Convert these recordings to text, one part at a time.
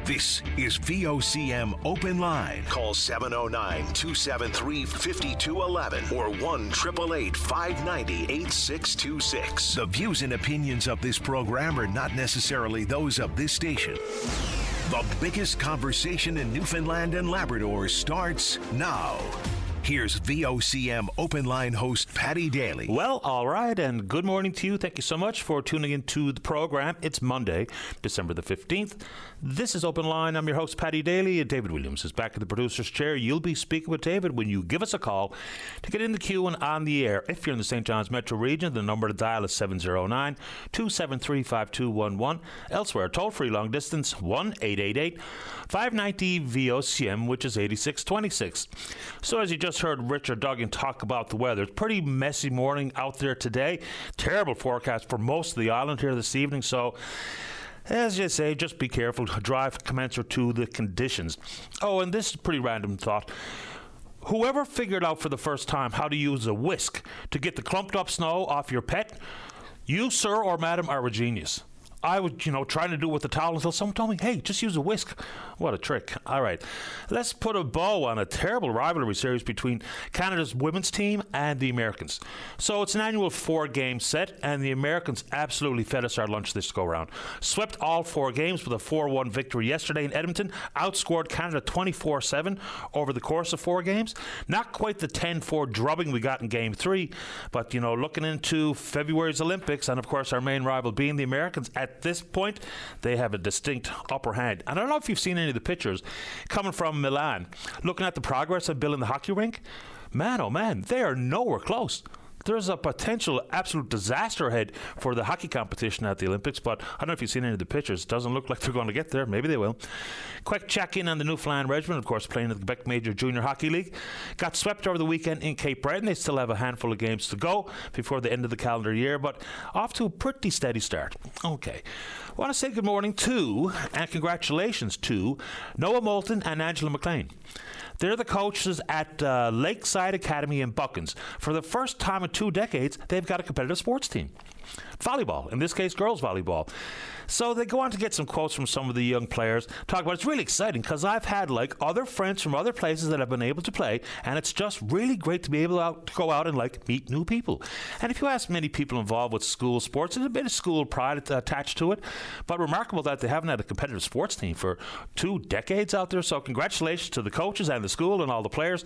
This is VOCM Open Line. Call 709-273-5211 or 1-888-590-8626. The views and opinions of this program are not necessarily those of this station. The biggest conversation in Newfoundland and Labrador starts now. Here's VOCM Open Line host Paddy Daly. Well, all right, and good morning to you. Thank you so much for tuning into the program. It's Monday, December the 15th. This is Open Line. I'm your host, Paddy Daly, and David Williams is back in the producer's chair. You'll be speaking with David when you give us a call to get in the queue and on the air. If you're in the St. John's metro region, the number to dial is 709-273-5211. Elsewhere, toll-free long distance, 1-888-590-VOCM, which is 8626. So as you just heard Richard Duggan talk about the weather, it's a pretty messy morning out there today. Terrible forecast for most of the island here this evening, so as you say, just be careful. Drive commensurate to the conditions. Oh, and this is a pretty random thought. Whoever figured out for the first time how to use a whisk to get the clumped up snow off your pet, you, sir or madam, are a genius. I was, trying to do it with the towel until someone told me, hey, just use a whisk. What a trick. All right. Let's put a bow on a terrible rivalry series between Canada's women's team and the Americans. So it's an annual 4-game set, and the Americans absolutely fed us our lunch this go-round. Swept all 4 games with a 4-1 victory yesterday in Edmonton, outscored Canada 24-7 over the course of 4 games. Not quite the 10-4 drubbing we got in Game 3, but, looking into February's Olympics, and of course our main rival being the Americans, at this point, they have a distinct upper hand. And I don't know if you've seen any of the pictures coming from Milan, looking at the progress of building the hockey rink. Man, oh man, they are nowhere close. There's a potential absolute disaster ahead for the hockey competition at the Olympics, but I don't know if you've seen any of the pictures. It doesn't look like they're going to get there. Maybe they will. Quick check-in on the Newfoundland Regiment, of course, playing in the Quebec Major Junior Hockey League. Got swept over the weekend in Cape Breton. They still have a handful of games to go before the end of the calendar year, but off to a pretty steady start. Okay. I want to say good morning to, and congratulations to, Noah Moulton and Angela McLean. They're the coaches at Lakeside Academy in Buckins. For the first time in 2 decades, they've got a competitive sports team. Volleyball, in this case, girls volleyball. So they go on to get some quotes from some of the young players. Talk about it's really exciting because I've had other friends from other places that I've been able to play, and it's just really great to be able to go out and meet new people. And if you ask many people involved with school sports, there's a bit of school pride attached to it, but remarkable that they haven't had a competitive sports team for 2 decades out there. So congratulations to the coaches and the school and all the players.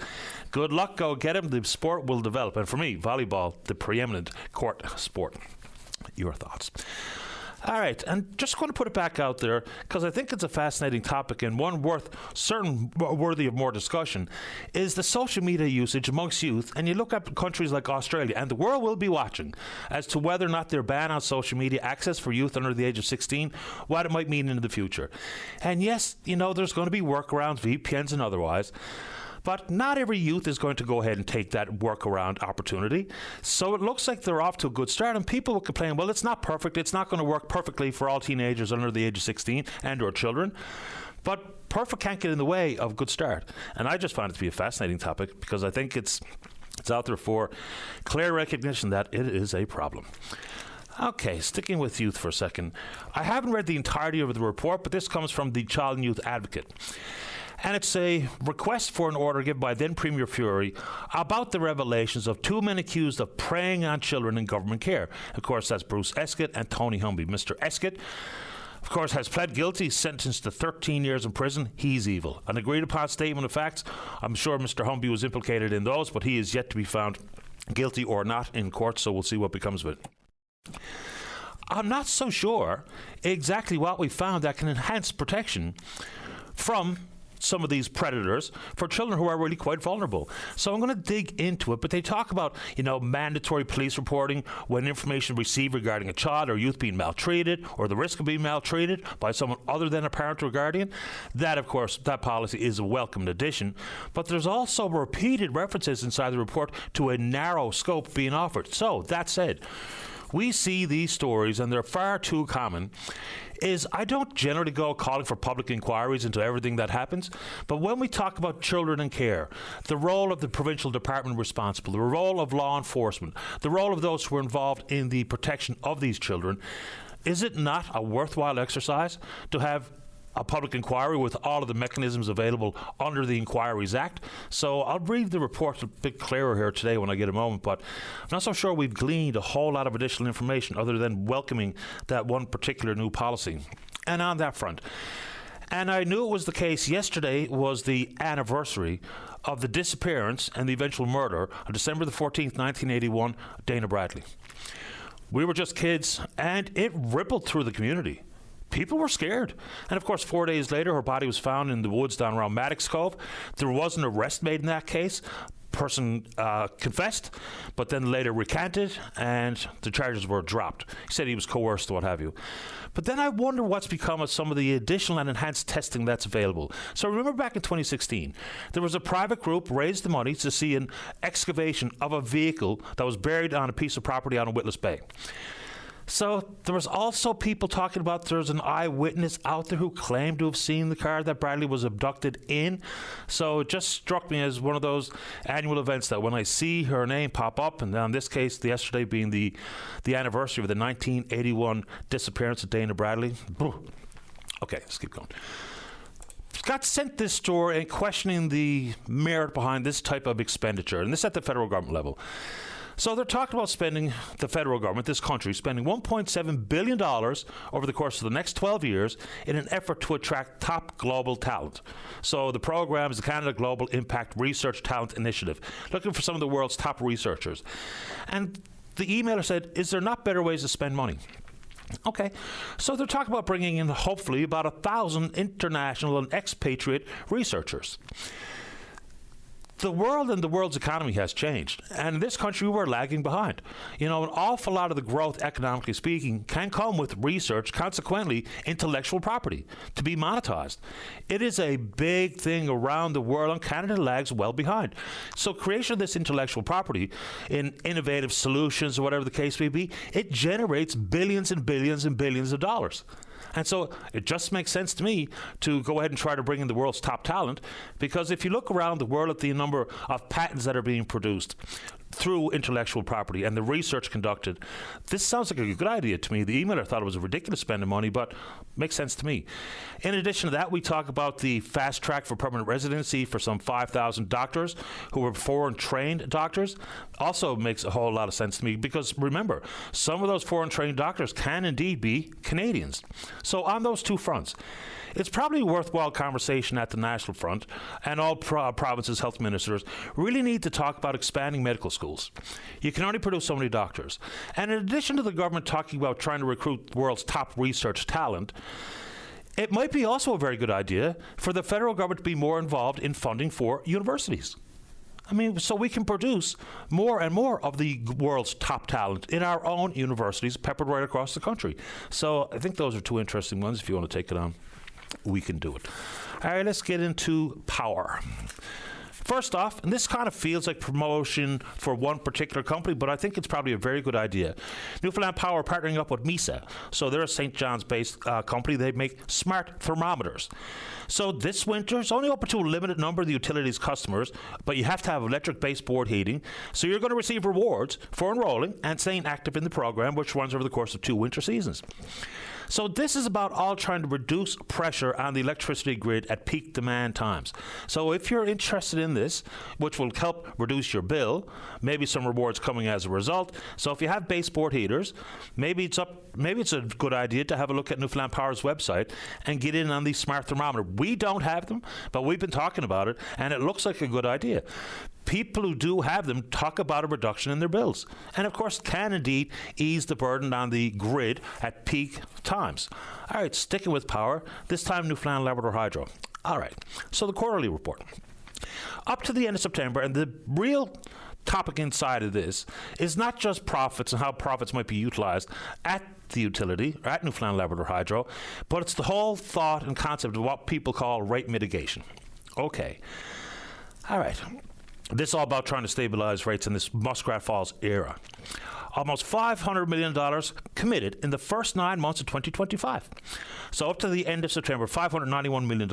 Good luck, go get them. The sport will develop, and for me, volleyball, the preeminent court sport. Your thoughts? All right, and just going to put it back out there because I think it's a fascinating topic and one worthy of more discussion is the social media usage amongst youth. And you look at countries like Australia, and the world will be watching as to whether or not their ban on social media access for youth under the age of 16, what it might mean into the future. And yes, there's going to be workarounds, VPNs and otherwise. But not every youth is going to go ahead and take that workaround opportunity. So it looks like they're off to a good start. And people will complain, well, it's not perfect. It's not going to work perfectly for all teenagers under the age of 16 and or children. But perfect can't get in the way of a good start. And I just find it to be a fascinating topic because I think it's out there for clear recognition that it is a problem. Okay, sticking with youth for a second. I haven't read the entirety of the report, but this comes from the Child and Youth Advocate. And it's a request for an order given by then Premier Fury about the revelations of 2 men accused of preying on children in government care. Of course, that's Bruce Escott and Tony Humby. Mr. Escott, of course, has pled guilty, sentenced to 13 years in prison. He's evil. An agreed upon statement of facts. I'm sure Mr. Humby was implicated in those, but he is yet to be found guilty or not in court, so we'll see what becomes of it. I'm not so sure exactly what we found that can enhance protection from some of these predators for children who are really quite vulnerable. So I'm going to dig into it, but they talk about, mandatory police reporting when information received regarding a child or youth being maltreated or the risk of being maltreated by someone other than a parent or guardian. That, of course, that policy is a welcomed addition, but there's also repeated references inside the report to a narrow scope being offered. So that said, we see these stories, and they're far too common, is I don't generally go calling for public inquiries into everything that happens, but when we talk about children in care, the role of the provincial department responsible, the role of law enforcement, the role of those who are involved in the protection of these children, is it not a worthwhile exercise to have a public inquiry with all of the mechanisms available under the Inquiries Act. So I'll read the report a bit clearer here today when I get a moment, but I'm not so sure we've gleaned a whole lot of additional information other than welcoming that one particular new policy. And on that front, and I knew it was the case, yesterday was the anniversary of the disappearance and the eventual murder on December the 14th, 1981, Dana Bradley. We were just kids, and it rippled through the community. People were scared. And of course, 4 days later, her body was found in the woods down around Maddox Cove. There was an arrest made in that case. Person confessed, but then later recanted, and the charges were dropped. He said he was coerced, what have you. But then I wonder what's become of some of the additional and enhanced testing that's available. So remember back in 2016, there was a private group raised the money to see an excavation of a vehicle that was buried on a piece of property on Witless Bay. So there was also people talking about there's an eyewitness out there who claimed to have seen the car that Bradley was abducted in. So it just struck me as one of those annual events that when I see her name pop up, and in this case, yesterday being the anniversary of the 1981 disappearance of Dana Bradley. Okay, let's keep going. Got sent this story and questioning the merit behind this type of expenditure, and this at the federal government level. So they're talking about spending, the federal government, this country, spending $1.7 billion over the course of the next 12 years in an effort to attract top global talent. So the program is the Canada Global Impact Research Talent Initiative, looking for some of the world's top researchers. And the emailer said, is there not better ways to spend money? Okay, so they're talking about bringing in hopefully about 1,000 international and expatriate researchers. The world and the world's economy has changed, and in this country we're lagging behind. You know, an awful lot of the growth, economically speaking, can come with research, consequently intellectual property, to be monetized. It is a big thing around the world, and Canada lags well behind. So creation of this intellectual property in innovative solutions, or whatever the case may be, it generates billions and billions and billions of dollars. And so it just makes sense to me to go ahead and try to bring in the world's top talent, because if you look around the world at the number of patents that are being produced through intellectual property and the research conducted, this sounds like a good idea to me. The emailer thought it was a ridiculous spending money, but makes sense to me. In addition to that, we talk about the fast track for permanent residency for some 5,000 doctors who were foreign trained doctors. Also makes a whole lot of sense to me, because remember, some of those foreign trained doctors can indeed be Canadians. So on those two fronts, it's probably a worthwhile conversation at the national front, and all provinces' health ministers really need to talk about expanding medical schools. You can only produce so many doctors. And in addition to the government talking about trying to recruit the world's top research talent, it might be also a very good idea for the federal government to be more involved in funding for universities. I mean, so we can produce more and more of the world's top talent in our own universities, peppered right across the country. So I think those are two interesting ones. If you want to take it on, we can do it. All right, let's get into power. First off, and this kind of feels like promotion for one particular company, but I think it's probably a very good idea. Newfoundland Power partnering up with MISA. So they're a St. John's-based company. They make smart thermometers. So this winter, it's only open to a limited number of the utilities customers, but you have to have electric baseboard heating. So you're going to receive rewards for enrolling and staying active in the program, which runs over the course of 2 winter seasons. So this is about all trying to reduce pressure on the electricity grid at peak demand times. So if you're interested in this, which will help reduce your bill, maybe some rewards coming as a result. So if you have baseboard heaters, maybe it's a good idea to have a look at Newfoundland Power's website and get in on the smart thermometer. We don't have them, but we've been talking about it, and it looks like a good idea. People who do have them talk about a reduction in their bills, and of course can indeed ease the burden on the grid at peak times. All right, sticking with power, this time Newfoundland Labrador Hydro. All right, so the quarterly report. Up to the end of September, and the real topic inside of this is not just profits and how profits might be utilized at the utility, or at Newfoundland Labrador Hydro, but it's the whole thought and concept of what people call rate mitigation. Okay, all right. This is all about trying to stabilize rates in this Muskrat Falls era. almost $500 million committed in the first 9 months of 2025. So up to the end of September, $591 million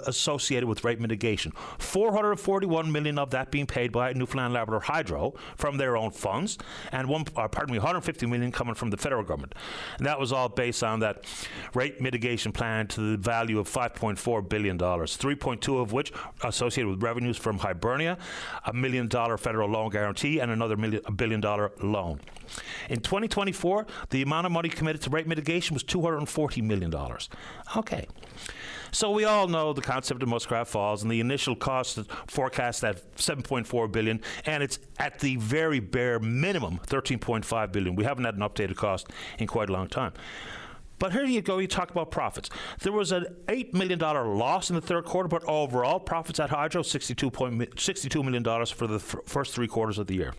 associated with rate mitigation. $441 million of that being paid by Newfoundland Labrador Hydro from their own funds, and $150 million coming from the federal government. And that was all based on that rate mitigation plan to the value of $5.4 billion, 3.2 of which associated with revenues from Hibernia, $1 million federal loan guarantee, and another $1 billion loan. In 2024, the amount of money committed to rate mitigation was $240 million. Okay. So we all know the concept of Muskrat Falls, and the initial cost forecast at $7.4 billion, and it's at the very bare minimum $13.5 billion. We haven't had an updated cost in quite a long time. But here you go, you talk about profits. There was an $8 million loss in the third quarter, but overall profits at Hydro, $62 million for the first 3 quarters of the year.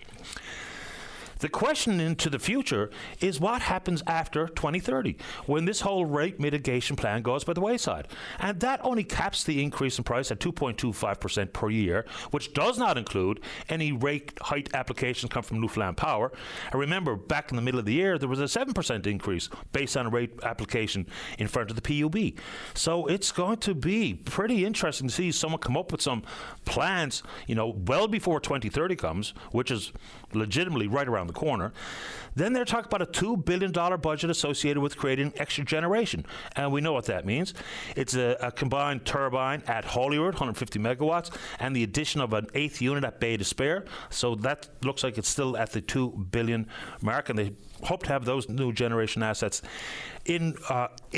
The question into the future is what happens after 2030 when this whole rate mitigation plan goes by the wayside. And that only caps the increase in price at 2.25% per year, which does not include any rate hike applications come from Newfoundland Power. And remember, back in the middle of the year, there was a 7% increase based on a rate application in front of the PUB. So it's going to be pretty interesting to see someone come up with some plans, well before 2030 comes, which is legitimately right around the corner. Then they're talking about a $2 billion budget associated with creating extra generation. And we know what that means. It's a combined turbine at Holyrood, 150 megawatts, and the addition of an 8th unit at Bay d'Espoir. So that looks like it's still at the $2 billion mark, and they hope to have those new generation assets in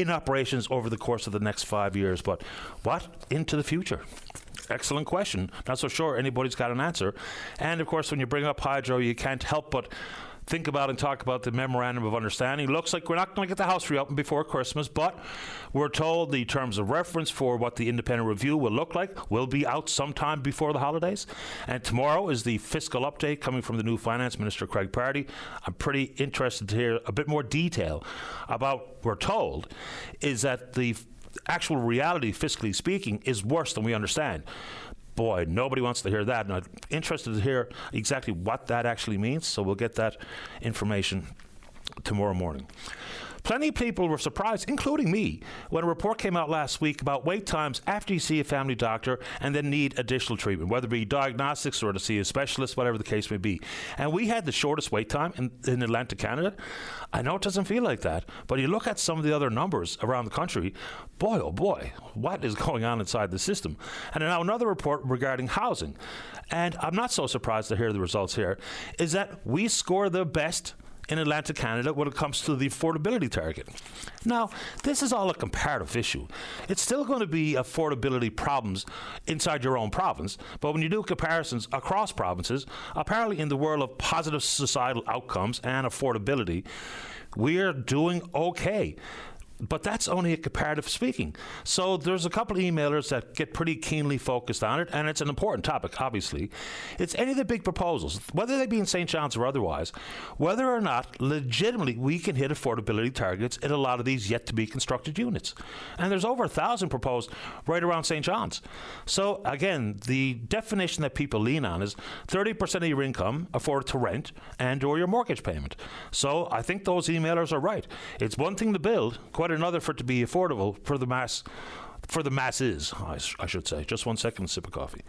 operations over the course of the next 5 years. But what into the future? Excellent question. Not so sure anybody's got an answer. And of course, when you bring up hydro, you can't help but think about and talk about the memorandum of understanding. Looks like we're not going to get the house reopened before Christmas, but we're told the terms of reference for what the independent review will look like will be out sometime before the holidays. And tomorrow is the fiscal update coming from the new Finance Minister, Craig Party. I'm pretty interested to hear a bit more detail about, we're told, is that the actual reality, fiscally speaking, is worse than we understand. Boy, nobody wants to hear that, and I'm interested to hear exactly what that actually means, so we'll get that information tomorrow morning. Plenty of people were surprised, including me, when a report came out last week about wait times after you see a family doctor and then need additional treatment, whether it be diagnostics or to see a specialist, whatever the case may be. And we had the shortest wait time in Atlantic Canada. I know it doesn't feel like that, but you look at some of the other numbers around the country, boy, oh boy, what is going on inside the system? And now another report regarding housing. And I'm not so surprised to hear the results here, is that we score the best in Atlantic Canada when it comes to the affordability target. Now, this is all a comparative issue. It's still going to be affordability problems inside your own province, but when you do comparisons across provinces, apparently in the world of positive societal outcomes and affordability, we're doing okay. But that's only a comparative speaking. So there's a couple of emailers that get pretty keenly focused on it, and it's an important topic, obviously. It's any of the big proposals, whether they be in St. John's or otherwise, whether or not legitimately we can hit affordability targets in a lot of these yet-to-be constructed units. And there's over 1,000 proposed right around St. John's. So, again, the definition that people lean on is 30% of your income afforded to rent and or your mortgage payment. So I think those emailers are right. It's one thing to build, quite another for it to be affordable for the masses, I should say. Just 1 second, sip of coffee.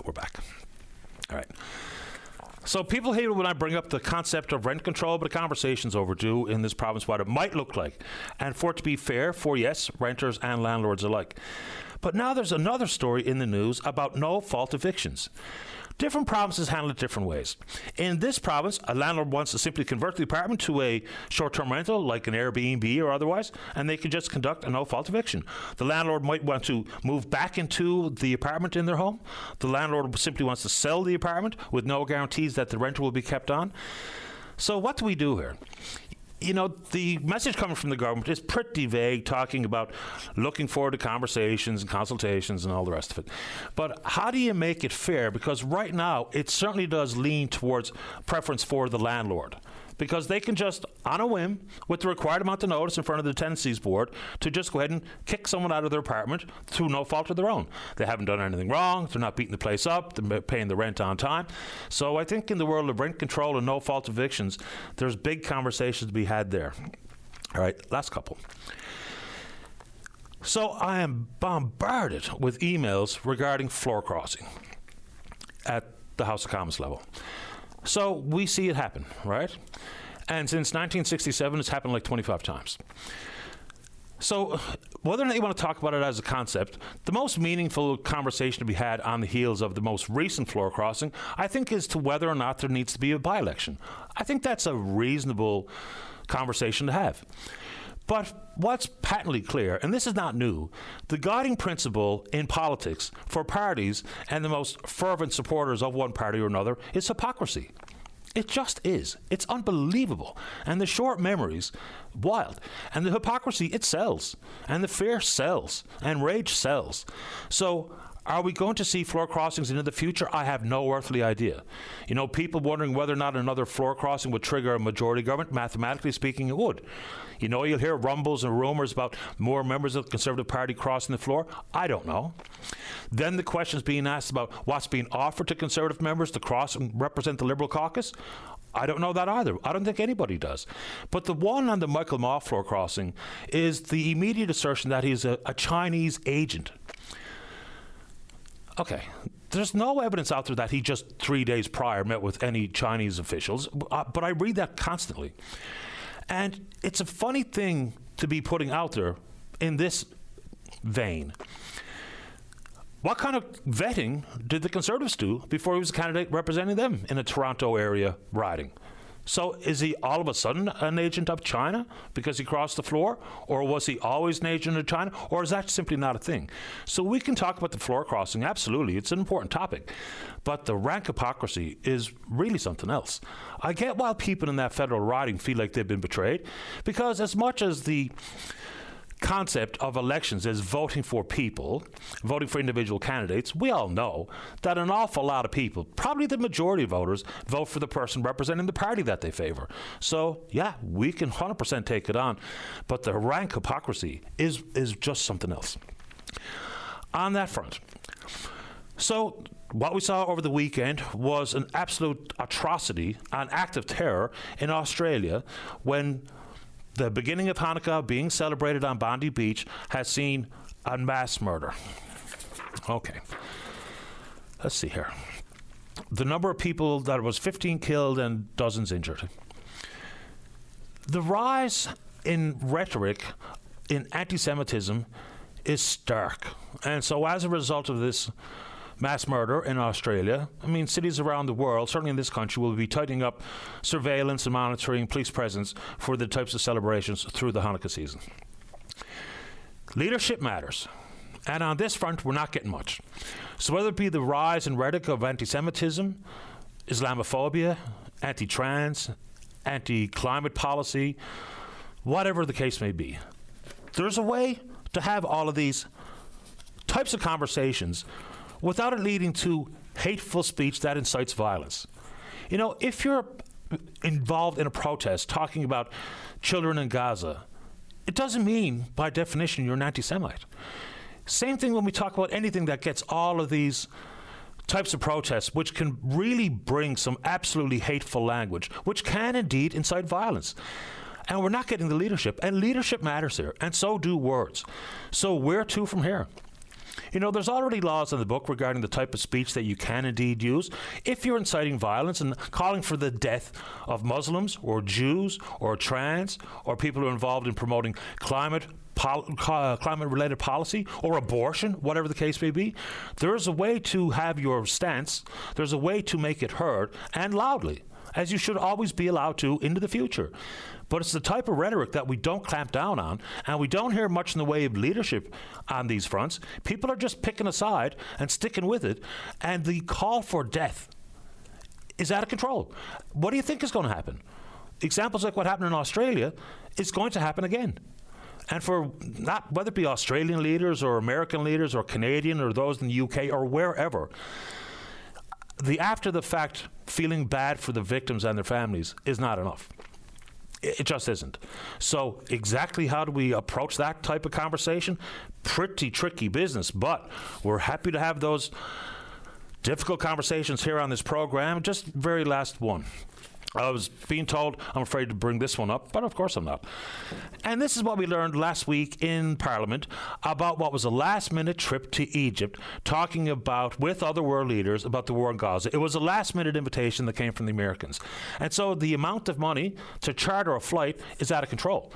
We're back. All right. So people hate it when I bring up the concept of rent control, but the conversation's overdue in this province what it might look like, and for it to be fair for, yes, renters and landlords alike. But now there's another story in the news about no-fault evictions. Different provinces handle it different ways. In this province, a landlord wants to simply convert the apartment to a short-term rental, like an Airbnb or otherwise, and they can just conduct a no-fault eviction. The landlord might want to move back into the apartment in their home. The landlord simply wants to sell the apartment with no guarantees that the renter will be kept on. So what do we do here? You know, the message coming from the government is pretty vague, talking about looking forward to conversations and consultations and all the rest of it. But how do you make it fair? Because right now, it certainly does lean towards preference for the landlord. Because they can just on a whim, with the required amount of notice in front of the tenancies board, to just go ahead and kick someone out of their apartment through no fault of their own. They haven't done anything wrong. They're not beating the place up. They're paying the rent on time. So I think in the world of rent control and no fault evictions, there's big conversations to be had there. All right, last couple. So I am bombarded with emails regarding floor crossing at the House of Commons level. So we see it happen, right? And since 1967, it's happened like 25 times. So whether or not you want to talk about it as a concept, the most meaningful conversation to be had on the heels of the most recent floor crossing, I think, is to whether or not there needs to be a by-election. I think that's a reasonable conversation to have. But what's patently clear, and this is not new, the guiding principle in politics for parties and the most fervent supporters of one party or another is hypocrisy. It just is. It's unbelievable. And the short memories, wild. And the hypocrisy, it sells. And the fear sells. And rage sells. So are we going to see floor crossings into the future? I have no earthly idea. You know, people wondering whether or not another floor crossing would trigger a majority government. Mathematically speaking, it would. You know, you'll hear rumbles and rumors about more members of the Conservative Party crossing the floor. I don't know. Then the questions being asked about what's being offered to Conservative members to cross and represent the Liberal caucus. I don't know that either. I don't think anybody does. But the one on the Michael Maw floor crossing is the immediate assertion that he's a Chinese agent. Okay, there's no evidence out there that he just 3 days prior met with any Chinese officials, but I read that constantly. And it's a funny thing to be putting out there in this vein. What kind of vetting did the Conservatives do before he was a candidate representing them in a Toronto area riding? So is he all of a sudden an agent of China because he crossed the floor? Or was he always an agent of China? Or is that simply not a thing? So we can talk about the floor crossing, absolutely. It's an important topic. But the rank hypocrisy is really something else. I get why people in that federal riding feel like they've been betrayed, because as much as the concept of elections is voting for people, voting for individual candidates, we all know that an awful lot of people, probably the majority of voters, vote for the person representing the party that they favor. So, yeah, we can 100% take it on, but the rank hypocrisy is just something else. On that front, so what we saw over the weekend was an absolute atrocity, an act of terror in Australia when the beginning of Hanukkah being celebrated on Bondi Beach has seen a mass murder. Okay. Let's see here. The number of people, that was 15 killed and dozens injured. The rise in rhetoric in anti-Semitism is stark. And so as a result of this mass murder in Australia, I mean, cities around the world, certainly in this country, will be tightening up surveillance and monitoring police presence for the types of celebrations through the Hanukkah season. Leadership matters. And on this front, we're not getting much. So whether it be the rise in rhetoric of anti-Semitism, Islamophobia, anti-trans, anti-climate policy, whatever the case may be, there's a way to have all of these types of conversations without it leading to hateful speech that incites violence. You know, if you're involved in a protest talking about children in Gaza, it doesn't mean, by definition, you're an anti-Semite. Same thing when we talk about anything that gets all of these types of protests, which can really bring some absolutely hateful language, which can indeed incite violence. And we're not getting the leadership. And leadership matters here, and so do words. So where to from here? You know, there's already laws in the book regarding the type of speech that you can indeed use. If you're inciting violence and calling for the death of Muslims or Jews or trans or people who are involved in promoting climate-related policy or abortion, whatever the case may be, there's a way to have your stance. There's a way to make it heard, and loudly, as you should always be allowed to into the future. But it's the type of rhetoric that we don't clamp down on, and we don't hear much in the way of leadership on these fronts. People are just picking a side and sticking with it, and the call for death is out of control. What do you think is going to happen? Examples like what happened in Australia is going to happen again. And for not whether it be Australian leaders or American leaders or Canadian or those in the UK or wherever, the after the fact feeling bad for the victims and their families is not enough. It just isn't. So exactly how do we approach that type of conversation? Pretty tricky business, but we're happy to have those difficult conversations here on this program. Just very last one. I was being told I'm afraid to bring this one up, but of course I'm not. And this is what we learned last week in Parliament about what was a last-minute trip to Egypt, talking about, with other world leaders, about the war in Gaza. It was a last-minute invitation that came from the Americans. And so the amount of money to charter a flight is out of control.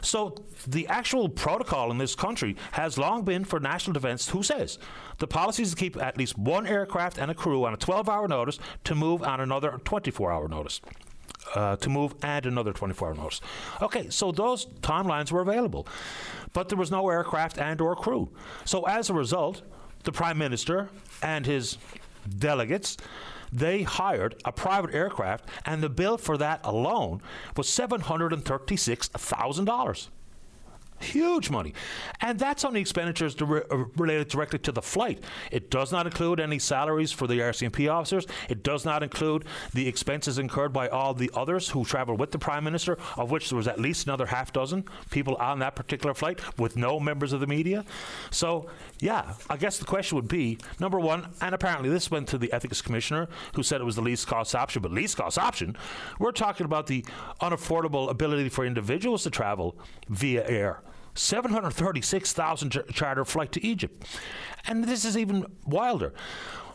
So the actual protocol in this country has long been for national defense, who says the policy is to keep at least one aircraft and a crew on a 12-hour notice to move on another 24-hour notice. To move and another 24-hour notice. Okay, so those timelines were available, but there was no aircraft and or crew. So as a result, the Prime Minister and his delegates, they hired a private aircraft, and the bill for that alone was $736,000. Huge money. And that's only expenditures related directly to the flight. It does not include any salaries for the RCMP officers. It does not include the expenses incurred by all the others who traveled with the Prime Minister, of which there was at least another half dozen people on that particular flight with no members of the media. So, yeah, I guess the question would be, number one, and apparently this went to the Ethics Commissioner, who said it was the least cost option, but least cost option, we're talking about the unaffordable ability for individuals to travel via air. 736,000 charter flight to Egypt. And this is even wilder.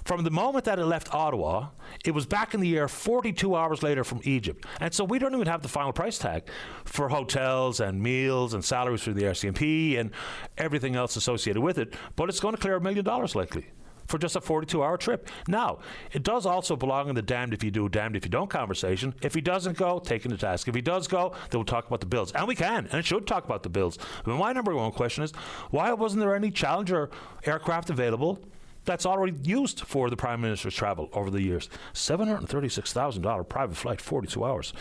From the moment that it left Ottawa, it was back in the air 42 hours later from Egypt. And so we don't even have the final price tag for hotels and meals and salaries for the RCMP and everything else associated with it. But it's going to clear $1 million likely for just a 42-hour trip. Now, it does also belong in the damned if you do, damned if you don't conversation. If he doesn't go, taking the task. If he does go, then we'll talk about the bills. And we can, and should talk about the bills. But my number one question is, why wasn't there any Challenger aircraft available that's already used for the Prime Minister's travel over the years? $736,000 private flight, 42 hours.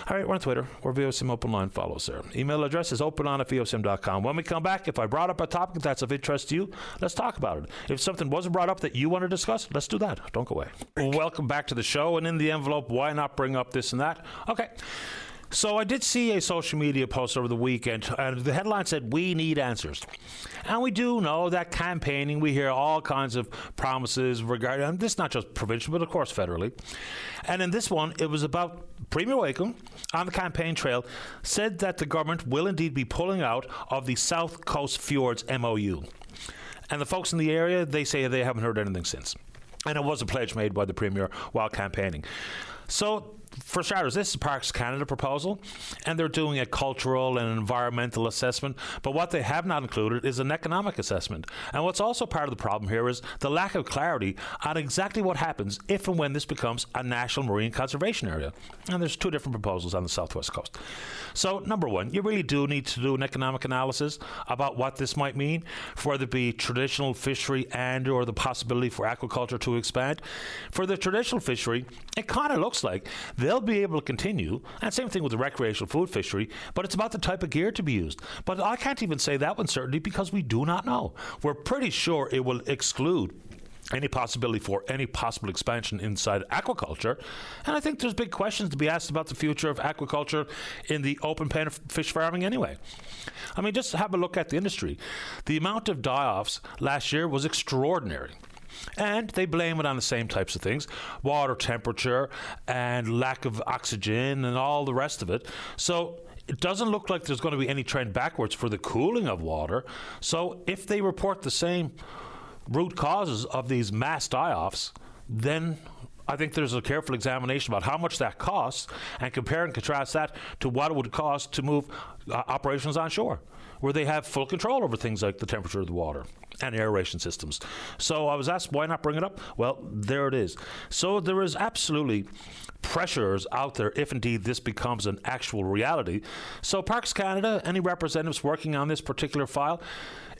All right, we're on Twitter. We're VOCM Open Line. Follow us there. Email address is openon@vocm.com. When we come back, if I brought up a topic that's of interest to you, let's talk about it. If something wasn't brought up that you want to discuss, let's do that. Don't go away. Welcome back to the show. And in the envelope, why not bring up this and that? Okay. So I did see a social media post over the weekend, and the headline said, "We need answers." And we do know that campaigning, we hear all kinds of promises regarding, and this is not just provincial, but of course federally. And in this one, it was about Premier Wakeham on the campaign trail said that the government will indeed be pulling out of the South Coast Fjords MOU. And the folks in the area, they say they haven't heard anything since. And it was a pledge made by the Premier while campaigning. So, for starters, this is Parks Canada proposal, and they're doing a cultural and environmental assessment, but what they have not included is an economic assessment. And what's also part of the problem here is the lack of clarity on exactly what happens if and when this becomes a national marine conservation area. And there's two different proposals on the southwest coast. So, number one, you really do need to do an economic analysis about what this might mean, whether it be traditional fishery and or the possibility for aquaculture to expand. For the traditional fishery, it kind of looks like they'll be able to continue, and same thing with the recreational food fishery, but it's about the type of gear to be used. But I can't even say that with certainty because we do not know. We're pretty sure it will exclude any possibility for any possible expansion inside aquaculture. And I think there's big questions to be asked about the future of aquaculture in the open pen of fish farming anyway. I mean, just have a look at the industry. The amount of die-offs last year was extraordinary. And they blame it on the same types of things, water temperature and lack of oxygen and all the rest of it. So it doesn't look like there's going to be any trend backwards for the cooling of water. So if they report the same root causes of these mass die-offs, then I think there's a careful examination about how much that costs and compare and contrast that to what it would cost to move operations on shore, where they have full control over things like the temperature of the water and aeration systems. So I was asked, why not bring it up? Well, there it is. So there is absolutely pressures out there if indeed this becomes an actual reality. So Parks Canada, any representatives working on this particular file,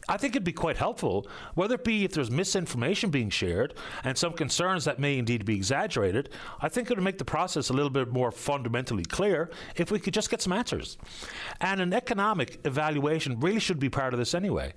I think it'd be quite helpful, whether it be if there's misinformation being shared and some concerns that may indeed be exaggerated. I think it would make the process a little bit more fundamentally clear if we could just get some answers. And an economic evaluation really should be part of this anyway.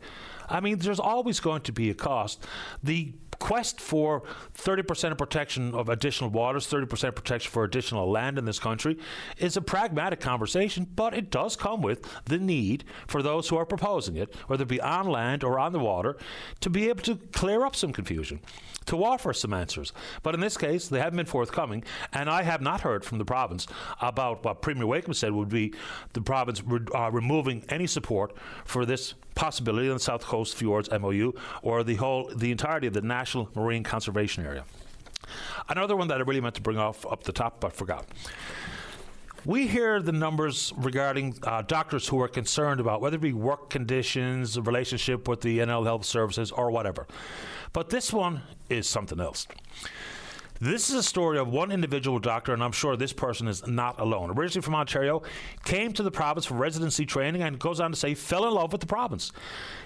I mean, there's always going to be a cost. The quest for 30% of protection of additional waters, 30% protection for additional land in this country is a pragmatic conversation, but it does come with the need for those who are proposing it, whether it be on land or on the water, to be able to clear up some confusion, to offer some answers. But in this case, they haven't been forthcoming, and I have not heard from the province about what Premier Wakeham said would be the province removing any support for this possibility on the South Coast Fjords MOU or the entirety of the National Marine Conservation Area. Another one that I really meant to bring up the top, but forgot. We hear the numbers regarding doctors who are concerned about whether it be work conditions, a relationship with the NL Health Services, or whatever. But this one is something else. This is a story of one individual doctor, and I'm sure this person is not alone. Originally from Ontario, came to the province for residency training, and goes on to say fell in love with the province.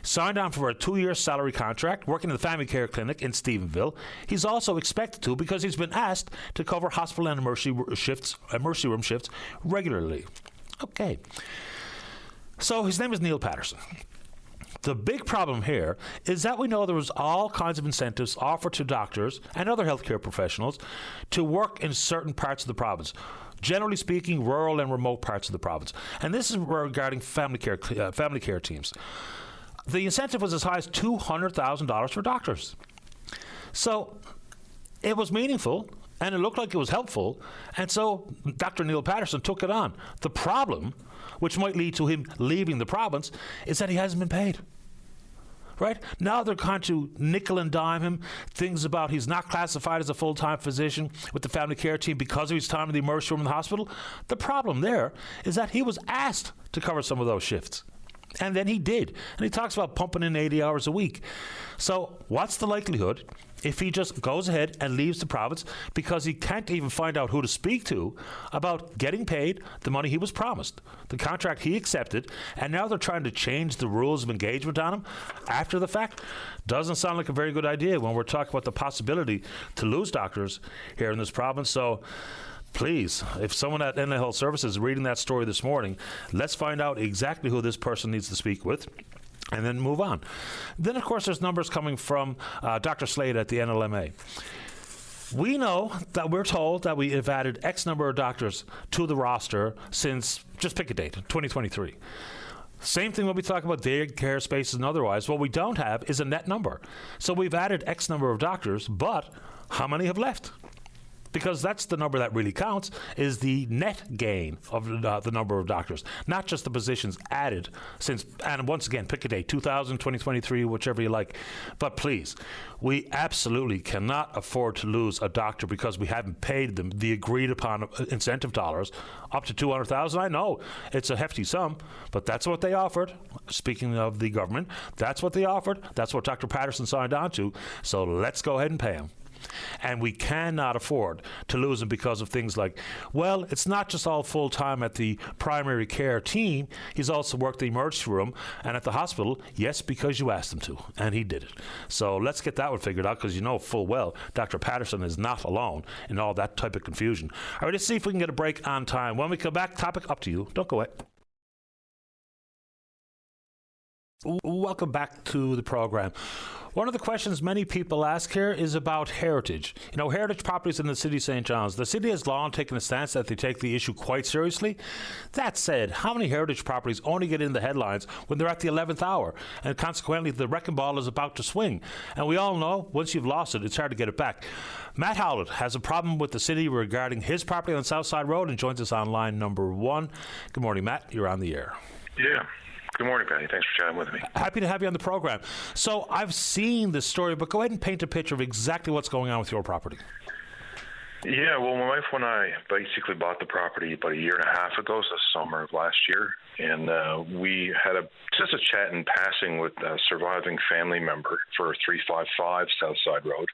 Signed on for a 2-year salary contract, working in the family care clinic in Stephenville. He's also expected to because he's been asked to cover hospital and emergency room shifts regularly. Okay. So his name is Neil Patterson. The big problem here is that we know there was all kinds of incentives offered to doctors and other healthcare professionals to work in certain parts of the province. Generally speaking, rural and remote parts of the province. And this is regarding family care teams. The incentive was as high as $200,000 for doctors. So it was meaningful, and it looked like it was helpful, and so Dr. Neil Patterson took it on. The problem, which might lead to him leaving the province, is that he hasn't been paid. Right? Now they're trying to nickel and dime him, things about he's not classified as a full-time physician with the family care team because of his time in the emergency room in the hospital. The problem there is that he was asked to cover some of those shifts. And then he did. And he talks about pumping in 80 hours a week. So what's the likelihood if he just goes ahead and leaves the province because he can't even find out who to speak to about getting paid the money he was promised, the contract he accepted, and now they're trying to change the rules of engagement on him after the fact? Doesn't sound like a very good idea when we're talking about the possibility to lose doctors here in this province. So please, if someone at NL Health Services is reading that story this morning, let's find out exactly who this person needs to speak with and then move on. Then, of course, there's numbers coming from Dr. Slade at the NLMA. We know that we're told that we have added X number of doctors to the roster since, just pick a date, 2023. Same thing when we talk about day care spaces and otherwise. What we don't have is a net number. So we've added X number of doctors, but how many have left? Because that's the number that really counts, is the net gain of the number of doctors, not just the positions added since, and once again, pick a date, 2000, 2023, whichever you like. But please, we absolutely cannot afford to lose a doctor because we haven't paid them the agreed upon incentive dollars up to $200,000. I know it's a hefty sum, but that's what they offered. Speaking of the government, that's what they offered. That's what Dr. Patterson signed on to. So let's go ahead and pay him. And we cannot afford to lose him because of things like, well, it's not just all full-time at the primary care team. He's also worked the emergency room and at the hospital. Yes, because you asked him to, and he did it. So let's get that one figured out, because you know full well Dr. Patterson is not alone in all that type of confusion. All right, let's see if we can get a break on time. When we come back, topic up to you. Don't go away. Welcome back to the program. One of the questions many people ask here is about heritage. You know, heritage properties in the city of St. John's. The city has long taken a stance that they take the issue quite seriously. That said, how many heritage properties only get in the headlines when they're at the 11th hour? And consequently, the wrecking ball is about to swing. And we all know, once you've lost it, it's hard to get it back. Matt Howlett has a problem with the city regarding his property on Southside Road and joins us on line number 1. Good morning, Matt. You're on the air. Yeah. Good morning, Patty. Thanks for chatting with me. Happy to have you on the program. So I've seen this story, but go ahead and paint a picture of exactly what's going on with your property. Yeah, well, my wife and I basically bought the property about a year and a half ago, so summer of last year, and we had just a chat in passing with a surviving family member for 355 Southside Road,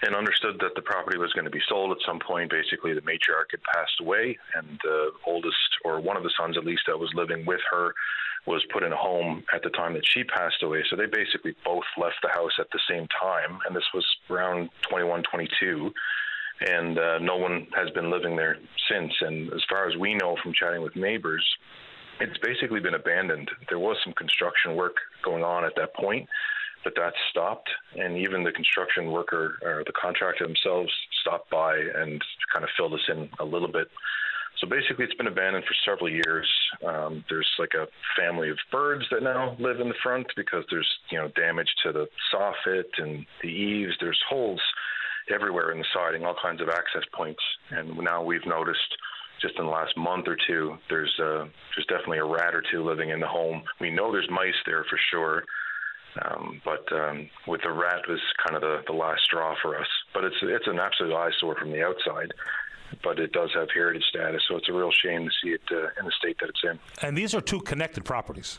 and understood that the property was going to be sold at some point. Basically, the matriarch had passed away, and the oldest, or one of the sons at least, that was living with her was put in a home at the time that she passed away. So they basically both left the house at the same time, and this was around 21, 22, and no one has been living there since. And as far as we know from chatting with neighbors, it's basically been abandoned. There was some construction work going on at that point, that's stopped, and even the construction worker or the contractor themselves stopped by and kind of filled us in a little bit. So basically, it's been abandoned for several years. There's like a family of birds that now live in the front because there's damage to the soffit and the eaves. There's holes everywhere in the siding, all kinds of access points. And now we've noticed just in the last month or two, there's definitely a rat or two living in the home. We know there's mice there for sure. But with the rat was kind of the last straw for us. But it's an absolute eyesore from the outside. But it does have heritage status, so it's a real shame to see it in the state that it's in. And these are two connected properties.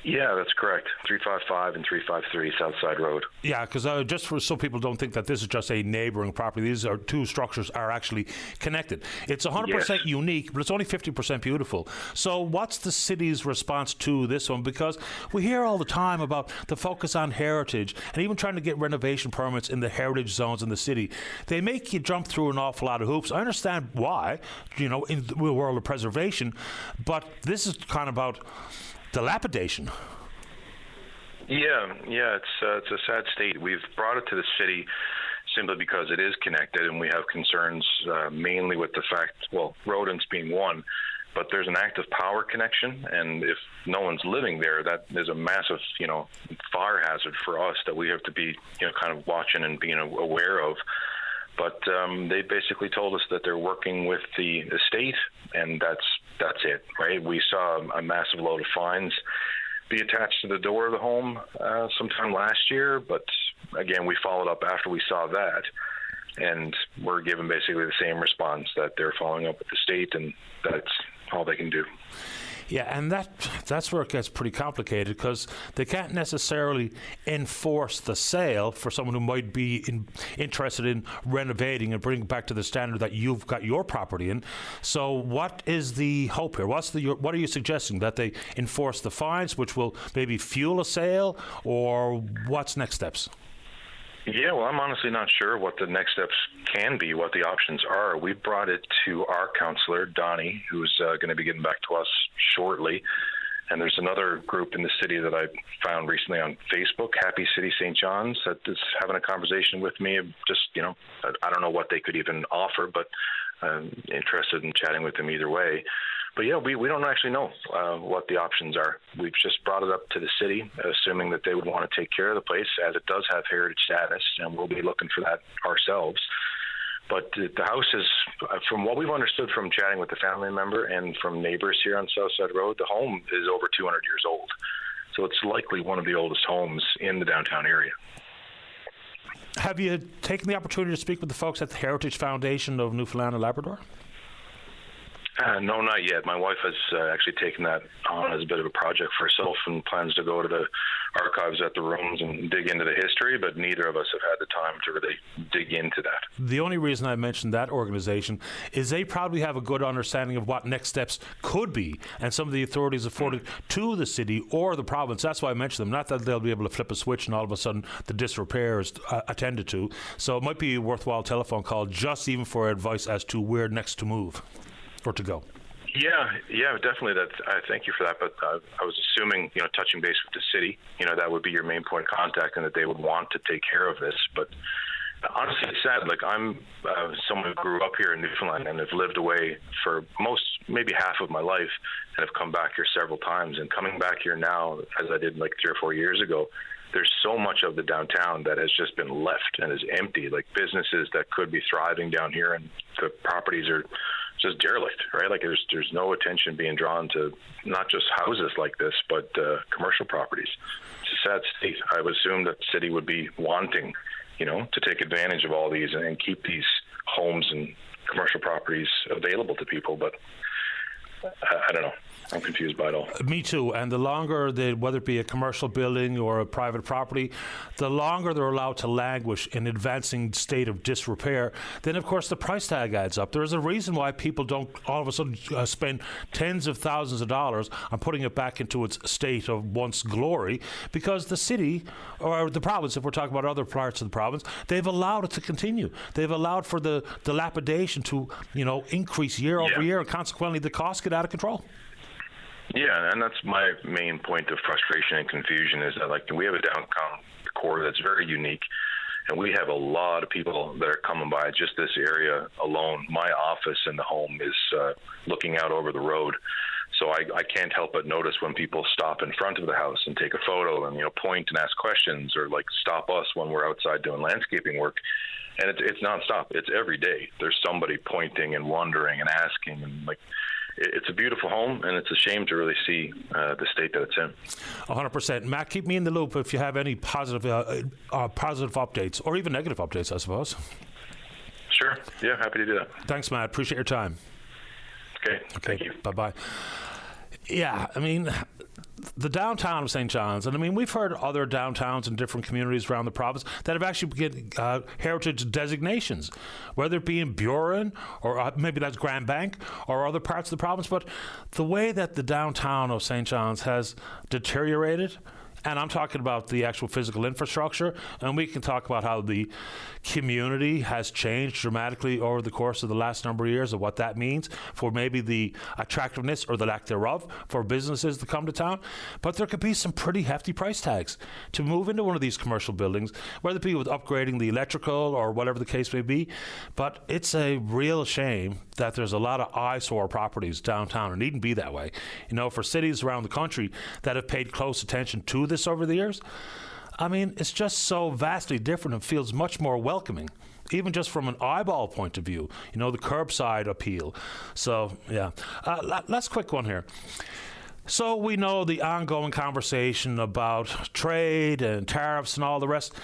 Yeah, that's correct. 355 and 353 Southside Road. Yeah, because just so people don't think that this is just a neighboring property, these are two structures are actually connected. It's 100% unique, but it's only 50% beautiful. So what's the city's response to this one? Because we hear all the time about the focus on heritage and even trying to get renovation permits in the heritage zones in the city. They make you jump through an awful lot of hoops. I understand why, in the world of preservation, but this is kind of about dilapidation. Yeah, it's a sad state. We've brought it to the city simply because it is connected, and we have concerns mainly with the fact, rodents being one, but there's an active power connection, and if no one's living there, that is a massive, fire hazard for us that we have to be, kind of watching and being aware of. But they basically told us that they're working with the estate, and that's it, right? We saw a massive load of fines be attached to the door of the home sometime last year, but again, we followed up after we saw that, and we're given basically the same response that they're following up with the state, and that's all they can do. Yeah, and that's where it gets pretty complicated because they can't necessarily enforce the sale for someone who might be interested in renovating and bringing it back to the standard that you've got your property in. So what is the hope here? What are you suggesting? That they enforce the fines, which will maybe fuel a sale, or what's next steps? Yeah, well, I'm honestly not sure what the next steps can be, what the options are. We brought it to our counselor, Donnie, who's going to be getting back to us shortly. And there's another group in the city that I found recently on Facebook, Happy City St. John's, that is having a conversation with me. Just, I don't know what they could even offer, but I'm interested in chatting with them either way. But yeah, we don't actually know what the options are. We've just brought it up to the city, assuming that they would want to take care of the place, as it does have heritage status, and we'll be looking for that ourselves. But the house is, from what we've understood from chatting with the family member and from neighbors here on Southside Road, the home is over 200 years old. So it's likely one of the oldest homes in the downtown area. Have you taken the opportunity to speak with the folks at the Heritage Foundation of Newfoundland and Labrador? No, not yet. My wife has actually taken that on as a bit of a project for herself and plans to go to the archives at the rooms and dig into the history, but neither of us have had the time to really dig into that. The only reason I mentioned that organization is they probably have a good understanding of what next steps could be, and some of the authorities afforded to the city or the province. That's why I mentioned them. Not that they'll be able to flip a switch and all of a sudden the disrepair is attended to. So it might be a worthwhile telephone call just even for advice as to where next to move or to go. Yeah, definitely. I thank you for that. But I was assuming, touching base with the city, that would be your main point of contact, and that they would want to take care of this. But honestly, it's sad. Like, I'm someone who grew up here in Newfoundland and have lived away for maybe half of my life, and have come back here several times. And coming back here now, as I did like 3 or 4 years ago, there's so much of the downtown that has just been left and is empty. Like, businesses that could be thriving down here, and the properties are just derelict, right? Like, there's no attention being drawn to not just houses like this, but commercial properties. It's a sad state. I would assume that the city would be wanting, to take advantage of all these and keep these homes and commercial properties available to people, but I don't know. I'm confused by it all. Me too. And the longer, whether it be a commercial building or a private property, the longer they're allowed to languish in advancing state of disrepair, then of course the price tag adds up. There is a reason why people don't all of a sudden spend tens of thousands of dollars on putting it back into its state of once glory, because the city or the province, if we're talking about other parts of the province, they've allowed it to continue. They've allowed for the dilapidation to increase year over year, and consequently the costs get out of control. Yeah, and that's my main point of frustration and confusion is that, like, we have a downtown core that's very unique, and we have a lot of people that are coming by just this area alone. My office in the home is looking out over the road, so I can't help but notice when people stop in front of the house and take a photo and, point and ask questions, or like stop us when we're outside doing landscaping work. And it's nonstop. It's every day. There's somebody pointing and wondering and asking, and like, it's a beautiful home, and it's a shame to really see the state that it's in. 100%. Matt, keep me in the loop if you have any positive updates, or even negative updates, I suppose. Sure. Yeah, happy to do that. Thanks, Matt. Appreciate your time. Okay. Thank you. Bye-bye. Yeah, I mean, the downtown of St. John's, and I mean, we've heard other downtowns in different communities around the province that have actually get heritage designations, whether it be in Buren or maybe that's Grand Bank or other parts of the province. But the way that the downtown of St. John's has deteriorated, and I'm talking about the actual physical infrastructure, and we can talk about how the community has changed dramatically over the course of the last number of years, of what that means for maybe the attractiveness or the lack thereof for businesses to come to town. But there could be some pretty hefty price tags to move into one of these commercial buildings, whether it be with upgrading the electrical or whatever the case may be. But it's a real shame that there's a lot of eyesore properties downtown. It needn't be that way. For cities around the country that have paid close attention to this over the years, I mean, it's just so vastly different and feels much more welcoming, even just from an eyeball point of view, the curbside appeal. So, yeah. Last quick one here. So we know the ongoing conversation about trade and tariffs and all the rest.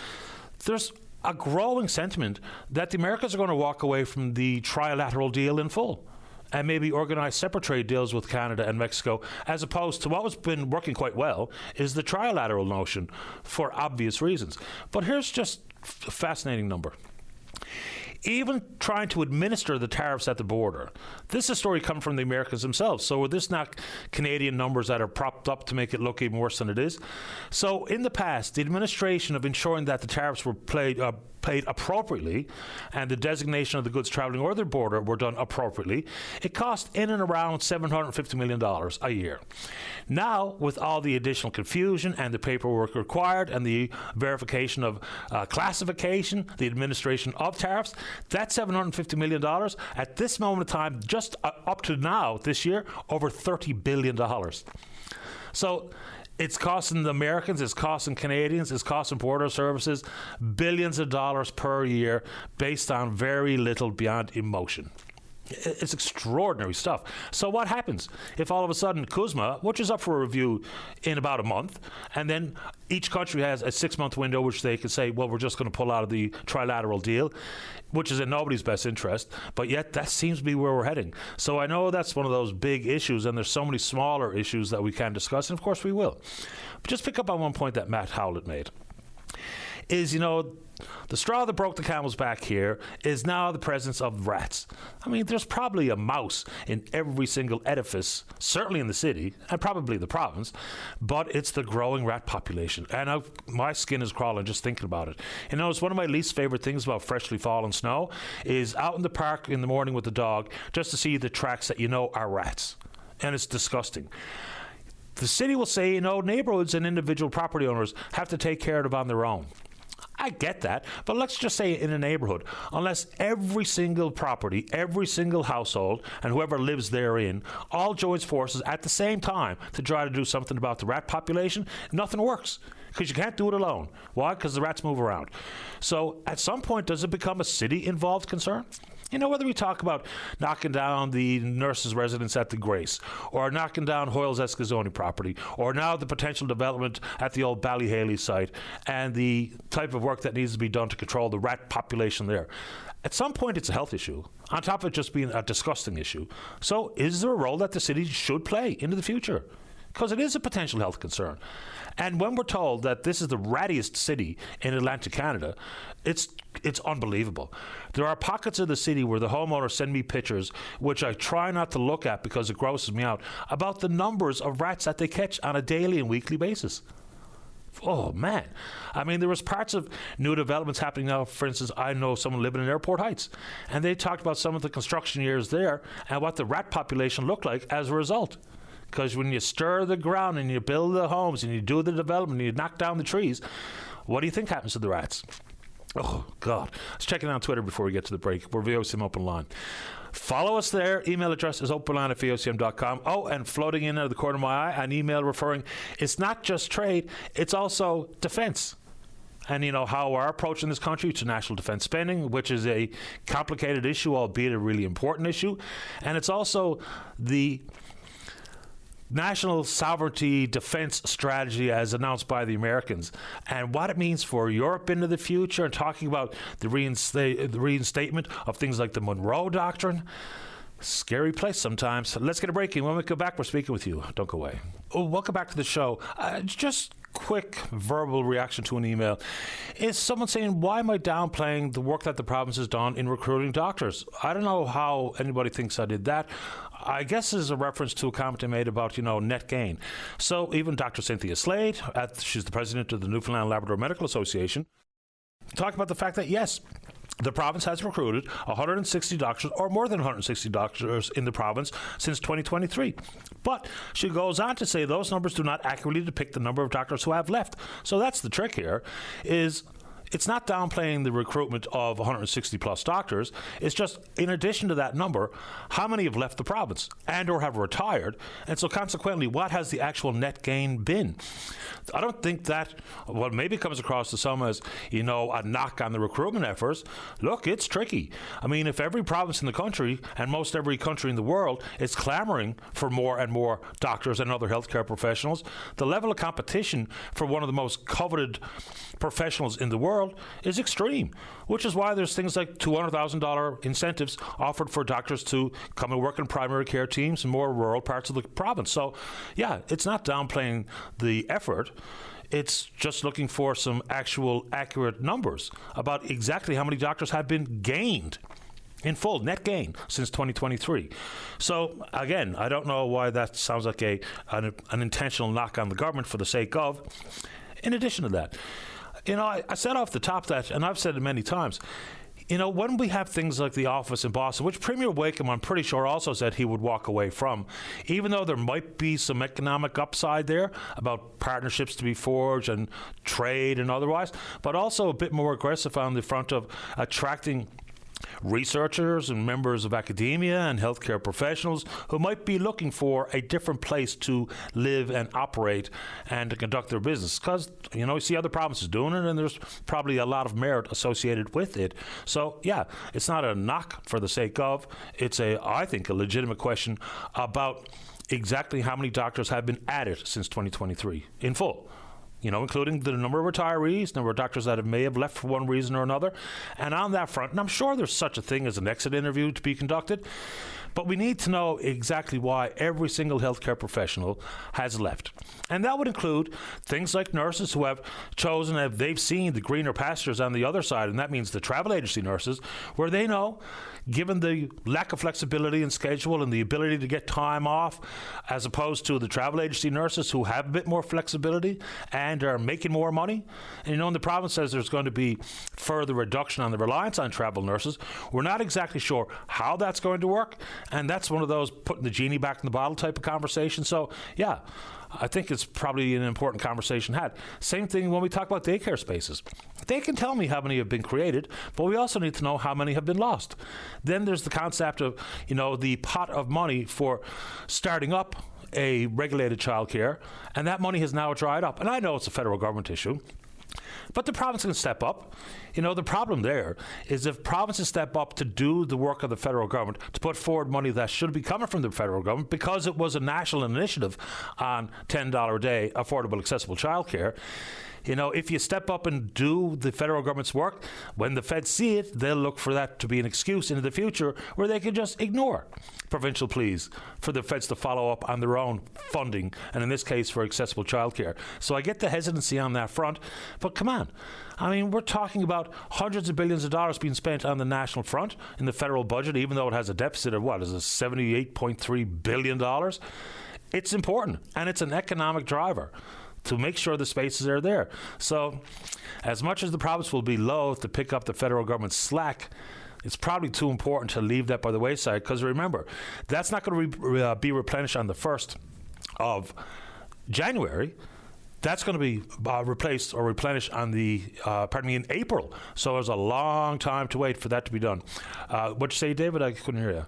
There's a growing sentiment that the Americans are going to walk away from the trilateral deal in full and maybe organize separate trade deals with Canada and Mexico, as opposed to what has been working quite well is the trilateral notion for obvious reasons. But here's just a fascinating number. Even trying to administer the tariffs at the border. This is a story coming from the Americans themselves. So this is not Canadian numbers that are propped up to make it look even worse than it is. So in the past, the administration of ensuring that the tariffs were paid appropriately and the designation of the goods traveling over the border were done appropriately, it cost in and around $750 million a year. Now, with all the additional confusion and the paperwork required and the verification of classification, the administration of tariffs, that $750 million at this moment in time, just up to now this year, over $30 billion. So it's costing the Americans, it's costing Canadians, it's costing border services billions of dollars per year based on very little beyond emotion. It's extraordinary stuff. So what happens if all of a sudden CUSMA, which is up for review in about a month, and then each country has a 6-month window which they can say, well, we're just going to pull out of the trilateral deal, which is in nobody's best interest, but yet that seems to be where we're heading. So I know that's one of those big issues, and there's so many smaller issues that we can discuss, and of course we will. But just pick up on one point that Matt Howlett made, is, the straw that broke the camel's back here is now the presence of rats. I mean, there's probably a mouse in every single edifice, certainly in the city, and probably the province, but it's the growing rat population. And my skin is crawling just thinking about it. It's one of my least favorite things about freshly fallen snow is out in the park in the morning with the dog just to see the tracks that are rats. And it's disgusting. The city will say, neighborhoods and individual property owners have to take care of it on their own. I get that, but let's just say in a neighborhood, unless every single property, every single household, and whoever lives therein all joins forces at the same time to try to do something about the rat population, nothing works. Because you can't do it alone. Why? Because the rats move around. So at some point, does it become a city-involved concern? Whether we talk about knocking down the nurses' residence at the Grace, or knocking down Hoyle's Escazoni property, or now the potential development at the old Ballyhaley site, and the type of work that needs to be done to control the rat population there. At some point, it's a health issue, on top of it just being a disgusting issue. So is there a role that the city should play into the future? Because it is a potential health concern. And when we're told that this is the rattiest city in Atlantic Canada, it's unbelievable. There are pockets of the city where the homeowners send me pictures, which I try not to look at because it grosses me out, about the numbers of rats that they catch on a daily and weekly basis. Oh, man. I mean, there was parts of new developments happening now. For instance, I know someone living in Airport Heights, and they talked about some of the construction years there and what the rat population looked like as a result. Because when you stir the ground and you build the homes and you do the development and you knock down the trees, what do you think happens to the rats? Oh, God. Let's check it out on Twitter before we get to the break. We're VOCM Open Line. Follow us there. Email address is openline@vocm.com. Oh, and floating in out of the corner of my eye, an email referring, it's not just trade, it's also defense. And, you know, how our approach in this country to national defense spending, which is a complicated issue, albeit a really important issue. And it's also the national sovereignty defense strategy as announced by the Americans and what it means for Europe into the future, and talking about the reinstatement of things like the Monroe Doctrine. Scary place sometimes. Let's get a break. And when we come back, we're speaking with you. Don't go away. Oh, welcome back to the show. Just quick verbal reaction to an email. Is someone saying, why am I downplaying the work that the province has done in recruiting doctors? I don't know how anybody thinks I did that. I guess this is a reference to a comment I made about, net gain. So even Dr. Cynthia Slade, she's the president of the Newfoundland and Labrador Medical Association, talked about the fact that, yes, the province has recruited 160 doctors, or more than 160 doctors in the province since 2023. But she goes on to say those numbers do not accurately depict the number of doctors who have left. So that's the trick here, is it's not downplaying the recruitment of 160 plus doctors. It's just, in addition to that number, how many have left the province and or have retired? And so consequently, what has the actual net gain been? I don't think that, well, maybe it comes across to some as, a knock on the recruitment efforts. Look, it's tricky. I mean, if every province in the country and most every country in the world is clamoring for more and more doctors and other healthcare professionals, the level of competition for one of the most coveted professionals in the world is extreme, which is why there's things like $200,000 incentives offered for doctors to come and work in primary care teams in more rural parts of the province. So, yeah, it's not downplaying the effort. It's just looking for some actual accurate numbers about exactly how many doctors have been gained in full, net gain, since 2023. So, again, I don't know why that sounds like an intentional knock on the government for the sake of. In addition to that, I said off the top that, and I've said it many times, when we have things like the office in Boston, which Premier Wakeham, I'm pretty sure, also said he would walk away from, even though there might be some economic upside there about partnerships to be forged and trade and otherwise, but also a bit more aggressive on the front of attracting researchers and members of academia and healthcare professionals who might be looking for a different place to live and operate and to conduct their business. Because, you see other provinces doing it, and there's probably a lot of merit associated with it. So, yeah, it's not a knock for the sake of. It's I think, a legitimate question about exactly how many doctors have been added since 2023 in full. Including the number of retirees, number of doctors that may have left for one reason or another. And on that front, and I'm sure there's such a thing as an exit interview to be conducted, but we need to know exactly why every single healthcare professional has left. And that would include things like nurses who have chosen, if they've seen the greener pastures on the other side, and that means the travel agency nurses, where they know, given the lack of flexibility in schedule and the ability to get time off, as opposed to the travel agency nurses who have a bit more flexibility and are making more money. And when the province says there's going to be further reduction on the reliance on travel nurses, we're not exactly sure how that's going to work. And that's one of those putting the genie back in the bottle type of conversation. So, yeah, I think it's probably an important conversation had. Same thing when we talk about daycare spaces. They can tell me how many have been created, but we also need to know how many have been lost. Then there's the concept of, the pot of money for starting up a regulated childcare, and that money has now dried up. And I know it's a federal government issue, but the province can step up. The problem there is if provinces step up to do the work of the federal government, to put forward money that should be coming from the federal government because it was a national initiative on $10 a day affordable accessible childcare. If you step up and do the federal government's work, when the feds see it, they'll look for that to be an excuse into the future where they can just ignore provincial pleas for the feds to follow up on their own funding, and in this case for accessible childcare. So I get the hesitancy on that front, but come on. I mean, we're talking about hundreds of billions of dollars being spent on the national front in the federal budget, even though it has a deficit of $78.3 billion. It's important, and it's an economic driver to make sure the spaces are there. So as much as the province will be loath to pick up the federal government's slack, it's probably too important to leave that by the wayside, because remember, that's not going to be replenished on the first. of January, that's going to be replaced or replenished in April. So there's a long time to wait for that to be done. What'd you say, David? I couldn't hear you.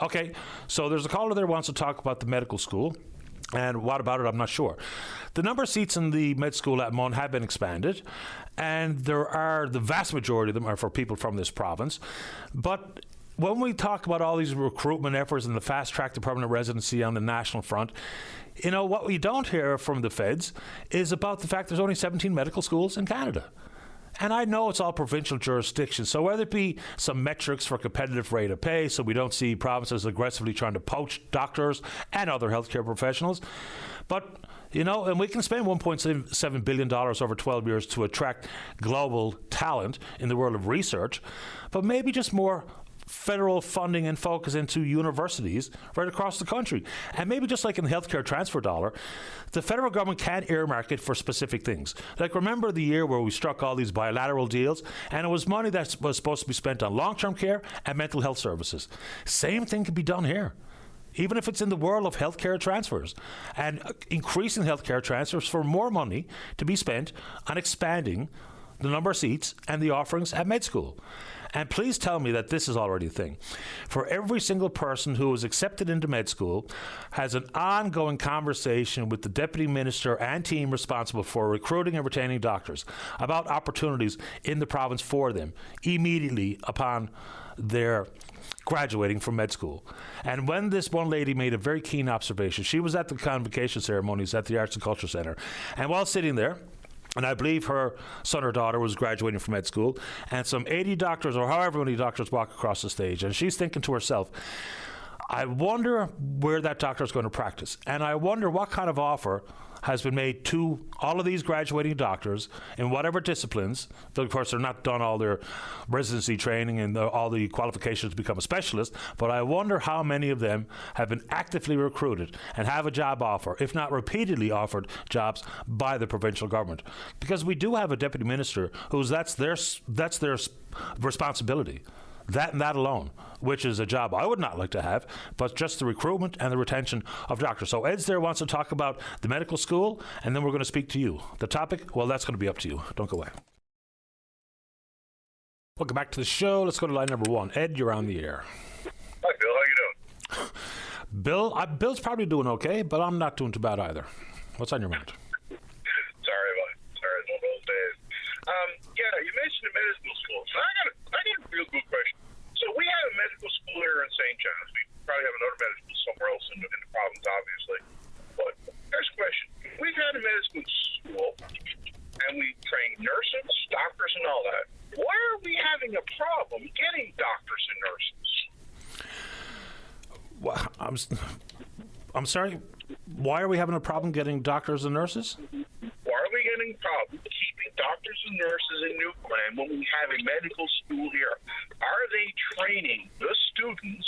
Okay, so there's a caller there who wants to talk about the medical school. And what about it? I'm not sure. The number of seats in the med school at Mun have been expanded, and the vast majority of them are for people from this province. But when we talk about all these recruitment efforts and the fast track to permanent residency on the national front, what we don't hear from the feds is about the fact there's only 17 medical schools in Canada. And I know it's all provincial jurisdiction, so whether it be some metrics for competitive rate of pay so we don't see provinces aggressively trying to poach doctors and other healthcare professionals, but, and we can spend $1.7 billion over 12 years to attract global talent in the world of research, but maybe just more federal funding and focus into universities right across the country. And maybe just like in the healthcare transfer dollar, the federal government can earmark it for specific things. Like, remember the year where we struck all these bilateral deals, and it was money that was supposed to be spent on long-term care and mental health services. Same thing can be done here, even if it's in the world of healthcare transfers, and increasing healthcare transfers for more money to be spent on expanding the number of seats and the offerings at med school. And please tell me that this is already a thing. For every single person who is accepted into med school has an ongoing conversation with the deputy minister and team responsible for recruiting and retaining doctors about opportunities in the province for them immediately upon their graduating from med school. And when this one lady made a very keen observation, she was at the convocation ceremonies at the Arts and Culture Centre, and while sitting there, and I believe her son or daughter was graduating from med school, and some 80 doctors or however many doctors walk across the stage, and she's thinking to herself, I wonder where that doctor is going to practice, and I wonder what kind of offer has been made to all of these graduating doctors in whatever disciplines. Of course, they're not done all their residency training and all the qualifications to become a specialist, but I wonder how many of them have been actively recruited and have a job offer, if not repeatedly offered jobs by the provincial government. Because we do have a deputy minister who's that's their responsibility. That and that alone, which is a job I would not like to have, but just the recruitment and the retention of doctors. So Ed's there wants to talk about the medical school, and then we're going to speak to you. The topic, well, that's going to be up to you. Don't go away. Welcome back to the show. Let's go to line number 1. Ed, you're on the air. Hi, Bill. How you doing? Bill's probably doing okay, but I'm not doing too bad either. What's on your mind? Sorry, it's one of those days. Yeah, you mentioned the medical school. So I got a real good question. So we have a medical school here in St. John's. We probably have another medical school somewhere else in the province, obviously. But there's a question. We've had a medical school, and we train nurses, doctors, and all that. Why are we having a problem getting doctors and nurses? Well, I'm sorry. Why are we having a problem getting doctors and nurses? Why are we getting a problem keeping doctors and nurses in Newfoundland when we have a medical school here? Are they training the students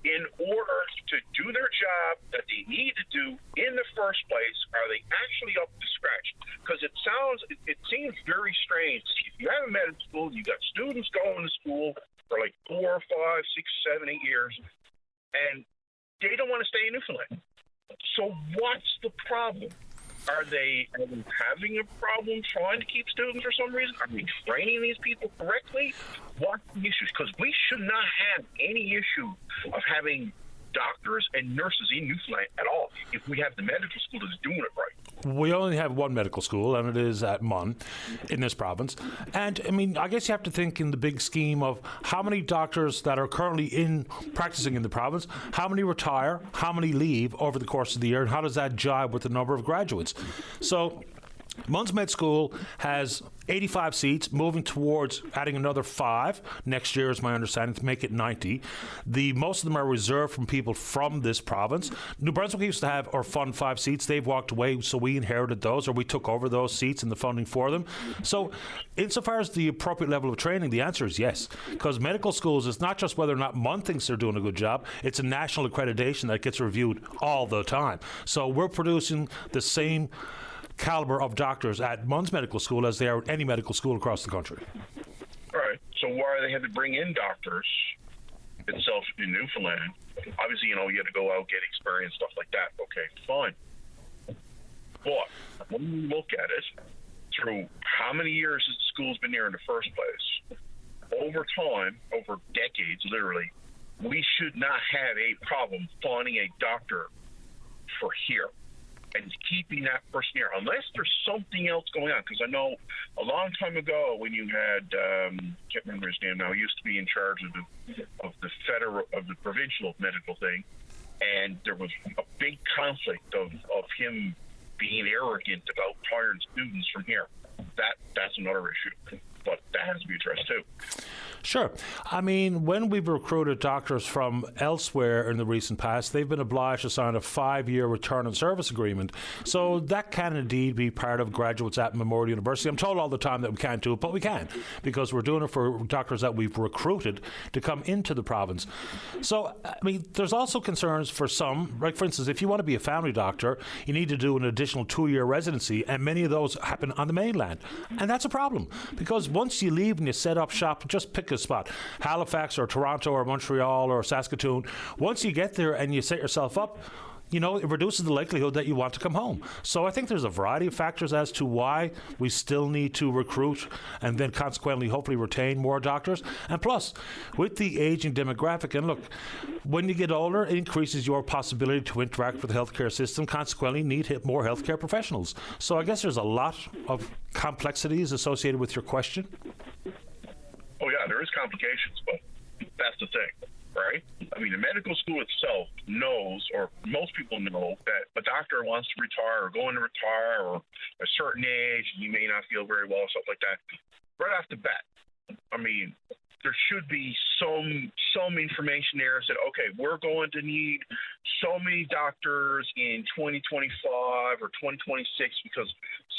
in order to do their job that they need to do in the first place? Are they actually up to scratch? Because it seems very strange. If you have a medical school, you got students going to school for like 4, 5, 6, 7, 8 years, and they don't want to stay in Newfoundland. So what's the problem? Are they having a problem trying to keep students for some reason? Are we training these people correctly? What's the issues? Because we should not have any issue of having doctors and nurses in Newfoundland at all if we have the medical school that's doing it right. We only have one medical school, and it is at Mun in this province. And, I mean, I guess you have to think in the big scheme of how many doctors that are currently practicing in the province, how many retire, how many leave over the course of the year, and how does that jibe with the number of graduates? So Mun's Med School has 85 seats, moving towards adding another 5 next year, is my understanding, to make it 90. Most of them are reserved from people from this province. New Brunswick used to have or fund 5 seats. They've walked away, so we inherited those, or we took over those seats and the funding for them. So insofar as the appropriate level of training, the answer is yes. Because medical schools, it's not just whether or not Mun thinks they're doing a good job, it's a national accreditation that gets reviewed all the time. So we're producing the same caliber of doctors at Mun's Medical School as they are at any medical school across the country. Right. So why do they have to bring in doctors itself in Newfoundland. Obviously, you had to go out, get experience, stuff like that. Okay, fine. But when you look at it through how many years has the school's been here in the first place, over time, over decades, literally, we should not have a problem finding a doctor for here and keeping that person here, unless there's something else going on. Because I know a long time ago when you had, can't remember his name now, he used to be in charge of the provincial medical thing, and there was a big conflict of him being arrogant about hiring students from here. That's another issue, but that has to be addressed too. Sure. I mean, when we've recruited doctors from elsewhere in the recent past, they've been obliged to sign a 5-year return on service agreement. So that can indeed be part of graduates at Memorial University. I'm told all the time that we can't do it, but we can, because we're doing it for doctors that we've recruited to come into the province. So, I mean, there's also concerns for some, like for instance, if you want to be a family doctor, you need to do an additional 2-year residency, and many of those happen on the mainland. And that's a problem, because once you leave and you set up shop, just pick a spot, Halifax or Toronto or Montreal or Saskatoon. Once you get there and you set yourself up, it reduces the likelihood that you want to come home. So I think there's a variety of factors as to why we still need to recruit and then consequently hopefully retain more doctors. And plus, with the aging demographic, and look, when you get older, it increases your possibility to interact with the healthcare system, consequently need more healthcare professionals. So I guess there's a lot of complexities associated with your question. Oh, yeah, there is complications, but that's the thing, right? I mean, the medical school itself knows, or most people know, that a doctor wants to retire or going to retire or a certain age, you may not feel very well, stuff like that. Right off the bat, I mean, there should be some information there that, okay, we're going to need so many doctors in 2025 or 2026 because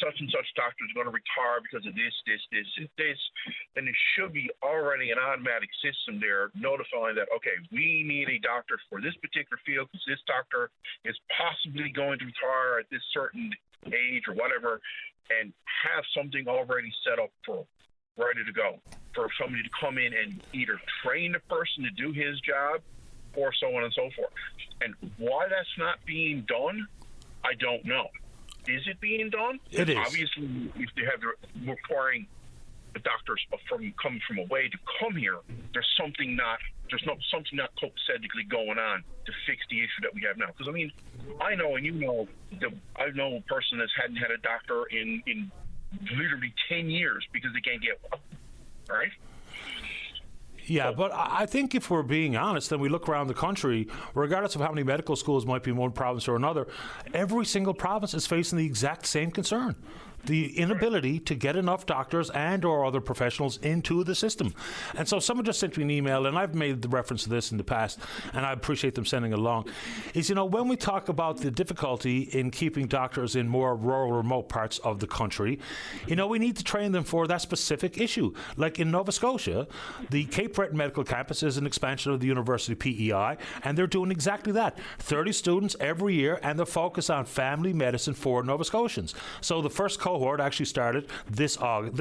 such and such doctors are going to retire because of this, then it should be already an automatic system there notifying that, okay, we need a doctor for this particular field because this doctor is possibly going to retire at this certain age or whatever, and have something already set up for ready to go for somebody to come in and either train the person to do his job or so on and so forth. And why that's not being done, I don't know. Is it being done? It is. Obviously, if they have requiring the doctors coming from away to come here, there's something not copacetically going on to fix the issue that we have now. Because I mean, I know, and you know, I know a person that hadn't had a doctor in literally 10 years because they can't get one. All right? Yeah, but I think if we're being honest, and we look around the country, regardless of how many medical schools might be in one province or another, every single province is facing the exact same concern. The inability to get enough doctors and or other professionals into the system. And so someone just sent me an email, and I've made the reference to this in the past, and I appreciate them sending it along, is, when we talk about the difficulty in keeping doctors in more rural, remote parts of the country, we need to train them for that specific issue. Like in Nova Scotia, the Cape Breton Medical Campus is an expansion of the university PEI, and they're doing exactly that. 30 students every year, and the focus on family medicine for Nova Scotians. So the first cohort actually started this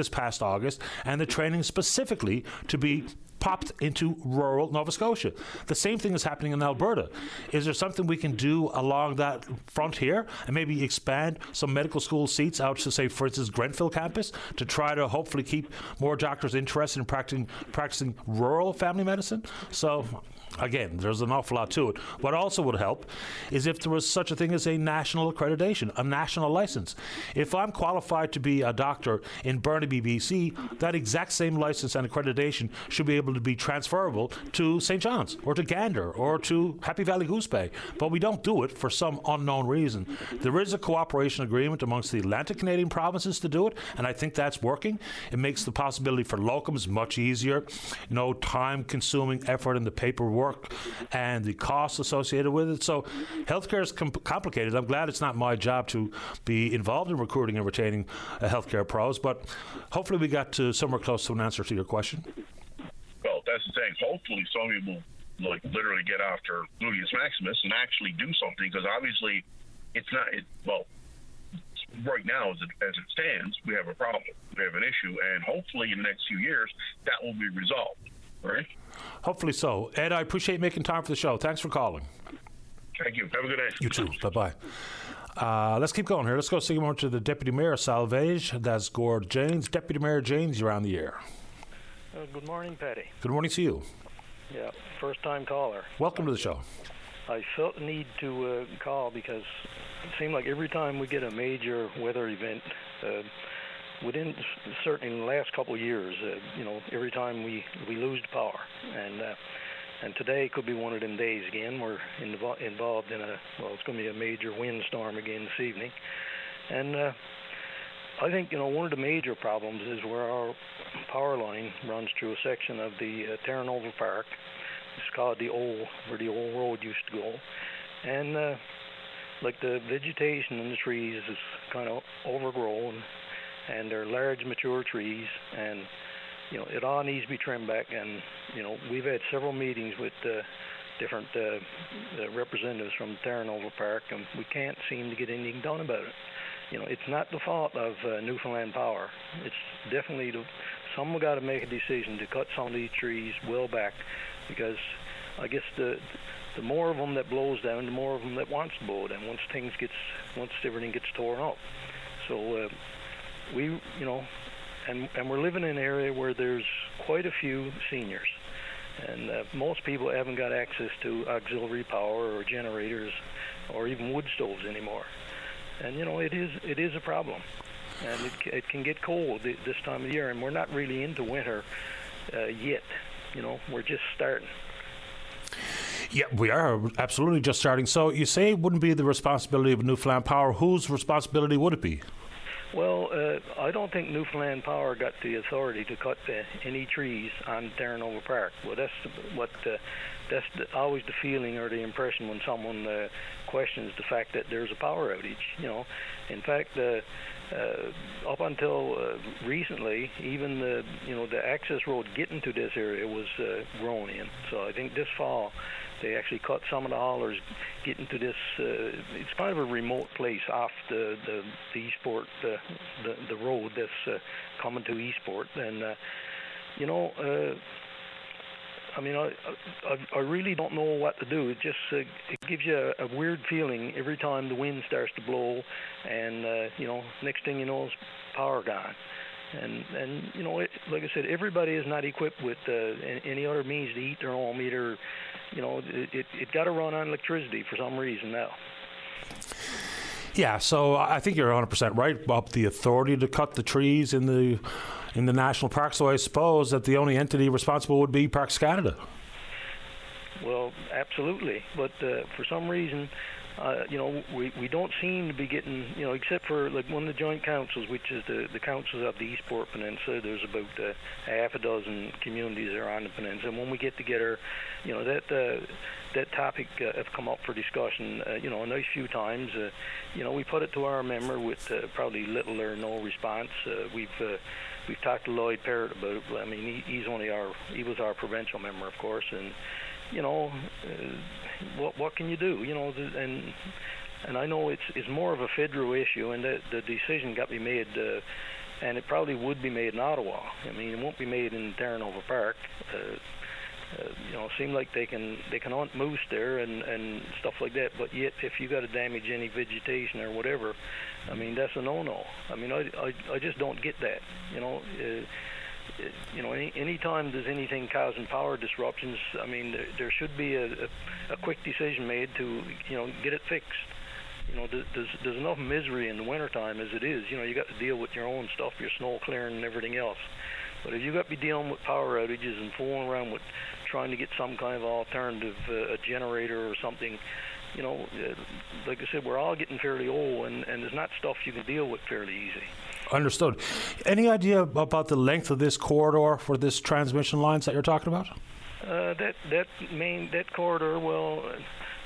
past August, and the training specifically to be popped into rural Nova Scotia. The same thing is happening in Alberta. Is there something we can do along that front here and maybe expand some medical school seats out to, say, for instance, Grenfell campus to try to hopefully keep more doctors interested in practicing rural family medicine? So again, there's an awful lot to it. What also would help is if there was such a thing as a national accreditation, a national license. If I'm qualified to be a doctor in Burnaby, BC, that exact same license and accreditation should be able to be transferable to St. John's or to Gander or to Happy Valley Goose Bay. But we don't do it for some unknown reason. There is a cooperation agreement amongst the Atlantic Canadian provinces to do it, and I think that's working. It makes the possibility for locums much easier. No time-consuming effort in the paperwork and the costs associated with it. So healthcare is complicated. I'm glad it's not my job to be involved in recruiting and retaining healthcare pros, but hopefully we got to somewhere close to an answer to your question. Well, that's the thing. Hopefully somebody will literally get after Gluteus Maximus and actually do something, because obviously it's not, right now as it stands, we have a problem. We have an issue, and hopefully in the next few years that will be resolved. right? Hopefully so. Ed, I appreciate making time for the show. Thanks for calling. Thank you. Have a good day. You too. Bye-bye. Let's keep going here. Let's go see more to the Deputy Mayor Salvage. That's Gord Janes. Deputy Mayor Janes, you're on the air. Good morning, Patty. Good morning to you. Yeah, first-time caller. Welcome to the show. I felt the need to call because it seemed like every time we get a major weather event, within certainly in the last couple of years, every time we lose the power, and today could be one of them days again. We're involved in it's going to be a major windstorm again this evening, and I think one of the major problems is where our power line runs through a section of the Terranova Park. It's called where the old road used to go, and like the vegetation in the trees is kind of overgrown, and they're large mature trees, and it all needs to be trimmed back. And we've had several meetings with different representatives from Terranova Park, and we can't seem to get anything done about it. It's not the fault of Newfoundland Power. It's definitely someone got to make a decision to cut some of these trees well back, because I guess the more of them that blows down, the more of them that wants to blow down once everything gets torn up. So and we're living in an area where there's quite a few seniors, and most people haven't got access to auxiliary power or generators or even wood stoves anymore. And it is a problem, and it can get cold this time of year, and we're not really into winter yet. We're just starting. Yeah, we are absolutely just starting. So you say it wouldn't be the responsibility of Newfoundland Power. Whose responsibility would it be? Well, I don't think Newfoundland Power got the authority to cut any trees on Terranova Park. Well, that's always the feeling or the impression when someone questions the fact that there's a power outage. In fact, up until recently, even the access road getting to this area was grown in. So I think this fall they actually cut some of the haulers getting to this. It's kind of a remote place off the Eastport, the road that's coming to Eastport, and I really don't know what to do. It just it gives you a weird feeling every time the wind starts to blow, and next thing you know, is power gone. And like I said, everybody is not equipped with any other means to heat their home. Either, it got to run on electricity for some reason now. Yeah, so I think you're 100% right about the authority to cut the trees in the national park. So I suppose that the only entity responsible would be Parks Canada. Well, absolutely, but for some reason, we don't seem to be getting, except for like one of the joint councils, which is the councils of the Eastport Peninsula. There's about half a dozen communities that are on the peninsula. And when we get together, that topic have come up for discussion, a nice few times. We put it to our member with probably little or no response. We've talked to Lloyd Parrott about it. I mean, he was our provincial member, of course, and what can you do? And I know it's more of a federal issue, and the decision got to be made, and it probably would be made in Ottawa. I mean, it won't be made in Terranova Park. It seems like they can hunt moose there and stuff like that. But yet, if you got to damage any vegetation or whatever, I mean, that's a no-no. I mean, I just don't get that. Anytime there's anything causing power disruptions, I mean, there should be a quick decision made to, get it fixed. There's enough misery in the wintertime as it is. You got to deal with your own stuff, your snow clearing and everything else. But if you got to be dealing with power outages and fooling around with trying to get some kind of alternative, a generator or something, like I said, we're all getting fairly old, and there's not stuff you can deal with fairly easy. Understood. Any idea about the length of this corridor for this transmission lines that you're talking about? That corridor, well,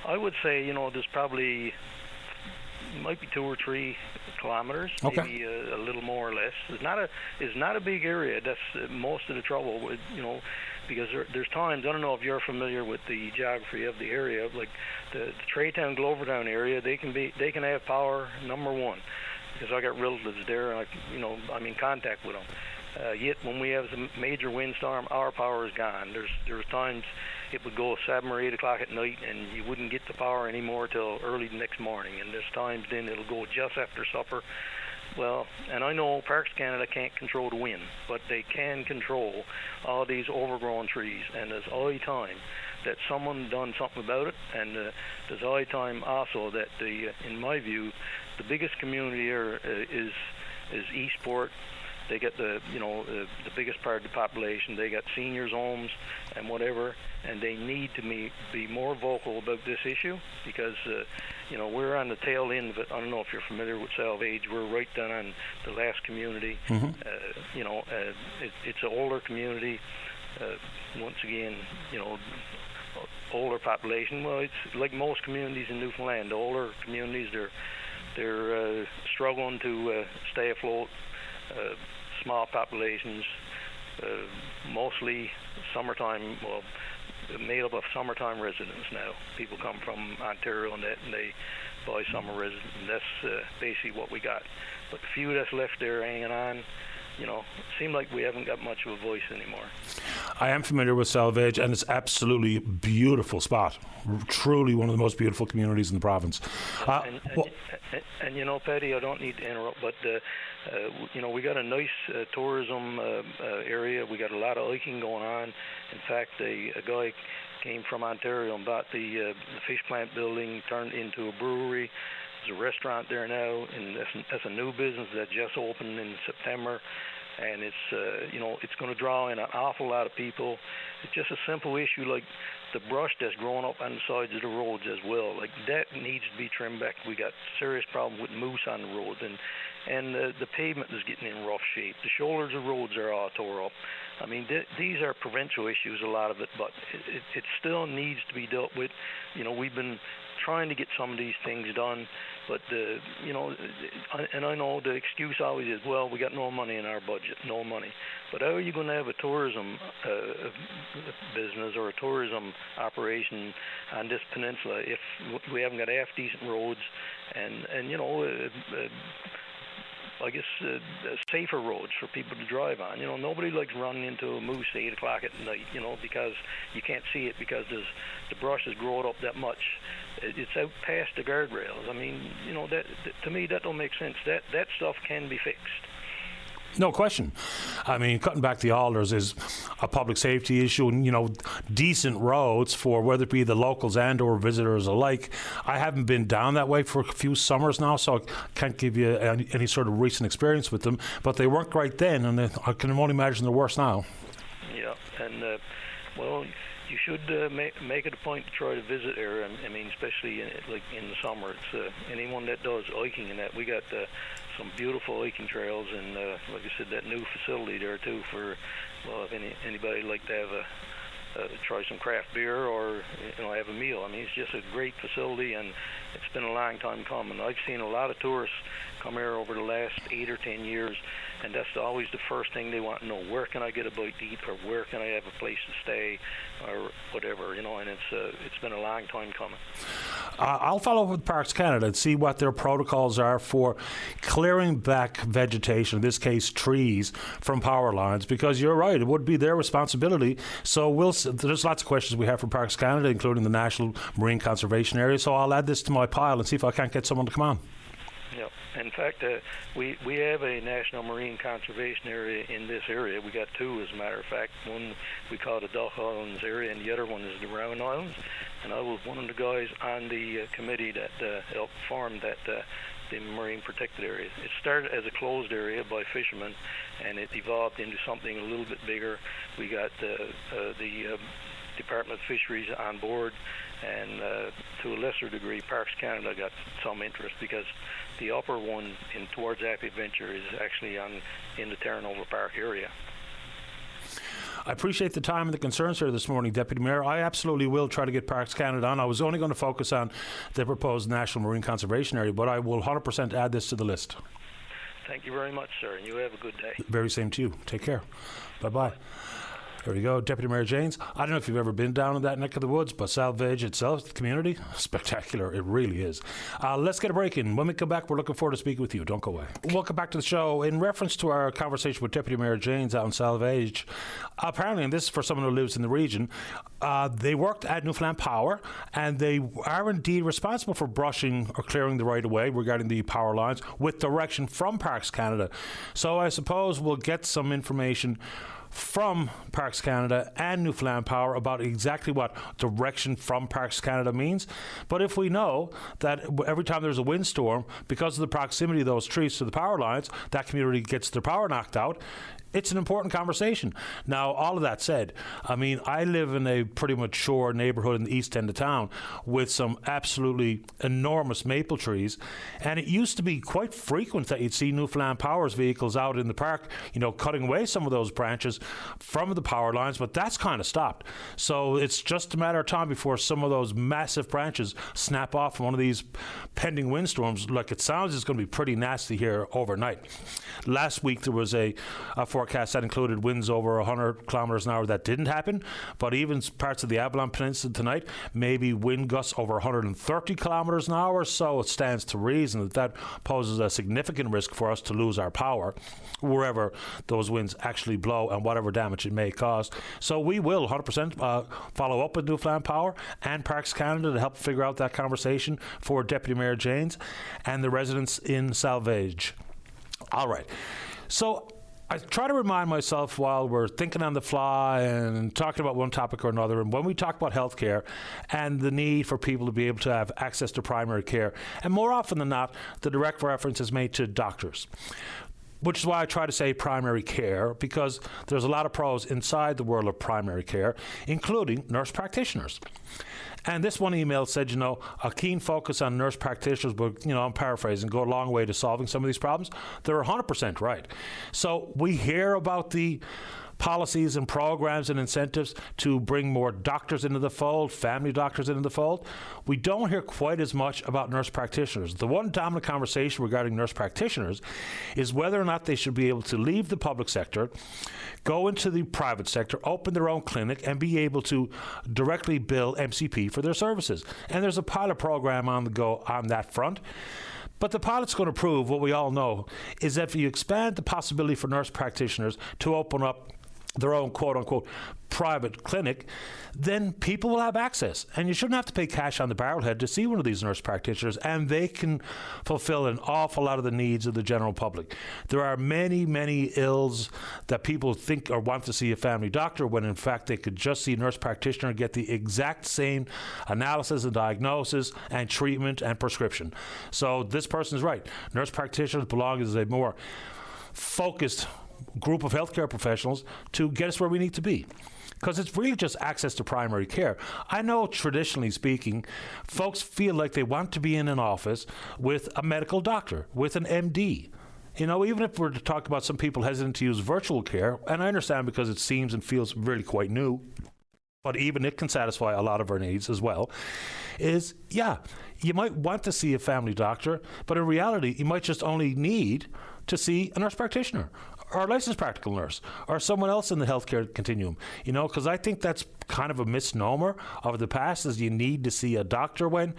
I would say, there's probably might be 2 or 3 kilometers, okay. Maybe a little more or less. It's not a big area. That's most of the trouble with, because there's times, I don't know if you're familiar with the geography of the area, like the Traytown, Glovertown area, they can have power, number one, because I got relatives there, and I'm in contact with them. Yet when we have a major windstorm, our power is gone. There's times it would go 7 or 8 o'clock at night, and you wouldn't get the power anymore till early the next morning. And there's times then it'll go just after supper. Well, and I know Parks Canada can't control the wind, but they can control all these overgrown trees. And there's high time that someone done something about it. And there's high time also that in my view, the biggest community here is Eastport. They get the biggest part of the population. They got seniors' homes and whatever, and they need to be more vocal about this issue because we're on the tail end of it. I don't know if you're familiar with Salvage. We're right down on the last community. Mm-hmm. It's an older community. Once again, older population. Well, it's like most communities in Newfoundland. The older communities, they're struggling to stay afloat. Small populations, mostly summertime, made up of summertime residents now. People come from Ontario and they buy summer residents, and that's basically what we got. But the few that's left there hanging on, it seems like we haven't got much of a voice anymore. I am familiar with Salvage, and it's absolutely a beautiful spot. Truly one of the most beautiful communities in the province. And Paddy, I don't need to interrupt, but we got a nice tourism area. We got a lot of hiking going on. In fact, a guy came from Ontario and bought the fish plant building, turned into a brewery. There's a restaurant there now, and that's a new business that just opened in September. And it's going to draw in an awful lot of people. It's just a simple issue like the brush that's growing up on the sides of the roads as well. Like that needs to be trimmed back. We got serious problem with moose on the roads, and the pavement is getting in rough shape. The shoulders of roads are all tore up. I mean, these are provincial issues, a lot of it, but it still needs to be dealt with. We've been trying to get some of these things done, but and I know the excuse always is, well, we got no money in our budget, no money. But how are you going to have a tourism business or a tourism operation on this peninsula if we haven't got half decent roads and I guess safer roads for people to drive on. Nobody likes running into a moose at 8 o'clock at night, because you can't see it because the brush has grown up that much. It's out past the guardrails. I mean, that to me that don't make sense. That stuff can be fixed. No question. I mean, cutting back the alders is a public safety issue, and decent roads for whether it be the locals and or visitors alike. I haven't been down that way for a few summers now, so I can't give you any sort of recent experience with them. But they weren't great then, and I can only imagine they're worse now. Yeah, and you should make it a point to try to visit there. I mean, especially in the summer. It's anyone that does hiking and that. We got some beautiful hiking trails, and like I said, that new facility there too for if anybody like to have try some craft beer or have a meal. I mean, it's just a great facility, and it's been a long time coming. I've seen a lot of tourists come here over the last 8 or 10 years, and that's always the first thing they want to know. Where can I get a bite to eat, or where can I have a place to stay, or whatever, and it's been a long time coming. I'll follow up with Parks Canada and see what their protocols are for clearing back vegetation, in this case trees, from power lines, because you're right, it would be their responsibility. So there's lots of questions we have for Parks Canada, including the National Marine Conservation Area, so I'll add this to my pile and see if I can't get someone to come on. Yeah. In fact, we have a National Marine Conservation Area in this area. We got two, as a matter of fact. One we call the Duck Islands area, and the other one is the Round Islands. And I was one of the guys on the committee that helped form the Marine Protected Area. It started as a closed area by fishermen, and it evolved into something a little bit bigger. We got the Department of Fisheries on board, and to a lesser degree, Parks Canada got some interest because the upper one towards Happy Adventure is actually in the Terranova Park area. I appreciate the time and the concerns here this morning, Deputy Mayor. I absolutely will try to get Parks Canada on. I was only going to focus on the proposed National Marine Conservation Area, but I will 100% add this to the list. Thank you very much, sir, and you have a good day. Very same to you. Take care. Bye-bye. There you go, Deputy Mayor Janes. I don't know if you've ever been down in that neck of the woods, but Salvage itself, the community, spectacular. It really is. Let's get a break in. When we come back, we're looking forward to speaking with you. Don't go away. Welcome back to the show. In reference to our conversation with Deputy Mayor Janes out in Salvage, apparently, and this is for someone who lives in the region, they worked at Newfoundland Power, and they are indeed responsible for brushing or clearing the right-of-way regarding the power lines with direction from Parks Canada. So I suppose we'll get some information from Parks Canada and Newfoundland Power about exactly what direction from Parks Canada means. But if we know that every time there's a windstorm, because of the proximity of those trees to the power lines, that community gets their power knocked out, it's an important conversation. Now, all of that said, I mean, I live in a pretty mature neighborhood in the east end of town with some absolutely enormous maple trees, and it used to be quite frequent that you'd see Newfoundland Power's vehicles out in the park, you know, cutting away some of those branches from the power lines, but that's kind of stopped. So it's just a matter of time before some of those massive branches snap off from one of these pending windstorms. Like, it sounds it's going to be pretty nasty here overnight. Last week there was a forecast that included winds over 100 kilometers an hour. That didn't happen, but even parts of the Avalon Peninsula tonight, maybe wind gusts over 130 kilometers an hour. So it stands to reason that that poses a significant risk for us to lose our power wherever those winds actually blow and whatever damage it may cause. So we will 100% follow up with Newfoundland Power and Parks Canada to help figure out that conversation for Deputy Mayor Janes and the residents in Salvage. All right. So I try to remind myself while we're thinking on the fly and talking about one topic or another, and when we talk about healthcare and the need for people to be able to have access to primary care, and more often than not, the direct reference is made to doctors, which is why I try to say primary care, because there's a lot of pros inside the world of primary care, including nurse practitioners. And this one email said, you know, a keen focus on nurse practitioners would, you know, I'm paraphrasing, go a long way to solving some of these problems. They're 100% right. So we hear about the policies and programs and incentives to bring more doctors into the fold, family doctors into the fold. We don't hear quite as much about nurse practitioners. The one dominant conversation regarding nurse practitioners is whether or not they should be able to leave the public sector, go into the private sector, open their own clinic, and be able to directly bill MCP for their services. And there's a pilot program on the go on that front. But the pilot's going to prove what we all know is that if you expand the possibility for nurse practitioners to open up their own quote-unquote private clinic, then people will have access. And you shouldn't have to pay cash on the barrelhead to see one of these nurse practitioners, and they can fulfill an awful lot of the needs of the general public. There are many, many ills that people think or want to see a family doctor when in fact they could just see a nurse practitioner and get the exact same analysis and diagnosis and treatment and prescription. So this person is right. Nurse practitioners belong as a more focused group of healthcare professionals to get us where we need to be. Because it's really just access to primary care. I know traditionally speaking, folks feel like they want to be in an office with a medical doctor, with an MD. You know, even if we're to talk about some people hesitant to use virtual care, and I understand because it seems and feels really quite new, but even it can satisfy a lot of our needs as well, is, yeah, you might want to see a family doctor, but in reality, you might just only need to see a nurse practitioner or a licensed practical nurse or someone else in the healthcare continuum, you know, because I think that's kind of a misnomer of the past, is you need to see a doctor when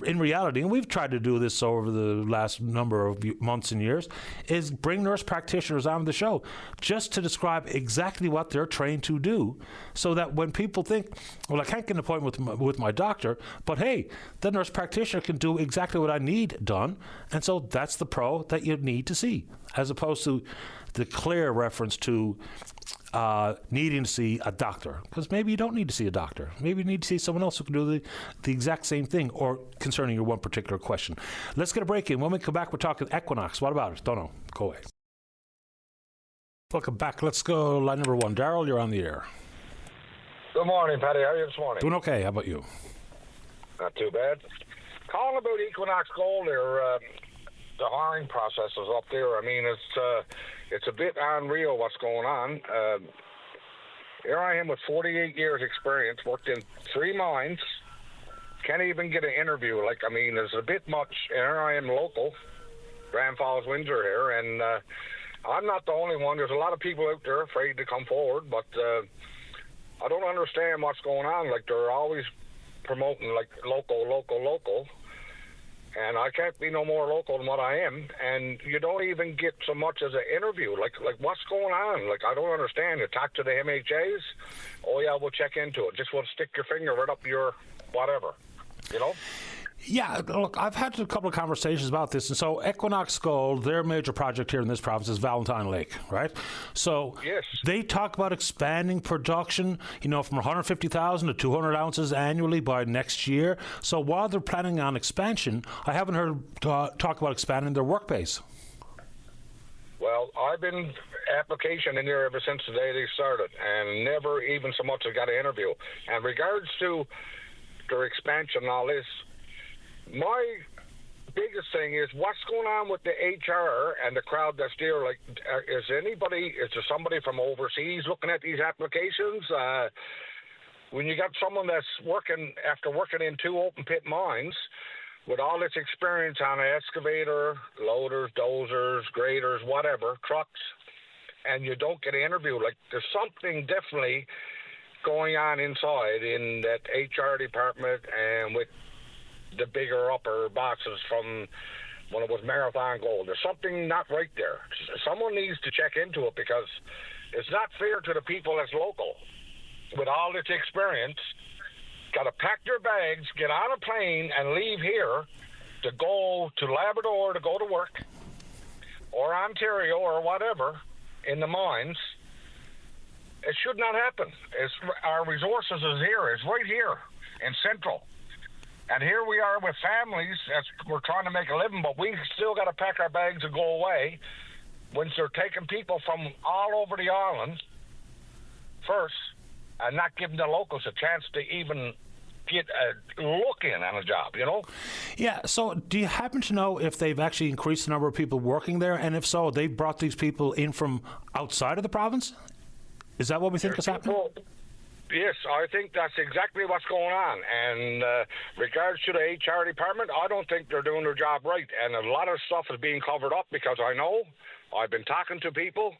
in reality, and we've tried to do this over the last number of months and years, is bring nurse practitioners on the show just to describe exactly what they're trained to do, so that when people think, well, I can't get an appointment with my doctor, but hey, the nurse practitioner can do exactly what I need done, and so that's the pro that you need to see, as opposed to the clear reference to needing to see a doctor, because maybe you don't need to see a doctor. Maybe you need to see someone else who can do the exact same thing, or concerning your one particular question. Let's get a break in. When we come back, we're talking Equinox. What about it? Don't know. Go away. Welcome back. Let's go line number one. Daryl, you're on the air. Good morning, Paddy. How are you this morning? Doing okay. How about you? Not too bad. Calling about Equinox Gold there. The hiring process is up there. I mean, it's a bit unreal what's going on. Here I am with 48 years experience, worked in 3 mines, can't even get an interview. Like, I mean, it's a bit much. Here I am local, Grand Falls, Windsor here, and I'm not the only one. There's a lot of people out there afraid to come forward, but I don't understand what's going on. Like, they're always promoting, like, local, and I can't be no more local than what I am, and you don't even get so much as an interview. Like what's going on? Like, I don't understand. You talk to the MHAs, oh yeah, we'll check into it. Just want to stick your finger right up your whatever, you know? Yeah, look, I've had a couple of conversations about this, and so Equinox Gold, their major project here in this province is Valentine Lake, right? So yes, they talk about expanding production, from 150,000 to 200 ounces annually by next year. So while they're planning on expansion, I haven't heard talk about expanding their work base. Well, I've been application in there ever since the day they started, and never even so much as got an interview. And regards to their expansion and all this, my biggest thing is what's going on with the HR and the crowd that's there. Like, is there somebody from overseas looking at these applications? When you got someone that's working in 2 open pit mines with all this experience on an excavator, loaders, dozers, graders, whatever, trucks, and you don't get an interview, like, there's something definitely going on inside in that HR department and with the bigger upper bosses from when it was Marathon Gold. There's something not right there. Someone needs to check into it, because it's not fair to the people that's local with all this experience. Got to pack their bags, get on a plane, and leave here to go to Labrador to go to work, or Ontario or whatever in the mines. It should not happen. Our resources is here. It's right here in Central. And here we are with families as we're trying to make a living, but we still got to pack our bags and go away when they're taking people from all over the island first and not giving the locals a chance to even get a look in on a job, Yeah, so do you happen to know if they've actually increased the number of people working there? And if so, they've brought these people in from outside of the province? Is that what we think is happening? Yes, I think that's exactly what's going on. And regards to the HR department, I don't think they're doing their job right. And a lot of stuff is being covered up, because I've been talking to people,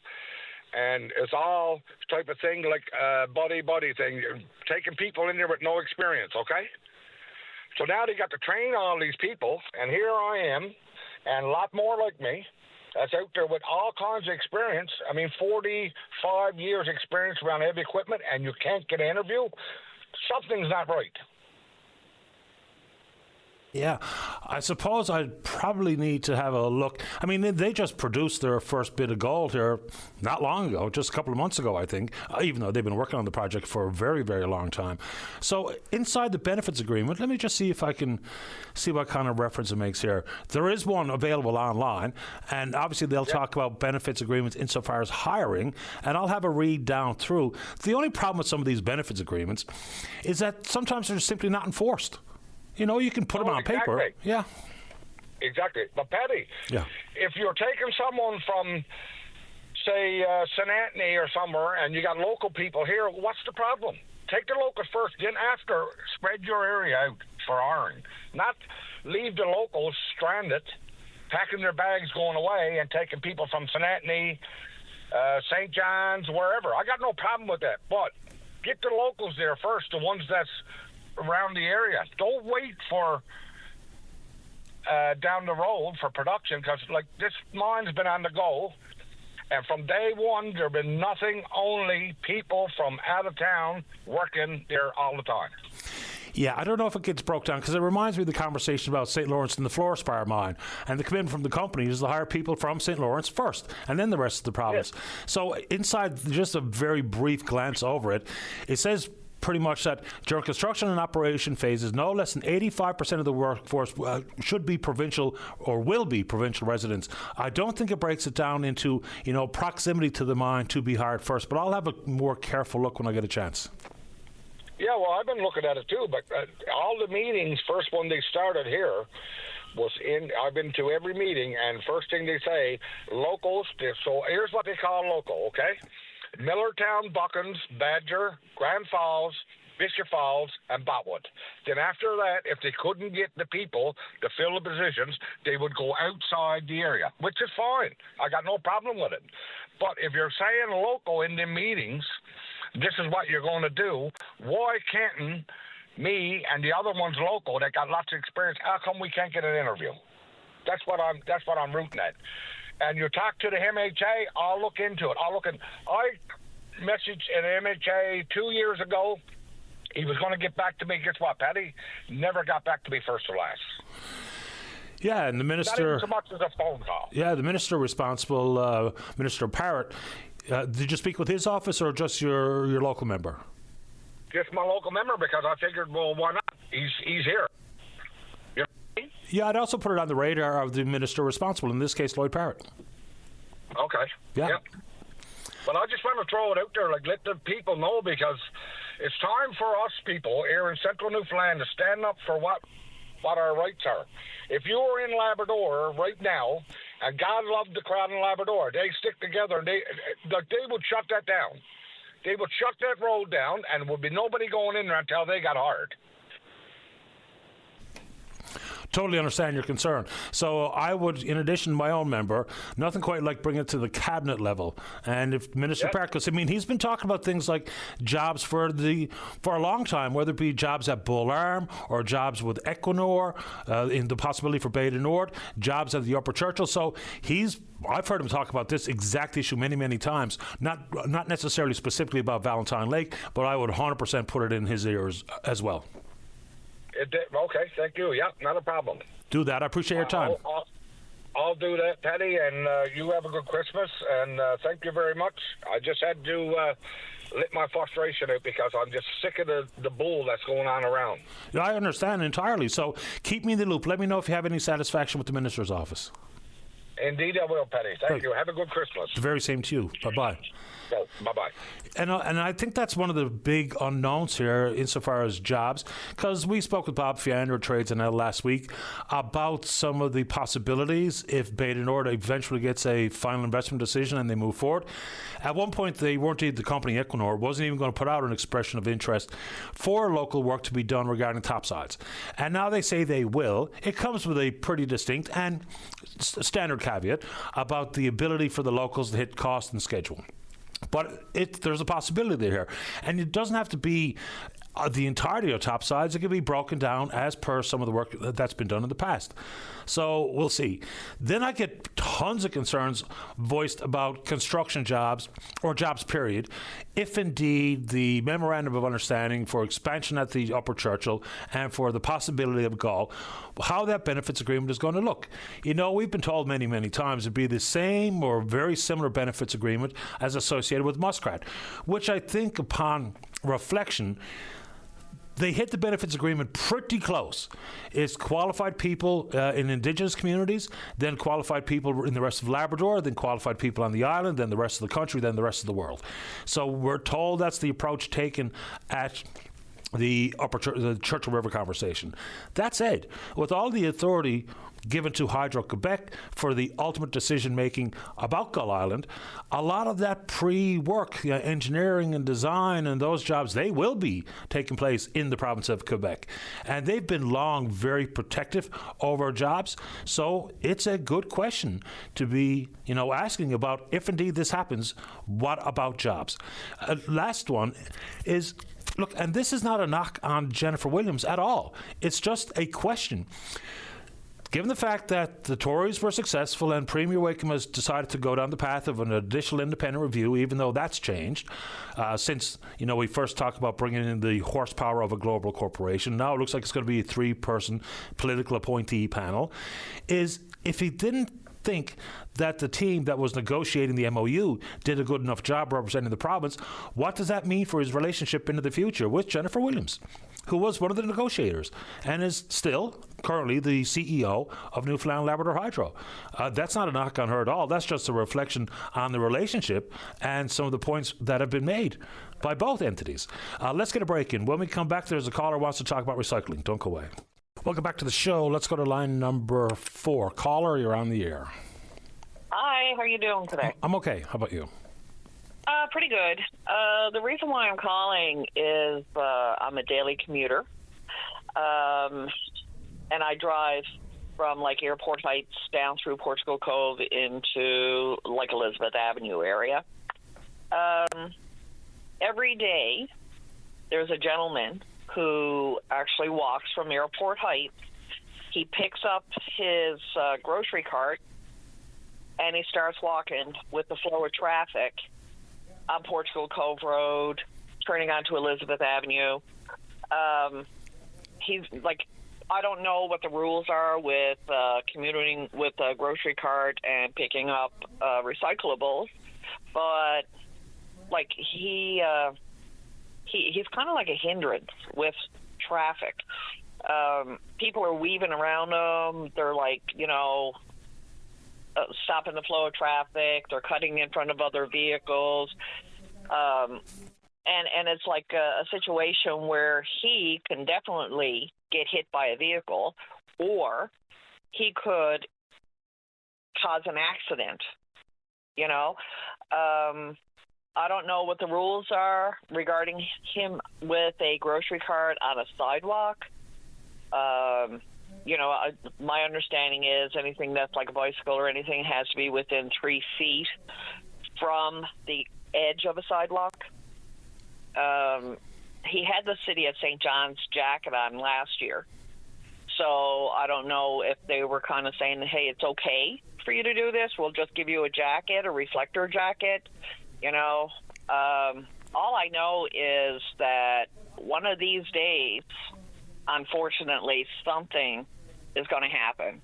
and it's all type of thing like buddy thing, taking people in there with no experience, okay? So now they got to train all these people, and here I am, and a lot more like me, that's out there with all kinds of experience. 45 years experience around heavy equipment, and you can't get an interview. Something's not right. Yeah, I suppose I'd probably need to have a look. They just produced their first bit of gold here not long ago, just a couple of months ago, I think, even though they've been working on the project for a very, very long time. So inside the benefits agreement, let me just see if I can see what kind of reference it makes here. There is one available online, and obviously they'll talk about benefits agreements insofar as hiring, and I'll have a read down through. The only problem with some of these benefits agreements is that sometimes they're simply not enforced. You can put them on paper. Yeah. Exactly. But, Paddy, if you're taking someone from, say, St. Anthony or somewhere, and you got local people here, what's the problem? Take the locals first, then after, spread your area out for hiring. Not leave the locals stranded, packing their bags going away, and taking people from St. Anthony, St. John's, wherever. I got no problem with that. But get the locals there first, the ones that's around the area. Don't wait for down the road for production, because like this mine's been on the go, and from day one there have been nothing, only people from out of town working there all the time. Yeah, I don't know if it gets broke down, because it reminds me of the conversation about St. Lawrence and the fluorspar mine. And the commitment from the company is to hire people from St. Lawrence first, and then the rest of the province. Yes. So inside, just a very brief glance over it, it says pretty much that during construction and operation phases, no less than 85% of the workforce should be provincial or will be provincial residents. I don't think it breaks it down into, proximity to the mine to be hired first, but I'll have a more careful look when I get a chance. Yeah, well, I've been looking at it too, but all the meetings, first when they started here, I've been to every meeting, and first thing they say, locals, so here's what they call local, okay? Millertown, Buckens, Badger, Grand Falls, Fisher Falls, and Botwood. Then after that, if they couldn't get the people to fill the positions, they would go outside the area, which is fine. I got no problem with it. But if you're saying local in the meetings, this is what you're going to do, why can't me and the other ones local that got lots of experience, how come we can't get an interview? That's what I'm rooting at. And you talk to the MHA, I'll look into it. I messaged an MHA 2 years ago. He was going to get back to me. Guess what, Patty? Never got back to me first or last. Yeah, and the minister... Not even so much as a phone call. Yeah, the minister responsible, Minister Parrott, did you speak with his office or just your local member? Just my local member, because I figured, well, why not? He's here. You know? Yeah, I'd also put it on the radar of the minister responsible, in this case, Lloyd Parrott. Okay. Yeah. Yep. But I just want to throw it out there, like, let the people know, because it's time for us people here in central Newfoundland to stand up for what our rights are. If you were in Labrador right now, and God loved the crowd in Labrador, they stick together, and they would shut that down. They would shut that road down, and would be nobody going in there until they got hard. Totally understand your concern. So I would, in addition to my own member, nothing quite like bring it to the cabinet level. And if Minister Park, because I mean, he's been talking about things like jobs for a long time, whether it be jobs at Bull Arm or jobs with Equinor, in the possibility for Bay du Nord, jobs at the Upper Churchill. So I've heard him talk about this exact issue many, many times. Not necessarily specifically about Valentine Lake, but I would 100% put it in his ears as well. Okay, thank you. Yeah, not a problem. Do that. I appreciate your time. I'll do that, Patty, and you have a good Christmas, and thank you very much. I just had to let my frustration out because I'm just sick of the bull that's going on around. Yeah, I understand entirely. So keep me in the loop. Let me know if you have any satisfaction with the minister's office. Indeed, I will, Patty. Thank you. Have a good Christmas. The very same to you. Bye-bye. Oh, bye-bye. And I think that's one of the big unknowns here insofar as jobs, because we spoke with Bob Fiander of Trades NL last week about some of the possibilities if Bay du Nord eventually gets a final investment decision and they move forward. At one point, the company Equinor wasn't even going to put out an expression of interest for local work to be done regarding topsides. And now they say they will. It comes with a pretty distinct and standard caveat about the ability for the locals to hit cost and schedule. But there's a possibility there. And it doesn't have to be the entirety of topsides. It can be broken down as per some of the work that's been done in the past. So we'll see. Then I get tons of concerns voiced about construction jobs or jobs period, if indeed the memorandum of understanding for expansion at the Upper Churchill and for the possibility of Gull, how that benefits agreement is going to look. You know, we've been told many, many times it'd be the same or very similar benefits agreement as associated with Muskrat, which I think upon reflection, they hit the benefits agreement pretty close. It's qualified people in Indigenous communities, then qualified people in the rest of Labrador, then qualified people on the island, then the rest of the country, then the rest of the world. So we're told that's the approach taken at the Churchill River conversation. That said, with all the authority given to Hydro-Quebec for the ultimate decision-making about Gull Island, a lot of that pre-work, engineering and design and those jobs, they will be taking place in the province of Quebec. And they've been long very protective over jobs. So it's a good question to be, asking about if indeed this happens, what about jobs? Last one is, look, and this is not a knock on Jennifer Williams at all. It's just a question. Given the fact that the Tories were successful and Premier Wakeham has decided to go down the path of an additional independent review, even though that's changed since, we first talked about bringing in the horsepower of a global corporation. Now it looks like it's going to be a 3-person political appointee panel. Is if he didn't think that the team that was negotiating the MOU did a good enough job representing the province, what does that mean for his relationship into the future with Jennifer Williams, who was one of the negotiators and is still currently the CEO of Newfoundland Labrador Hydro? That's not a knock on her at all. That's just a reflection on the relationship and some of the points that have been made by both entities. Let's get a break in. When we come back, there's a caller who wants to talk about recycling. Don't go away. Welcome back to the show. Let's go to line number 4. Caller, you're on the air. Hi, how are you doing today? I'm okay. How about you? Pretty good. The reason why I'm calling is I'm a daily commuter, and I drive from like Airport Heights down through Portugal Cove into like Elizabeth Avenue area. Every day, there's a gentleman who actually walks from Airport Heights. He picks up his grocery cart, and he starts walking with the flow of traffic on Portugal Cove Road, turning onto Elizabeth Avenue. He's like, I don't know what the rules are with commuting with a grocery cart and picking up recyclables, but like he's kind of like a hindrance with traffic. People are weaving around him. They're like, stopping the flow of traffic. They're cutting in front of other vehicles. And it's like a situation where he can definitely get hit by a vehicle, or he could cause an accident, I don't know what the rules are regarding him with a grocery cart on a sidewalk. My understanding is anything that's like a bicycle or anything has to be within 3 feet from the edge of a sidewalk. He had the City of St. John's jacket on last year. So I don't know if they were kind of saying, hey, it's okay for you to do this. We'll just give you a jacket, a reflector jacket. All I know is that one of these days, unfortunately, something is going to happen.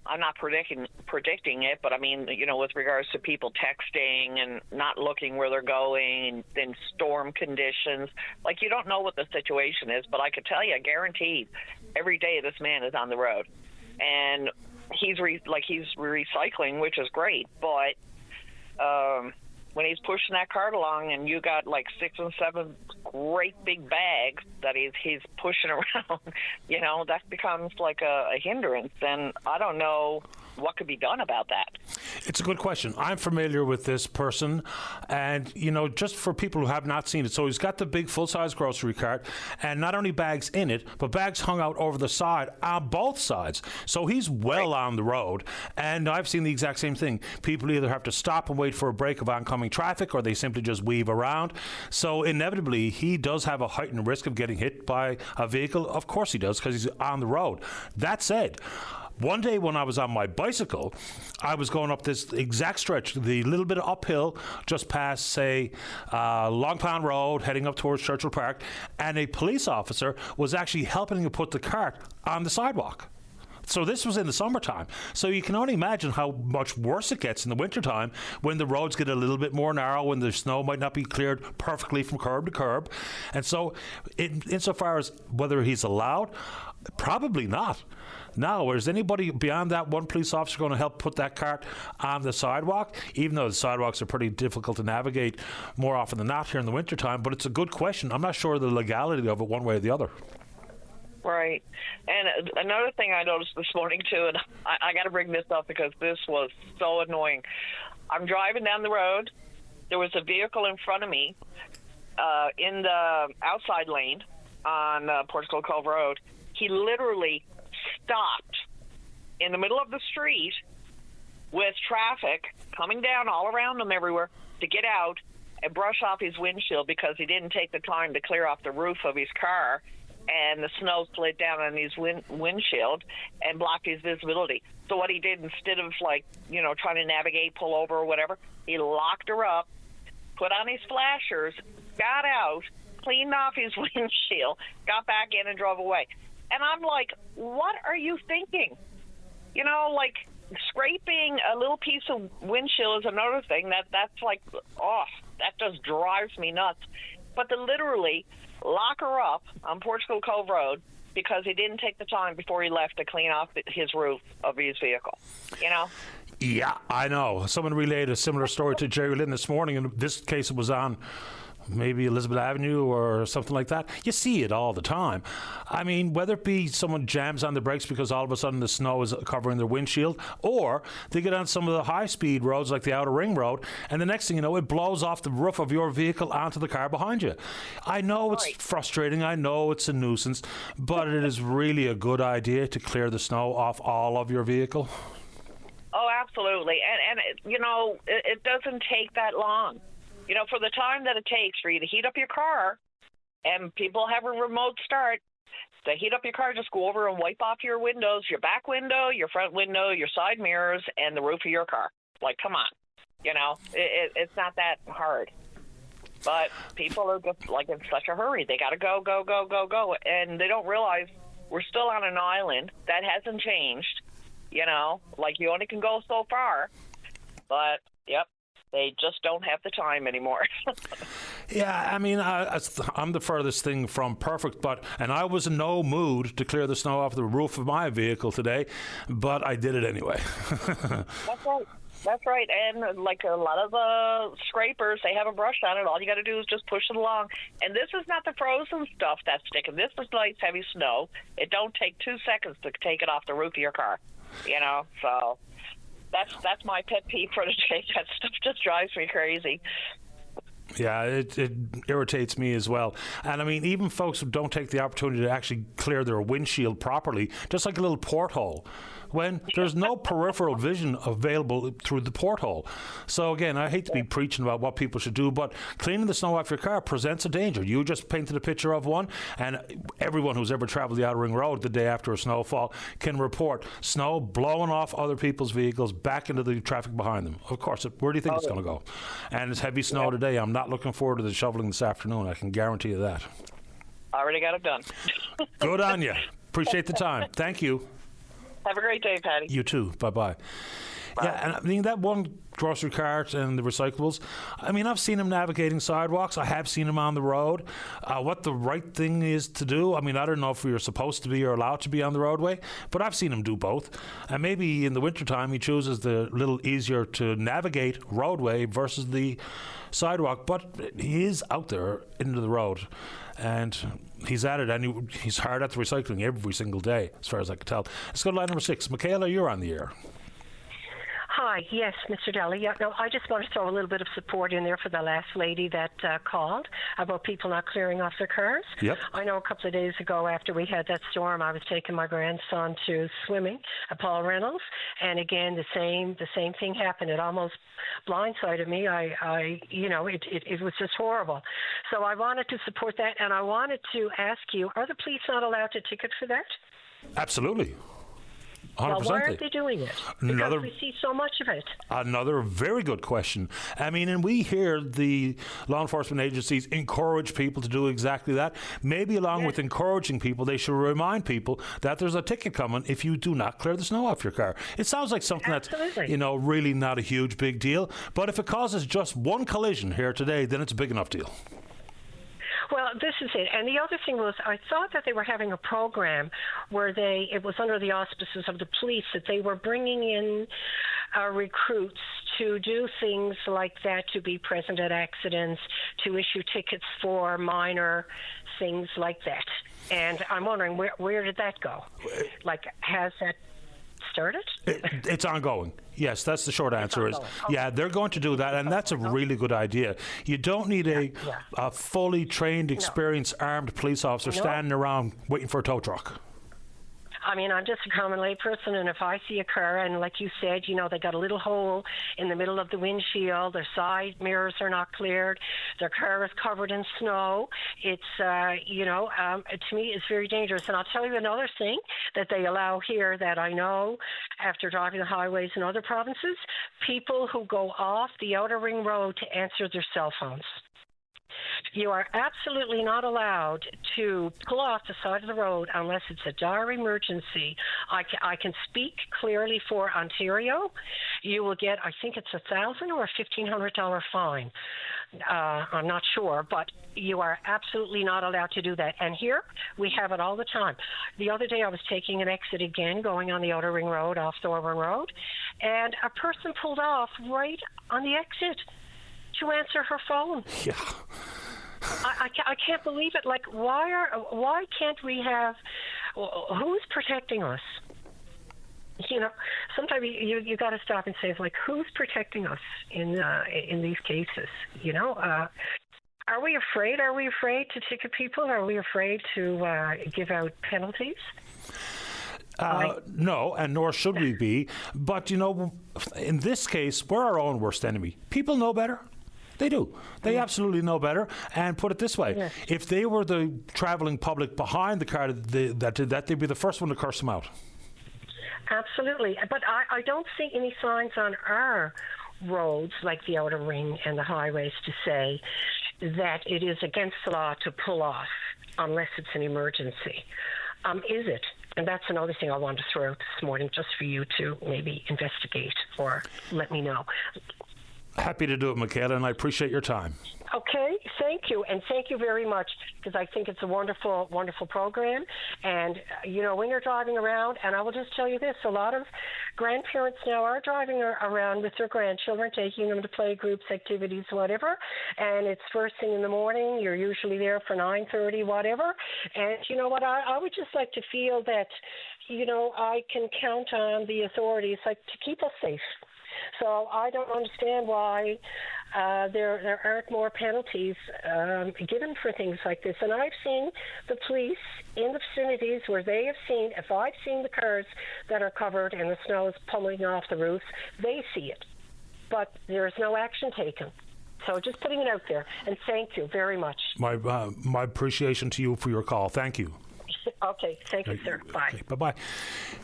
I'm not predicting it, but I mean, with regards to people texting and not looking where they're going, and then storm conditions, like you don't know what the situation is, but I could tell you, guaranteed, every day this man is on the road, and he's recycling, which is great, but when he's pushing that cart along and you got like 6 and 7 great big bags that he's pushing around, that becomes like a hindrance. And I don't know what could be done about that. It's a good question. I'm familiar with this person, and just for people who have not seen it, so he's got the big full-size grocery cart, and not only bags in it, but bags hung out over the side on both sides. So he's well on the road, and I've seen the exact same thing. People either have to stop and wait for a break of oncoming traffic, or they simply just weave around. So inevitably, he does have a heightened risk of getting hit by a vehicle. Of course he does, because he's on the road. That said, one day when I was on my bicycle, I was going up this exact stretch, the little bit of uphill, just past, say, Long Pond Road, heading up towards Churchill Park, and a police officer was actually helping him put the cart on the sidewalk. So this was in the summertime. So you can only imagine how much worse it gets in the wintertime when the roads get a little bit more narrow, when the snow might not be cleared perfectly from curb to curb. And so insofar as whether he's allowed, probably not. Now, is anybody beyond that one police officer going to help put that cart on the sidewalk, even though the sidewalks are pretty difficult to navigate more often than not here in the wintertime? But it's a good question. I'm not sure of the legality of it one way or the other. Right. And another thing I noticed this morning, too, and I got to bring this up because this was so annoying. I'm driving down the road. There was a vehicle in front of me in the outside lane on Portugal Cove Road. He literally stopped in the middle of the street with traffic coming down all around him everywhere to get out and brush off his windshield because he didn't take the time to clear off the roof of his car, and the snow slid down on his windshield and blocked his visibility. So what he did, instead of trying to navigate, pull over or whatever, he locked her up, put on his flashers, got out, cleaned off his windshield, got back in and drove away. And I'm like, what are you thinking? Scraping a little piece of windshield is another thing. That's like, that just drives me nuts. But to literally lock her up on Portugal Cove Road because he didn't take the time before he left to clean off his roof of his vehicle, Yeah, I know. Someone relayed a similar story to Jerry Lynn this morning. In this case, it was on maybe Elizabeth Avenue or something like that. You see it all the time. I mean, whether it be someone jams on the brakes because all of a sudden the snow is covering their windshield, or they get on some of the high-speed roads like the Outer Ring Road, and the next thing you know, it blows off the roof of your vehicle onto the car behind you. I know it's frustrating. I know it's a nuisance, but it is really a good idea to clear the snow off all of your vehicle. Oh, absolutely. And it doesn't take that long. For the time that it takes for you to heat up your car, and people have a remote start, to heat up your car, just go over and wipe off your windows, your back window, your front window, your side mirrors, and the roof of your car. Like, come on. It's not that hard. But people are just like in such a hurry. They got to go, go, go, go, go. And they don't realize we're still on an island. That hasn't changed. Like you only can go so far. But, yep. They just don't have the time anymore. Yeah, I mean, I'm the furthest thing from perfect, and I was in no mood to clear the snow off the roof of my vehicle today, but I did it anyway. That's right. And like a lot of the scrapers, they have a brush on it. All you got to do is just push it along. And this is not the frozen stuff that's sticking. This is nice, heavy snow. It don't take 2 seconds to take it off the roof of your car, so... That's my pet peeve for today. That stuff just drives me crazy. Yeah, it irritates me as well. And I mean, even folks who don't take the opportunity to actually clear their windshield properly, just like a little porthole, when there's no peripheral vision available through the porthole. So again, I hate to be preaching about what people should do, but cleaning the snow off your car presents a danger. You just painted a picture of one, and everyone who's ever traveled the Outer Ring Road the day after a snowfall can report snow blowing off other people's vehicles back into the traffic behind them. Of course, where do you think it's going to go? And it's heavy snow today. I'm not looking forward to the shoveling this afternoon. I can guarantee you that. Already got it done. Good on you. Appreciate the time. Thank you. Have a great day, Patty. You too. Bye-bye. Yeah, and I mean, that one grocery cart and the recyclables, I mean, I've seen them navigating sidewalks. I have seen them on the road. What the right thing is to do, I mean, I don't know if we are supposed to be or allowed to be on the roadway, but I've seen him do both. And maybe in the wintertime, he chooses the little easier to navigate roadway versus the sidewalk, but he is out there into the road. And he's at it, and he's hard at the recycling every single day, as far as I can tell. Let's go to line number 6. Michaela, you're on the air. Hi, yes, Mr. Daly. Yeah, no, I just want to throw a little bit of support in there for the last lady that called about people not clearing off their cars. Yep. I know a couple of days ago after we had that storm, I was taking my grandson to swimming at Paul Reynolds, and again the same thing happened. It almost blindsided me. It was just horrible. So I wanted to support that, and I wanted to ask you: are the police not allowed to ticket for that? Absolutely. 100%. Well, why aren't they doing it? Because we see so much of it. Another very good question. I mean, and we hear the law enforcement agencies encourage people to do exactly that. Maybe along with encouraging people, they should remind people that there's a ticket coming if you do not clear the snow off your car. It sounds like something that's, really not a huge big deal. But if it causes just one collision here today, then it's a big enough deal. Well, this is it. And the other thing was, I thought that they were having a program where it was under the auspices of the police, that they were bringing in recruits to do things like that, to be present at accidents, to issue tickets for minor things like that. And I'm wondering, where did that go? Like, has that started? It's ongoing. Yes, that's the short answer. Is yeah, they're going to do that, and that's a really good idea. You don't need a fully trained, experienced, armed police officer standing around waiting for a tow truck. I mean, I'm just a common layperson, and if I see a car, and like you said, they got a little hole in the middle of the windshield, their side mirrors are not cleared, their car is covered in snow, it's, to me, it's very dangerous. And I'll tell you another thing that they allow here that I know after driving the highways in other provinces: people who go off the Outer Ring Road to answer their cell phones. You are absolutely not allowed to pull off the side of the road unless it's a dire emergency. I can speak clearly for Ontario. You will get, I think it's $1,000 or $1,500 fine. I'm not sure, but you are absolutely not allowed to do that. And here we have it all the time. The other day I was taking an exit again, going on the Outer Ring Road off Thorburn Road, and a person pulled off right on the exit to answer her phone. Yeah. I can't believe it. Like, why can't we have? Who's protecting us? You know, sometimes you got to stop and say, like, who's protecting us in these cases? You know, are we afraid? Are we afraid to ticket people? Are we afraid to give out penalties? No, and nor should we be. But, you know, in this case, we're our own worst enemy. People know better. They do. They absolutely know better. And put it this way, if they were the travelling public behind the car that did that, they'd be the first one to curse them out. Absolutely. But I don't see any signs on our roads, like the outer ring and the highways, to say that it is against the law to pull off unless it's an emergency. Is it? And that's another thing I wanted to throw out this morning, just for you to maybe investigate or let me know. Happy to do it, Michaela, and I appreciate your time. Okay, thank you, and thank you very much, because I think it's a wonderful, wonderful program. And, you know, when you're driving around, and I will just tell you this, a lot of grandparents now are driving around with their grandchildren, taking them to play groups, activities, whatever, and it's first thing in the morning. You're usually there for 9:30, whatever. And you know what, I would just like to feel that, you know, I can count on the authorities, like, to keep us safe. So I don't understand why there aren't more penalties given for things like this. And I've seen the police in the vicinities where they have seen, if I've seen the cars that are covered and the snow is pummeling off the roofs, they see it. But there is no action taken. So just putting it out there. And thank you very much. My appreciation to you for your call. Thank you. Okay, thank you, sir. Bye. Okay, bye-bye.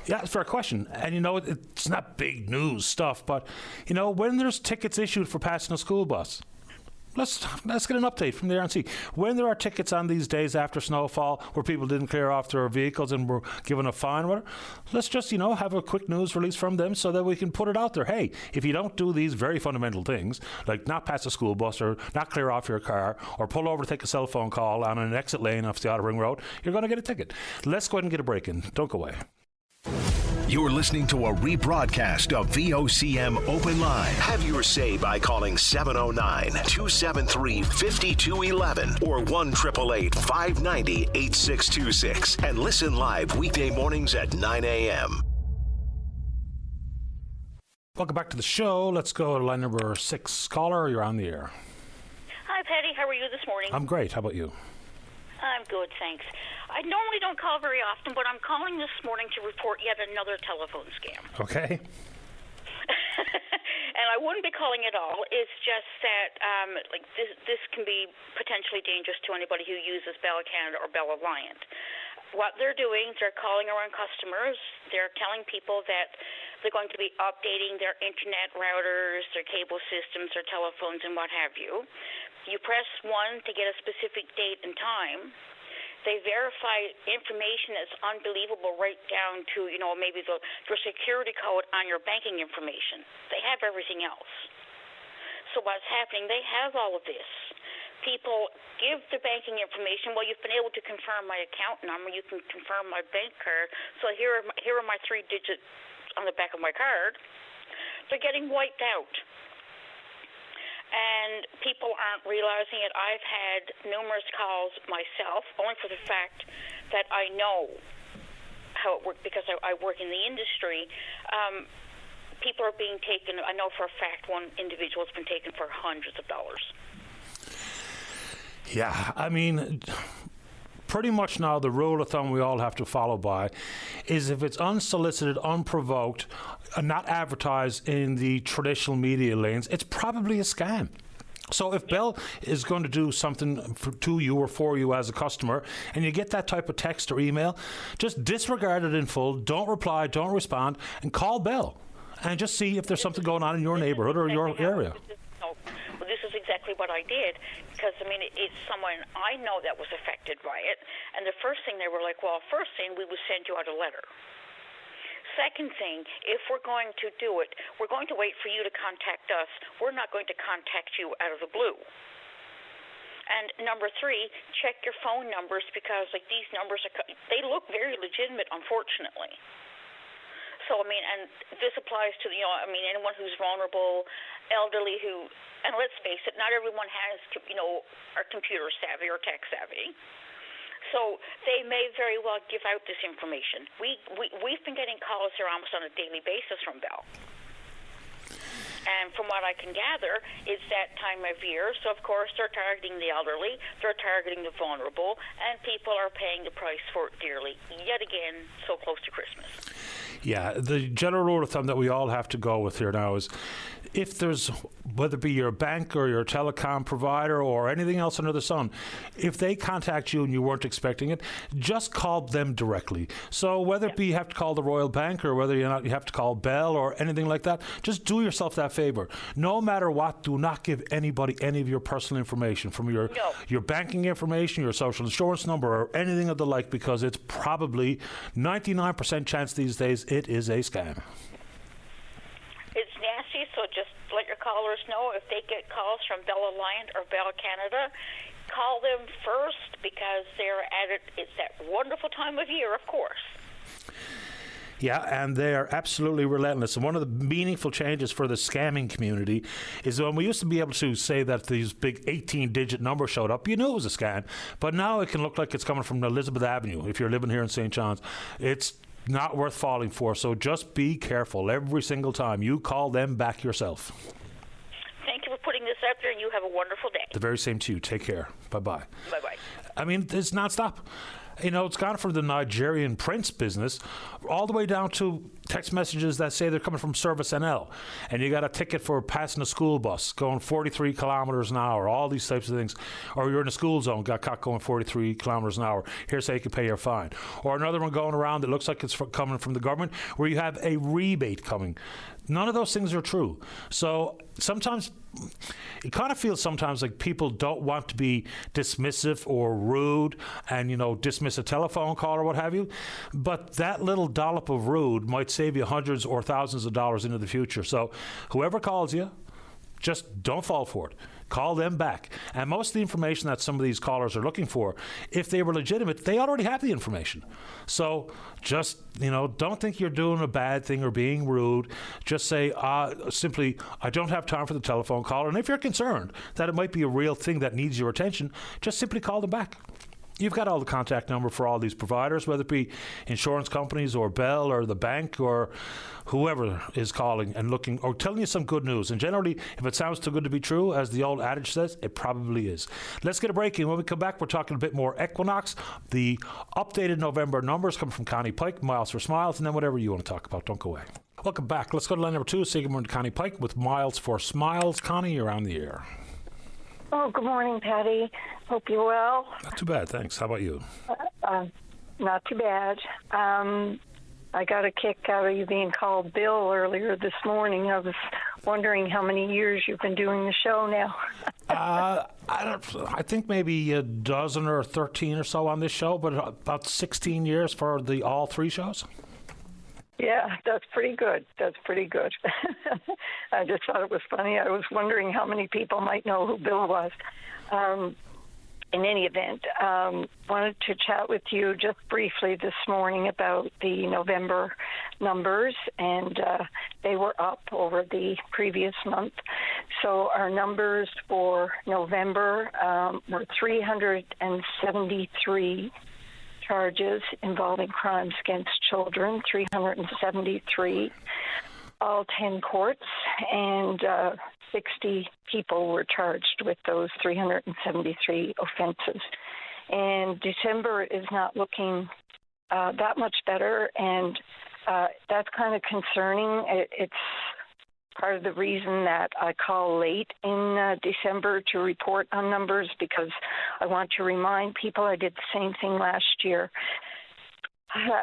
Yeah, it's a fair question. And, you know, it's not big news stuff, but, you know, when there's tickets issued for passing a school bus, let's get an update from the RNC. When there are tickets on these days after snowfall where people didn't clear off their vehicles and were given a fine, whatever, let's just, you know, have a quick news release from them so that we can put it out there. Hey, if you don't do these very fundamental things, like not pass a school bus or not clear off your car or pull over to take a cell phone call on an exit lane off the Outer Ring Road, you're going to get a ticket. Let's go ahead and get a break in. Don't go away. You're listening to a rebroadcast of VOCM Open Line. Have your say by calling 709-273-5211 or 1-888-590-8626 and listen live weekday mornings at 9 a.m. Welcome back to the show. Let's go to line number 6. Caller, you're on the air. Hi, Patty. How are you this morning? I'm great. How about you? I'm good, thanks. I normally don't call very often, but I'm calling this morning to report yet another telephone scam. Okay. And I wouldn't be calling at all. It's just that this can be potentially dangerous to anybody who uses Bell Canada or Bell Alliant. What they're doing, they're calling around customers. They're telling people that they're going to be updating their internet routers, their cable systems, their telephones, and what have you. You press 1 to get a specific date and time. They verify information that's unbelievable right down to, you know, maybe the security code on your banking information. They have everything else. So what's happening, they have all of this. People give the banking information. Well, you've been able to confirm my account number. You can confirm my bank card. So here are my 3 digits on the back of my card. They're getting wiped out. And people aren't realizing it. I've had numerous calls myself, only for the fact that I know how it works because I work in the industry. People are being taken. I know for a fact one individual has been taken for hundreds of dollars. Yeah, I mean, pretty much now the rule of thumb we all have to follow by is if it's unsolicited, unprovoked, not advertised in the traditional media lanes, it's probably a scam. So if Bell is going to do something to you or for you as a customer, and you get that type of text or email, just disregard it in full, don't reply, don't respond, and call Bell and just see if there's something going on in your neighborhood or your area. Well, this is exactly what I did, because, I mean, it's someone I know that was affected by it, and the first thing they were like, well, first thing, we would send you out a letter. Second thing, if we're going to do it, we're going to wait for you to contact us. We're not going to contact you out of the blue. And number 3, check your phone numbers, because, like, these numbers, they look very legitimate, unfortunately. So, I mean, and this applies to, anyone who's vulnerable, elderly and let's face it, not everyone has, are computer savvy or tech savvy. So they may very well give out this information. We've been getting calls here almost on a daily basis from Bell. And from what I can gather, it's that time of year. So, of course, they're targeting the elderly, they're targeting the vulnerable, and people are paying the price for it dearly, yet again, so close to Christmas. Yeah, the general rule of thumb that we all have to go with here now is if there's, whether it be your bank or your telecom provider or anything else under the sun, if they contact you and you weren't expecting it, just call them directly. So whether it be you have to call the Royal Bank or whether you have to call Bell or anything like that, just do yourself that favor. No matter what, do not give anybody any of your personal information, from your banking information, your social insurance number, or anything of the like, because it's probably 99% chance these days it is a scam. It's nasty, so just let your callers know if they get calls from Bell Alliant or Bell Canada, call them first because they're at it. It's that wonderful time of year, of course. Yeah, and they're absolutely relentless. And one of the meaningful changes for the scamming community is when we used to be able to say that these big 18-digit numbers showed up, you knew it was a scam. But now it can look like it's coming from Elizabeth Avenue if you're living here in St. John's. It's not worth falling for, so just be careful every single time. You call them back yourself. Thank you for putting this out there, and you have a wonderful day. The very same to you. Take care. Bye-bye. Bye-bye. I mean, it's nonstop. It's gone from the Nigerian prince business all the way down to text messages that say they're coming from Service NL, and you got a ticket for passing a school bus going 43 kilometers an hour, all these types of things. Or you're in a school zone, got caught going 43 kilometers an hour. Here's how you can pay your fine. Or another one going around that looks like it's coming from the government, where you have a rebate coming. None of those things are true. So sometimes it kind of feels sometimes like people don't want to be dismissive or rude and, dismiss a telephone call or what have you. But that little dollop of rude might save you hundreds or thousands of dollars into the future. So whoever calls you, just don't fall for it. Call them back. And most of the information that some of these callers are looking for, if they were legitimate, they already have the information. So just, don't think you're doing a bad thing or being rude. Just say simply, I don't have time for the telephone call. And if you're concerned that it might be a real thing that needs your attention, just simply call them back. You've got all the contact number for all these providers, whether it be insurance companies or Bell or the bank or whoever is calling and looking or telling you some good news. And generally, if it sounds too good to be true, as the old adage says, it probably is. Let's get a break. And when we come back, we're talking a bit more Equinox. The updated November numbers come from Connie Pike, Miles for Smiles, and then whatever you want to talk about. Don't go away. Welcome back. Let's go to line number 2, Sigmund Connie Pike with Miles for Smiles. Connie, you're on the air. Oh, good morning, Patty. Hope you're well. Not too bad, thanks. How about you? Not too bad. I got a kick out of you being called Bill earlier this morning. I was wondering how many years you've been doing the show now. I think maybe a dozen or 13 or so on this show, but about 16 years for the all 3 shows. Yeah, that's pretty good. I just thought it was funny. I was wondering how many people might know who Bill was. In any event, wanted to chat with you just briefly this morning about the November numbers, and they were up over the previous month. So our numbers for November were 373 charges involving crimes against children, 373, all 10 courts, and 60 people were charged with those 373 offenses. And December is not looking that much better, and that's kind of concerning. It's part of the reason that I call late in December to report on numbers, because I want to remind people I did the same thing last year.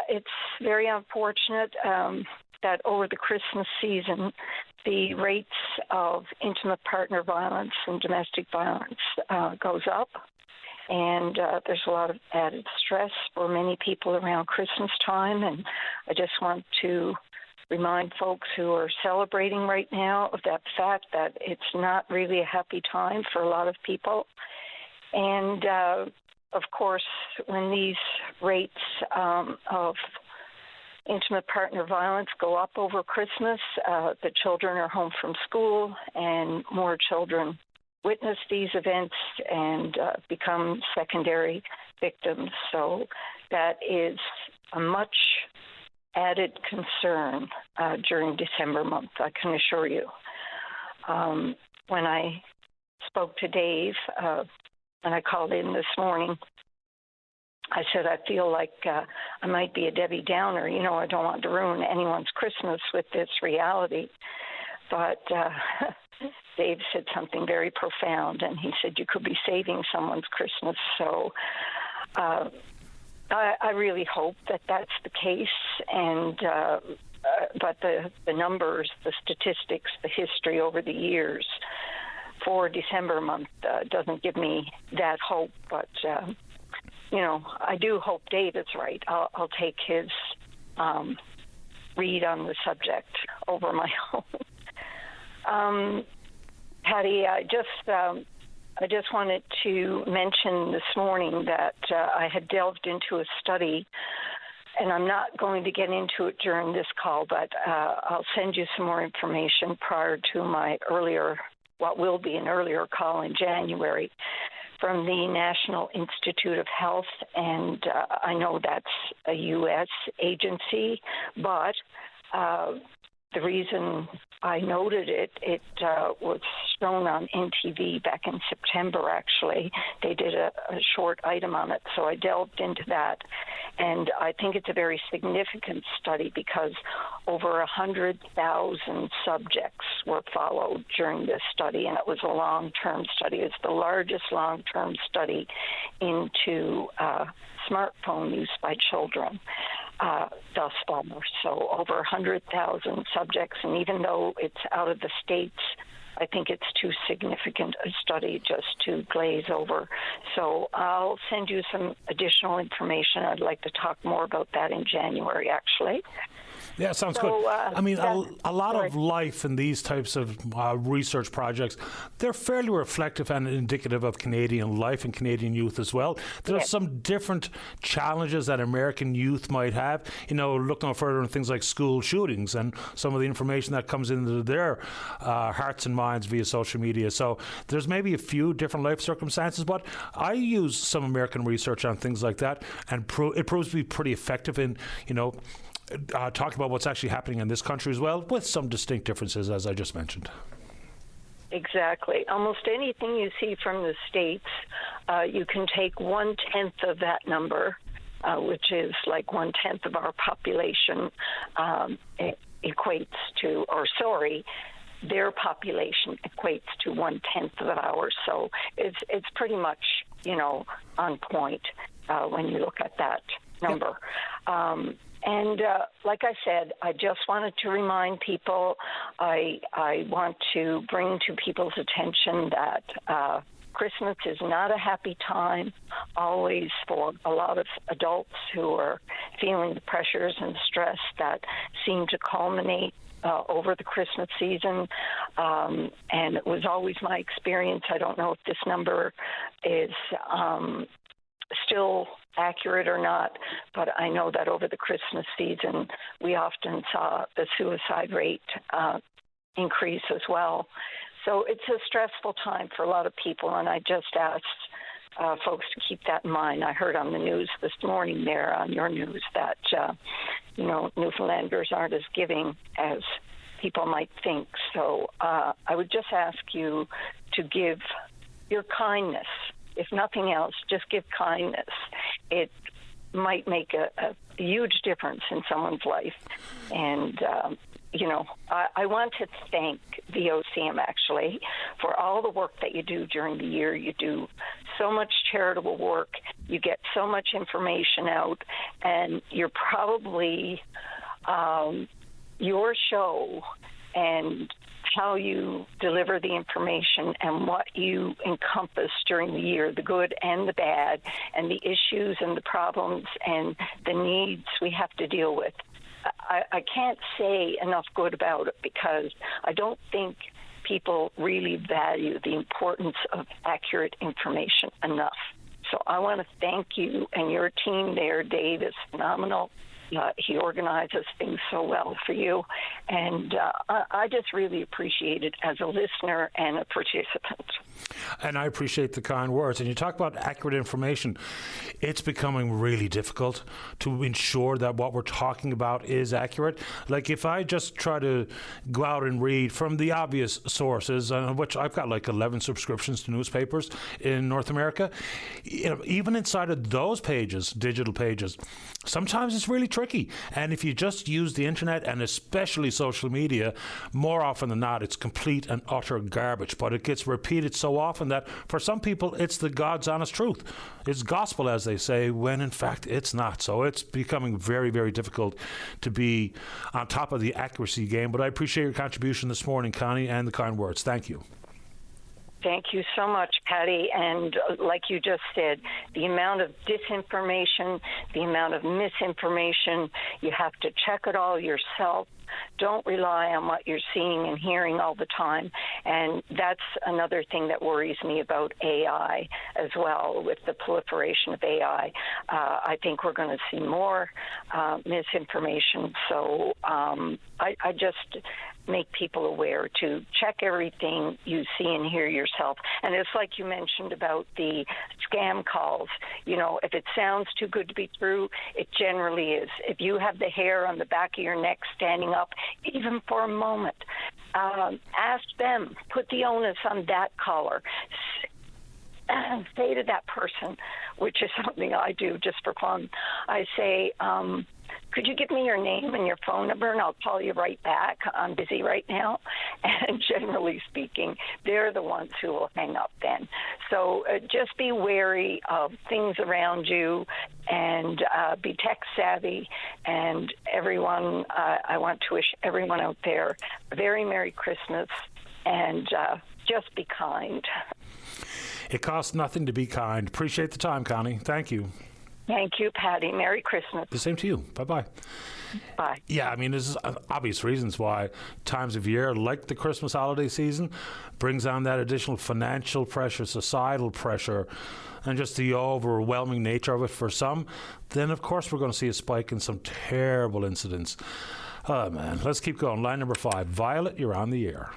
It's very unfortunate that over the Christmas season, the rates of intimate partner violence and domestic violence goes up. And there's a lot of added stress for many people around Christmas time. And I just want to remind folks who are celebrating right now of that fact that it's not really a happy time for a lot of people. And, of course, when these rates of intimate partner violence go up over Christmas. The children are home from school, and more children witness these events and become secondary victims. So that is a much added concern during December month, I can assure you. When I spoke to Dave, when I called in this morning, I said, I feel like I might be a Debbie Downer. You know, I don't want to ruin anyone's Christmas with this reality. But Dave said something very profound, and he said, you could be saving someone's Christmas. So I really hope that that's the case. And but the numbers, the statistics, the history over the years for December month doesn't give me that hope. But you know, I do hope Dave is right. I'll take his read on the subject over my own. Patty, I just wanted to mention this morning that I had delved into a study, and I'm not going to get into it during this call, but I'll send you some more information prior to my what will be an earlier call in January, from the National Institute of Health, and I know that's a U.S. agency, but the reason I noted it was shown on NTV back in September, actually. They did a short item on it, so I delved into that. And I think it's a very significant study because over 100,000 subjects were followed during this study, and it was a long-term study. It's the largest long-term study into smartphone use by children thus far. So over 100,000 subjects, and even though it's out of the States, I think it's too significant a study just to glaze over. So I'll send you some additional information. I'd like to talk more about that in January, actually. Yeah, sounds good. I mean, a lot of life in these types of research projects, they're fairly reflective and indicative of Canadian life and Canadian youth as well. There are some different challenges that American youth might have, you know, looking further in things like school shootings and some of the information that comes into their hearts and minds via social media. So there's maybe a few different life circumstances, but I use some American research on things like that, and it proves to be pretty effective in, you know, talk about what's actually happening in this country as well, with some distinct differences, as I just mentioned. Exactly. Almost anything you see from the States, you can take 1/10 of that number, which is like 1/10 of our population, equates to, their population equates to 1/10 of ours. So it's pretty much, you know, on point when you look at that number. And like I said, I just wanted to remind people, I want to bring to people's attention that Christmas is not a happy time always for a lot of adults who are feeling the pressures and stress that seem to culminate over the Christmas season. And it was always my experience. I don't know if this number is still accurate or not, but I know that over the Christmas season, we often saw the suicide rate increase as well. So it's a stressful time for a lot of people, and I just asked folks to keep that in mind. I heard on the news this morning there, on your news, that, you know, Newfoundlanders aren't as giving as people might think. So I would just ask you to give your kindness. If nothing else, just give kindness. It might make a huge difference in someone's life. And, you know, I want to thank VOCM, actually, for all the work that you do during the year. You do so much charitable work. You get so much information out. And you're probably, your show and how you deliver the information and what you encompass during the year, the good and the bad, and the issues and the problems and the needs we have to deal with. I can't say enough good about it because I don't think people really value the importance of accurate information enough. So I want to thank you and your team there. Dave is phenomenal. He organizes things so well for you, and I just really appreciate it as a listener and a participant. And I appreciate the kind words. And you talk about accurate information. It's becoming really difficult to ensure that what we're talking about is accurate. Like if I just try to go out and read from the obvious sources, which I've got like 11 subscriptions to newspapers in North America, even inside of those pages, digital pages, sometimes it's really tricky. And if you just use the internet and especially social media, more often than not, it's complete and utter garbage. But it gets repeated so often that for some people, it's the God's honest truth. It's gospel, as they say, when in fact it's not. So it's becoming very, very difficult to be on top of the accuracy game. But I appreciate your contribution this morning, Connie, and the kind words. Thank you. Thank you so much, Patty. And like you just said, the amount of disinformation, the amount of misinformation, you have to check it all yourself. Don't rely on what you're seeing and hearing all the time. And that's another thing that worries me about AI as well, with the proliferation of AI. I think we're going to see more misinformation. So I just make people aware to check everything you see and hear yourself. And it's like you mentioned about the scam calls. You know, if it sounds too good to be true, it generally is. If you have the hair on the back of your neck standing up, even for a moment, ask them, put the onus on that caller. Say to that person, which is something I do just for fun, I say, could you give me your name and your phone number and I'll call you right back? I'm busy right now. And generally speaking, they're the ones who will hang up then. So just be wary of things around you and be tech savvy. And everyone, I want to wish everyone out there a very Merry Christmas and just be kind. It costs nothing to be kind. Appreciate the time, Connie. Thank you. Thank you, Patty. Merry Christmas. The same to you. Bye-bye. Bye. Yeah, I mean, there's obvious reasons why times of year, like the Christmas holiday season, brings on that additional financial pressure, societal pressure, and just the overwhelming nature of it for some. Then, of course, we're going to see a spike in some terrible incidents. Oh, man. Let's keep going. Line number 5. Violet, you're on the air.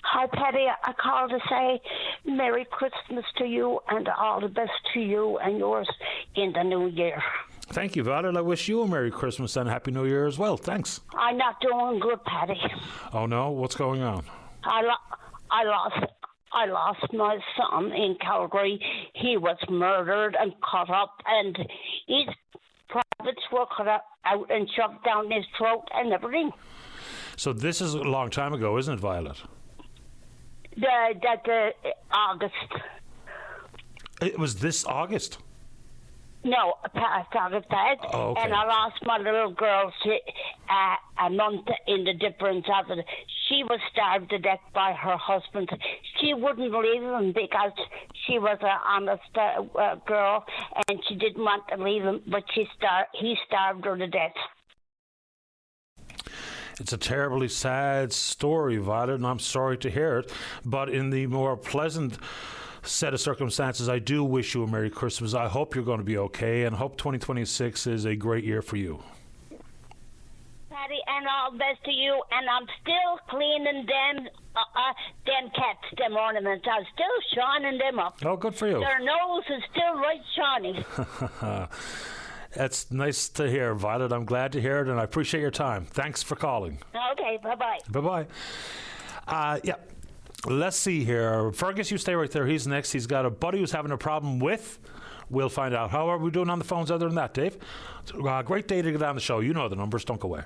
Hi, Patty. I called to say Merry Christmas to you and all the best to you and yours in the new year. Thank you, Violet. I wish you a Merry Christmas and Happy New Year as well. Thanks. I'm not doing good, Patty. Oh, no? What's going on? I lost my son in Calgary. He was murdered and cut up, and his privates were cut out and shoved down his throat and everything. So this is a long time ago, isn't it, Violet? August. It was this August? No, past August. Oh, okay. And I lost my little girl to a month in the difference of it. She was starved to death by her husband. She wouldn't leave him because she was an honest girl and she didn't want to leave him, but he starved her to death. It's a terribly sad story, Violet, and I'm sorry to hear it. But in the more pleasant set of circumstances, I do wish you a Merry Christmas. I hope you're going to be okay, and hope 2026 is a great year for you. Patty, and all the best to you. And I'm still cleaning them cats, them ornaments. I'm still shining them up. Oh, good for you. Their nose is still right shiny. That's nice to hear, Violet. I'm glad to hear it, and I appreciate your time. Thanks for calling. Okay, bye-bye. Bye-bye. Yeah, let's see here. Fergus, you stay right there. He's next. He's got a buddy who's having a problem with. We'll find out. How are we doing on the phones other than that, Dave? Great day to get on the show. You know the numbers. Don't go away.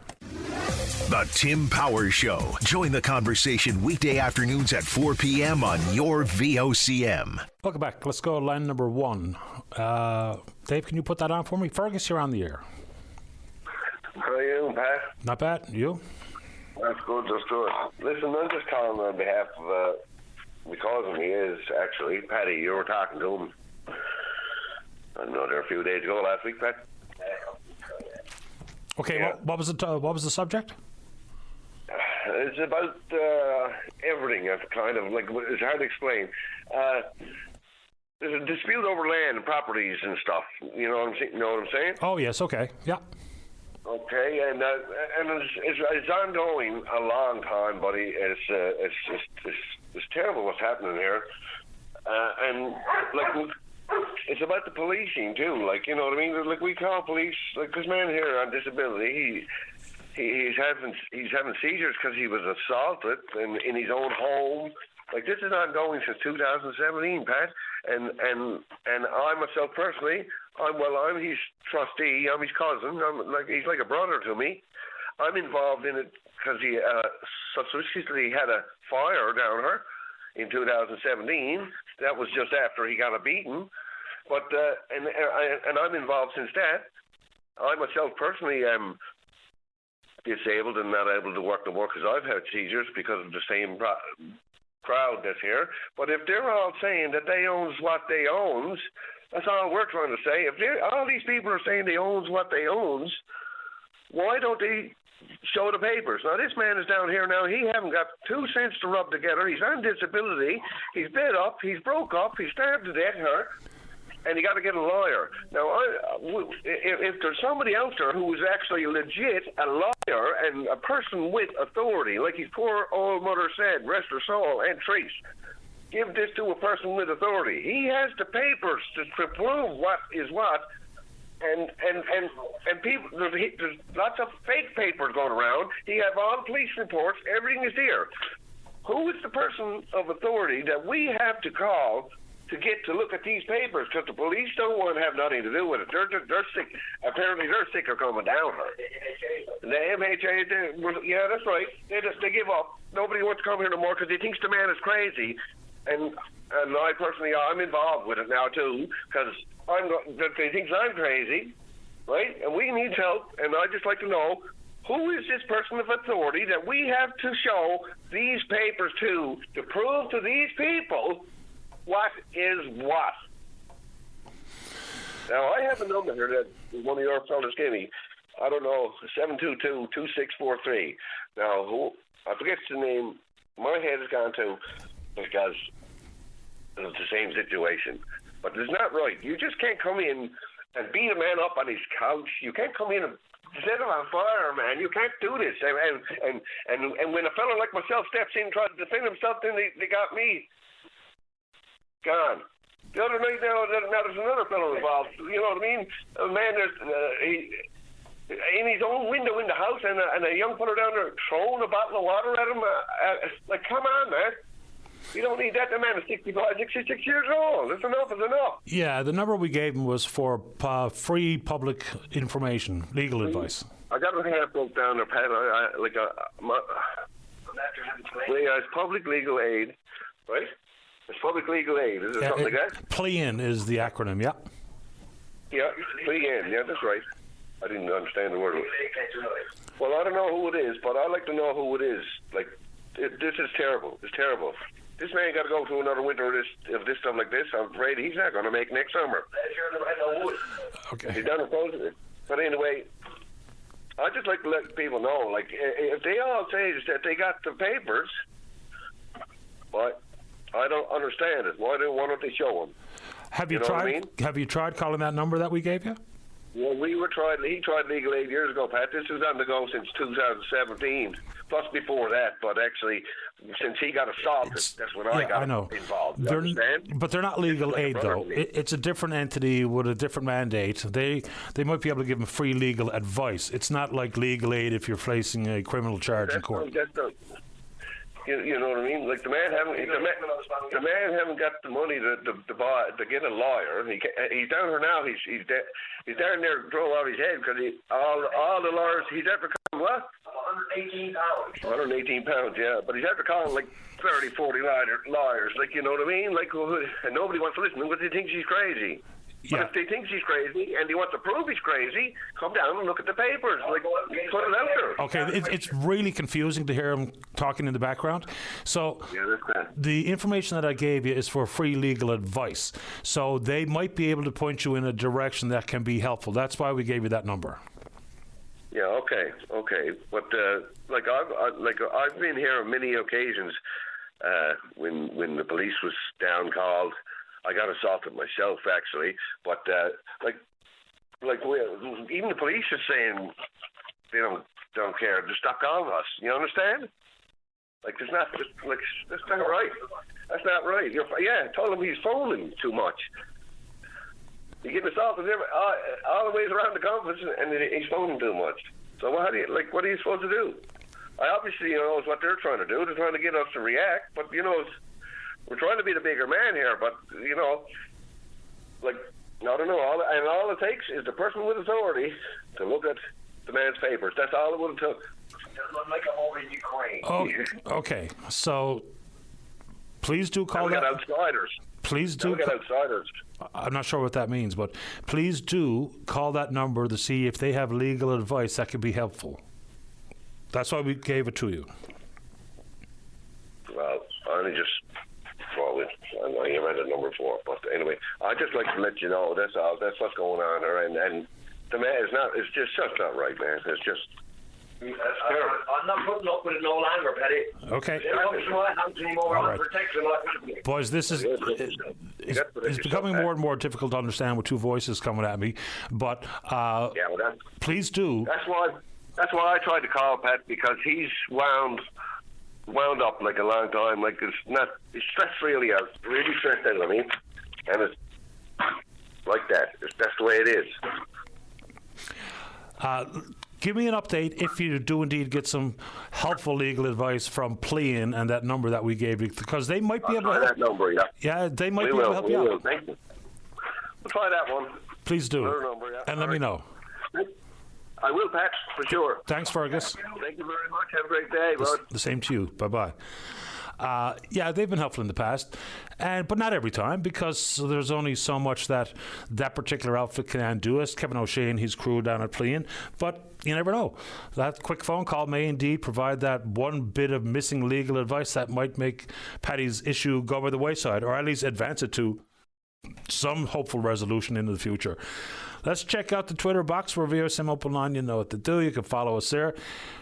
The Tim Powers Show. Join the conversation weekday afternoons at 4 p.m. on your VOCM. Welcome back. Let's go to line number 1. Dave, can you put that on for me? Fergus, you're on the air. How are you, Pat? Not bad. You? That's good, that's good. Listen, I'm just calling on behalf of my cousin. He is actually Paddy. You were talking to him. I don't know, there a few days ago last week, Pat. Okay, yeah. What was the subject? It's about everything. It's kind of like, it's hard to explain. there's a dispute over land and properties and stuff. You know what I'm saying? Oh, yes, okay, yeah. Okay, and it's ongoing a long time, buddy. It's terrible what's happening here, and like it's about the policing too. Like, you know what I mean? Like, we call police. Like, this man here on disability, he's having seizures because he was assaulted in his own home. Like, this is ongoing since 2017, Pat. And I myself personally, I'm his trustee. I'm his cousin. He's like a brother to me. I'm involved in it because he suspiciously had a fire down here in 2017. That was just after he got a beating. But and I'm involved since that. I myself personally am disabled and not able to work no more because I've had seizures because of the same crowd that's here. But if they're all saying that they owns what they owns, that's all we're trying to say. If all these people are saying they owns what they owns, why don't they show the papers? Now, this man is down here now. He haven't got 2 cents to rub together. He's on disability. He's bed up. He's broke up. He's starved to death here. And you got to get a lawyer. Now, if there's somebody else there who is actually legit a lawyer and a person with authority, like his poor old mother said, rest her soul, Aunt Treese, give this to a person with authority. He has the papers to prove what is what, and people. There's lots of fake papers going around. He have all police reports. Everything is here. Who is the person of authority that we have to call to get to look at these papers? Because the police don't want to have nothing to do with it. They're sick. Apparently, they're sick of coming down here. The MHA, yeah, that's right. They give up. Nobody wants to come here no more because he thinks the man is crazy. And I personally, I'm involved with it now too because he thinks I'm crazy, right? And we need help. And I just like to know, who is this person of authority that we have to show these papers to prove to these people what is what? Now, I have a number here that one of your fellas gave me. I don't know, 722-2643. Now, I forget the name. My head has gone to because it's the same situation. But it's not right. You just can't come in and beat a man up on his couch. You can't come in and set him on fire, man. You can't do this. And when a fellow like myself steps in and tries to defend himself, then they got me gone. The other night now there's another fellow involved. You know what I mean? A man, in his own window in the house, and a young fellow down there throwing a bottle of water at him. Like, come on, man. You don't need that. The man is 66 years old. That's enough is enough. Yeah, the number we gave him was for free public information, legal advice. I got my hair broke down there, Pat. It's public legal aid, right? It's public legal aid. Is it something like that? PLEAN is the acronym, yeah. Yeah, PLEAN. Yeah, that's right. I didn't understand the word. Well, I don't know who it is, but I'd like to know who it is. Like, this is terrible. It's terrible. This man got to go through another winter of this stuff like this. I'm afraid he's not going to make next summer. Okay. He's done it. But anyway, I'd just like to let people know, like, if they all say that they got the papers, but I don't understand it. Why don't they show them? Have you tried? What I mean? Have you tried calling that number that we gave you? Well, he tried legal aid years ago, Pat. This was on the go since 2017, plus before that. But actually, since he got assaulted, that's when I got involved. But they're not legal aid, though. It's a different entity with a different mandate. They might be able to give him free legal advice. It's not like legal aid if you're facing a criminal charge in court. You know what I mean? Like, the man haven't got the money to get a lawyer. He's down here now. He's down there throwing out his head because all the lawyers he's after calling what? 118 pounds. 118 pounds, yeah. But he's after calling like 30, 40 lawyers. Like, you know what I mean? Like, and nobody wants to listen because he thinks he's crazy. Yeah. But if they think he's crazy and he wants to prove he's crazy, come down and look at the papers. Like, put it out there. Okay, it's really confusing to hear him talking in the background. So the information that I gave you is for free legal advice. So they might be able to point you in a direction that can be helpful. That's why we gave you that number. Yeah, okay. But I've been here on many occasions when the police was down called. I got assaulted myself, actually. But even the police are saying they don't care. Just stop calling us. You understand? That's not right. That's not right. I told him he's phoning too much. He getting assaulted all the ways around the conference, and he's phoning too much. So what are you supposed to do? I obviously is what they're trying to do. They're trying to get us to react, but we're trying to be the bigger man here. But I don't know. All it takes is the person with authority to look at the man's papers. That's all it would have took. Like a whole Ukraine. Oh, okay. So please do call that. Outsiders. Please do. Get outsiders. I'm not sure what that means, but please do call that number to see if they have legal advice that could be helpful. That's why we gave it to you. Well, I only just I know you read a number for it, but anyway, I'd just like to let you know that's all. That's what's going on there, and the man is not. It's just not right, man. It's just. I'm not putting up with it no longer, Petty. Okay. All right. Boys, this is it's becoming more and more difficult to understand with two voices coming at me. But please do. That's why I tried to call Pat, because he's wound up like a long time. Like he's stressed really out, really stressed out. I mean, and it's like that. That's the way it is. Give me an update if you do indeed get some helpful legal advice from Plean and that number that we gave you, because they might be able to help. That number, yeah. Yeah, they might be able to help you out. Thank you. We'll try that one. Please do. Number, yeah. And let me know. I will, Pat, for sure. Thanks, Fergus. Thank you very much. Have a great day, bud. The same to you. Bye-bye. They've been helpful in the past, but not every time, because there's only so much that particular outfit can do. As Kevin O'Shea and his crew down at Plean, but you never know. That quick phone call may indeed provide that one bit of missing legal advice that might make Paddy's issue go by the wayside, or at least advance it to some hopeful resolution into the future. Let's check out the Twitter box for VOSM Open Line. You know what to do. You can follow us there.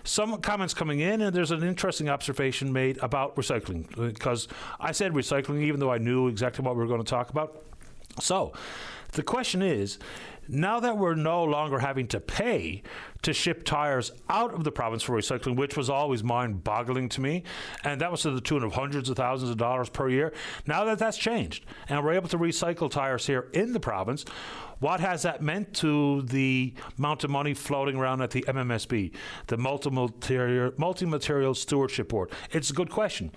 Some comments coming in, and there's an interesting observation made about recycling, because I said recycling even though I knew exactly what we were going to talk about. So the question is, now that we're no longer having to pay to ship tires out of the province for recycling, which was always mind-boggling to me, and that was to the tune of hundreds of thousands of dollars per year, now that that's changed and we're able to recycle tires here in the province, what has that meant to the amount of money floating around at the MMSB, the Multi-Material Stewardship Board? It's a good question.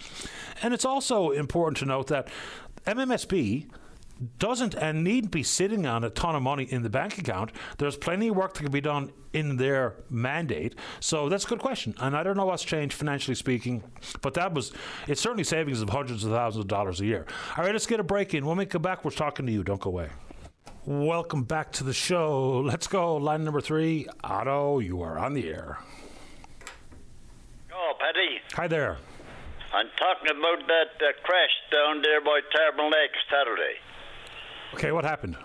And it's also important to note that MMSB doesn't and needn't be sitting on a ton of money in the bank account. There's plenty of work that can be done in their mandate. So that's a good question. And I don't know what's changed financially speaking, but it's certainly savings of hundreds of thousands of dollars a year. All right, let's get a break in. When we come back, we're talking to you. Don't go away. Welcome back to the show. Let's go. Line number 3. Otto, you are on the air. Oh, Paddy. Hi there. I'm talking about that crash down there by Tarbin Lake Saturday. Okay, what happened?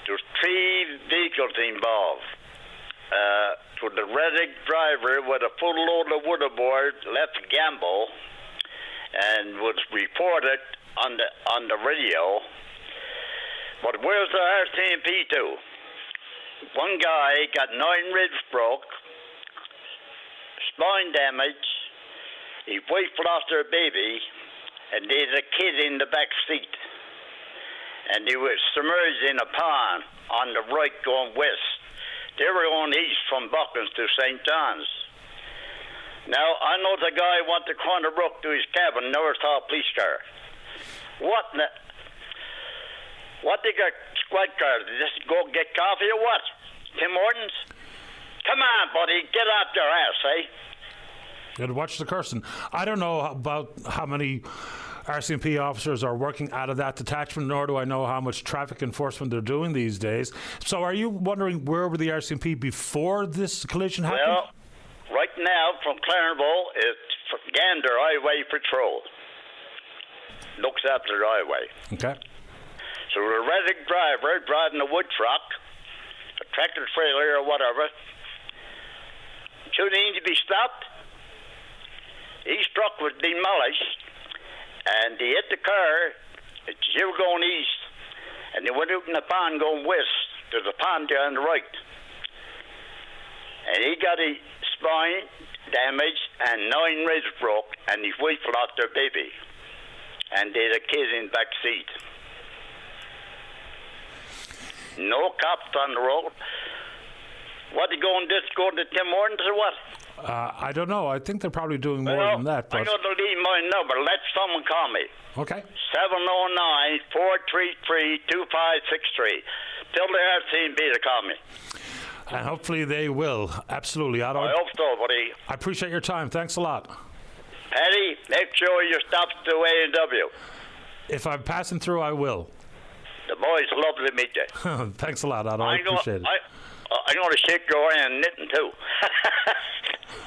There's 3 vehicles involved. For the Reddick driver with a full load of wood aboard left Gamble and was reported on the radio. But where's the RCMP to? One guy got 9 ribs broke, spine damage, his wife lost her baby, and there's a kid in the back seat. And they were submerged in a pond on the right going west. They were going east from Bucklands to St. John's. Now, I know the guy went to Corner Brook to his cabin, never saw a police car. What they got squad cars? Did they just go get coffee or what? Tim Hortons? Come on, buddy, get out your ass, eh? Good, watch the cursing. I don't know about how many RCMP officers are working out of that detachment, nor do I know how much traffic enforcement they're doing these days. So are you wondering where were the RCMP before this collision happened? Well, right now from Clarendon, it's Gander Highway Patrol. Looks after the highway. Okay. So the Reddick driver driving a wood truck, a tractor trailer or whatever, shouldn't need to be stopped. His truck was demolished, and he hit the car at 0 they went out in the pond going west. There's a pond there on the right. And he got his spine damaged and 9 ribs broke, and his wife lost her baby. And there's a kid in the back seat. No cops on the road. What, you going to Tim Hortons or what? I don't know. I think they're probably doing more than that. But I'm going to leave my number. Let someone call me. Okay. 709-433-2563. Tell the RCMP to call me. And hopefully they will. Absolutely. Otto, I hope so, buddy. I appreciate your time. Thanks a lot. Paddy, make sure you stop to A&W. If I'm passing through, I will. The boys love to meet you. Thanks a lot, Otto. I appreciate it. I'm going to shake your hand knitting, too.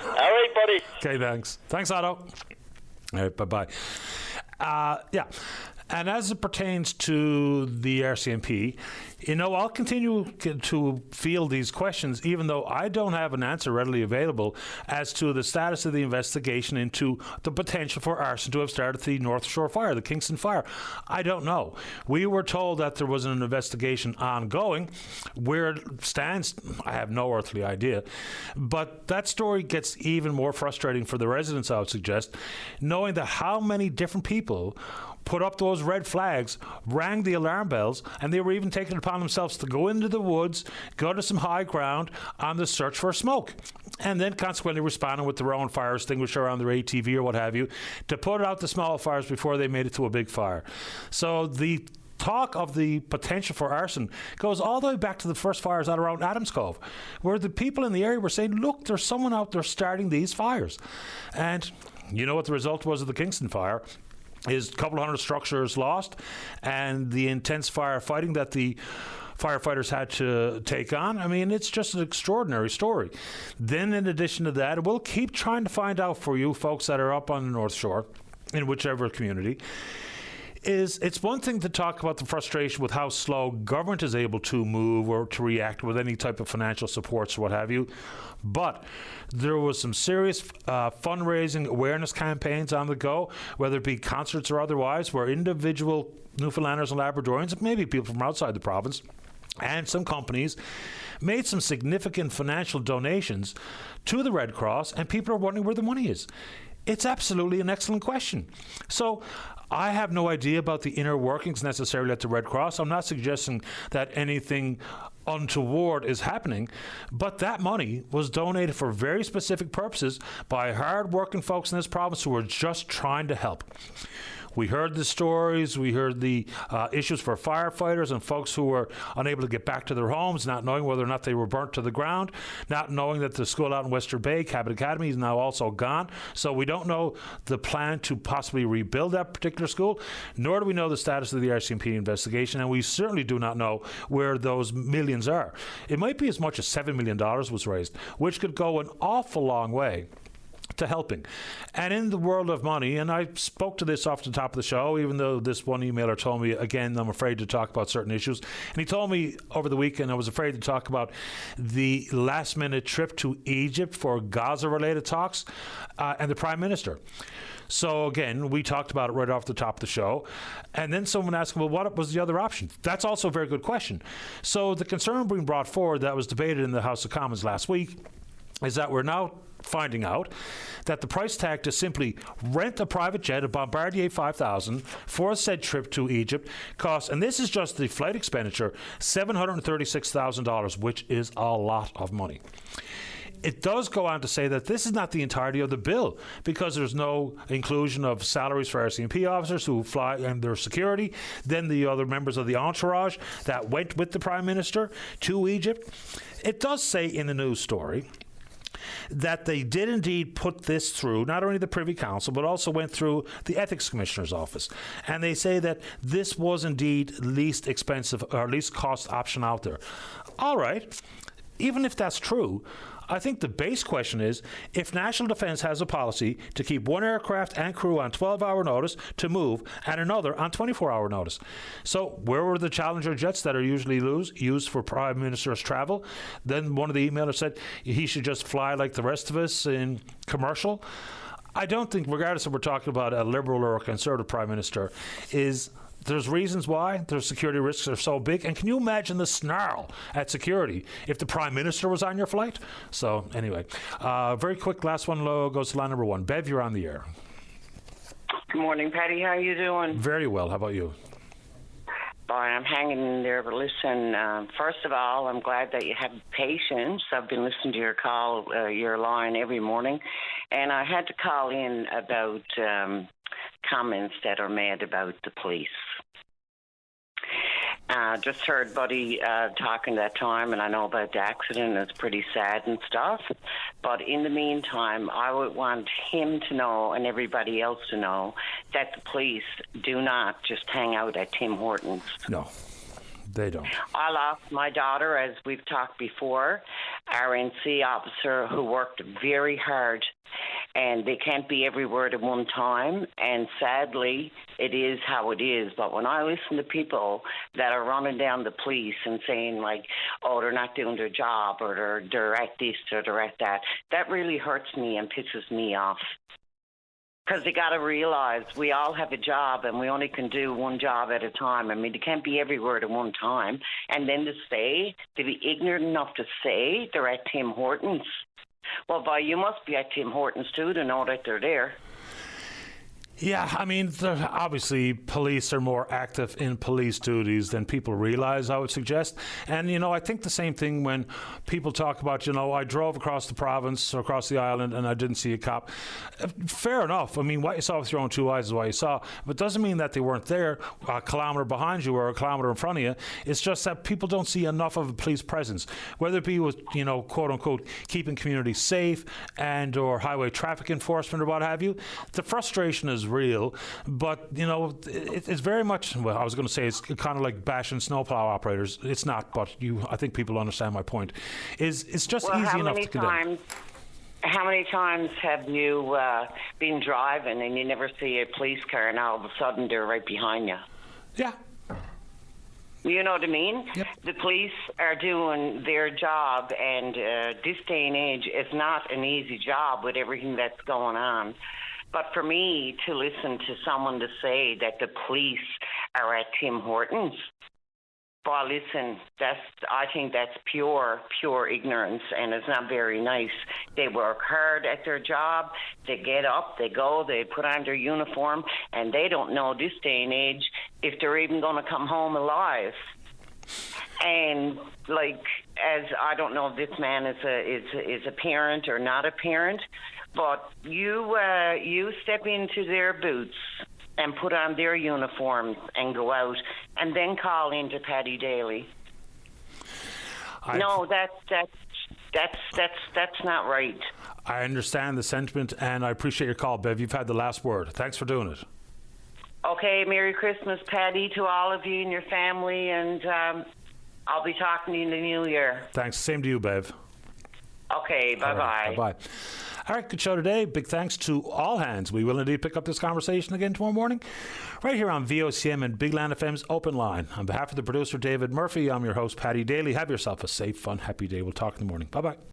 All right, buddy. Okay, thanks. Thanks, Otto. All right, bye-bye. Yeah. And as it pertains to the RCMP, I'll continue to field these questions, even though I don't have an answer readily available as to the status of the investigation into the potential for arson to have started the North Shore fire, the Kingston fire. I don't know. We were told that there was an investigation ongoing. Where it stands, I have no earthly idea. But that story gets even more frustrating for the residents, I would suggest, knowing that how many different people put up those red flags, rang the alarm bells, and they were even taking it upon themselves to go into the woods, go to some high ground on the search for smoke, and then consequently responding with their own fire extinguisher on their ATV or what have you to put out the small fires before they made it to a big fire. So the talk of the potential for arson goes all the way back to the first fires out around Adams Cove, where the people in the area were saying, look, there's someone out there starting these fires. And you know what the result was of the Kingston fire? Is a couple hundred structures lost, and the intense firefighting that the firefighters had to take on. I mean, it's just an extraordinary story. Then in addition to that, we'll keep trying to find out for you folks that are up on the North Shore, in whichever community, it's one thing to talk about the frustration with how slow government is able to move or to react with any type of financial supports or what have you. But there was some serious fundraising awareness campaigns on the go, whether it be concerts or otherwise, where individual Newfoundlanders and Labradorians, maybe people from outside the province, and some companies made some significant financial donations to the Red Cross, and people are wondering where the money is. It's absolutely an excellent question. So I have no idea about the inner workings necessarily at the Red Cross. I'm not suggesting that anything untoward is happening, but that money was donated for very specific purposes by hard-working folks in this province who are just trying to help. We heard the stories, we heard the issues for firefighters and folks who were unable to get back to their homes, not knowing whether or not they were burnt to the ground, not knowing that the school out in Western Bay, Cabot Academy, is now also gone. So we don't know the plan to possibly rebuild that particular school, nor do we know the status of the RCMP investigation, and we certainly do not know where those millions are. It might be as much as $7 million was raised, which could go an awful long way to helping. And in the world of money, and I spoke to this off the top of the show, even though this one emailer told me, again, I'm afraid to talk about certain issues. And he told me over the weekend I was afraid to talk about the last-minute trip to Egypt for Gaza-related talks and the Prime Minister. So, again, we talked about it right off the top of the show. And then someone asked, well, what was the other option? That's also a very good question. So the concern being brought forward that was debated in the House of Commons last week is that we're now finding out that the price tag to simply rent a private jet, a Bombardier 5000, for said trip to Egypt costs, and this is just the flight expenditure, $736,000, which is a lot of money. It does go on to say that this is not the entirety of the bill, because there's no inclusion of salaries for RCMP officers who fly and their security, then the other members of the entourage that went with the Prime Minister to Egypt. It does say in the news story that they did indeed put this through not only the Privy Council but also went through the Ethics Commissioner's office, and they say that this was indeed least expensive or least cost option out there. All right, even if that's true, I think the base question is, if National Defence has a policy to keep one aircraft and crew on 12-hour notice to move and another on 24-hour notice. So where were the Challenger jets that are usually used for Prime Minister's travel? Then one of the emailers said he should just fly like the rest of us in commercial. I don't think, regardless if we're talking about a Liberal or a Conservative Prime Minister, is there's reasons why their security risks are so big. And can you imagine the snarl at security if the Prime Minister was on your flight? So anyway, very quick, last one goes to line number 1. Bev, you're on the air. Good morning, Patty. How you doing? Very well. How about you? Fine. I'm hanging in there. But listen, first of all, I'm glad that you have patience. I've been listening to your line every morning, and I had to call in about comments that are made about the police. Just heard Buddy talking that time, and I know about the accident. It's pretty sad and stuff. But in the meantime, I would want him to know and everybody else to know that the police do not just hang out at Tim Hortons. No, they don't. I lost my daughter, as we've talked before, RNC officer who worked very hard, and they can't be everywhere at one time, and sadly, it is how it is. But when I listen to people that are running down the police and saying, like, oh, they're not doing their job, or they're at this, or they're at that, that really hurts me and pisses me off. Because they got to realize we all have a job and we only can do one job at a time. I mean, they can't be everywhere at one time. And then to be ignorant enough to say they're at Tim Hortons. Well, you must be at Tim Hortons too to know that they're there. Yeah, I mean, obviously, police are more active in police duties than people realize, I would suggest. And, I think the same thing when people talk about, I drove across the province or across the island and I didn't see a cop. Fair enough. I mean, what you saw with your own 2 eyes is what you saw. But it doesn't mean that they weren't there a kilometre behind you or a kilometre in front of you. It's just that people don't see enough of a police presence, whether it be with, quote unquote, keeping communities safe and or highway traffic enforcement or what have you. The frustration is real, but it's very much, well, I was going to say it's kind of like bashing snowplow operators. It's not, but I think people understand my point. It's just easy enough to condemn. How many times have you been driving and you never see a police car and all of a sudden they're right behind you? Yeah. You know what I mean? Yep. The police are doing their job, and this day and age is not an easy job with everything that's going on. But for me to listen to someone to say that the police are at Tim Hortons, well, listen, I think that's pure ignorance, and it's not very nice. They work hard at their job. They get up, they go, they put on their uniform, and they don't know this day and age if they're even going to come home alive. And as I don't know if this man is a parent or not a parent, but you step into their boots and put on their uniforms and go out, and then call into Paddy Daly. No, that's not right. I understand the sentiment, and I appreciate your call, Bev. You've had the last word. Thanks for doing it. Okay, Merry Christmas, Paddy, to all of you and your family, and I'll be talking to you in the new year. Thanks. Same to you, Bev. Okay, bye-bye. Right, bye-bye. All right, good show today. Big thanks to all hands. We will indeed pick up this conversation again tomorrow morning, right here on VOCM and Big Land FM's Open Line. On behalf of the producer, David Murphy, I'm your host, Paddy Daly. Have yourself a safe, fun, happy day. We'll talk in the morning. Bye-bye.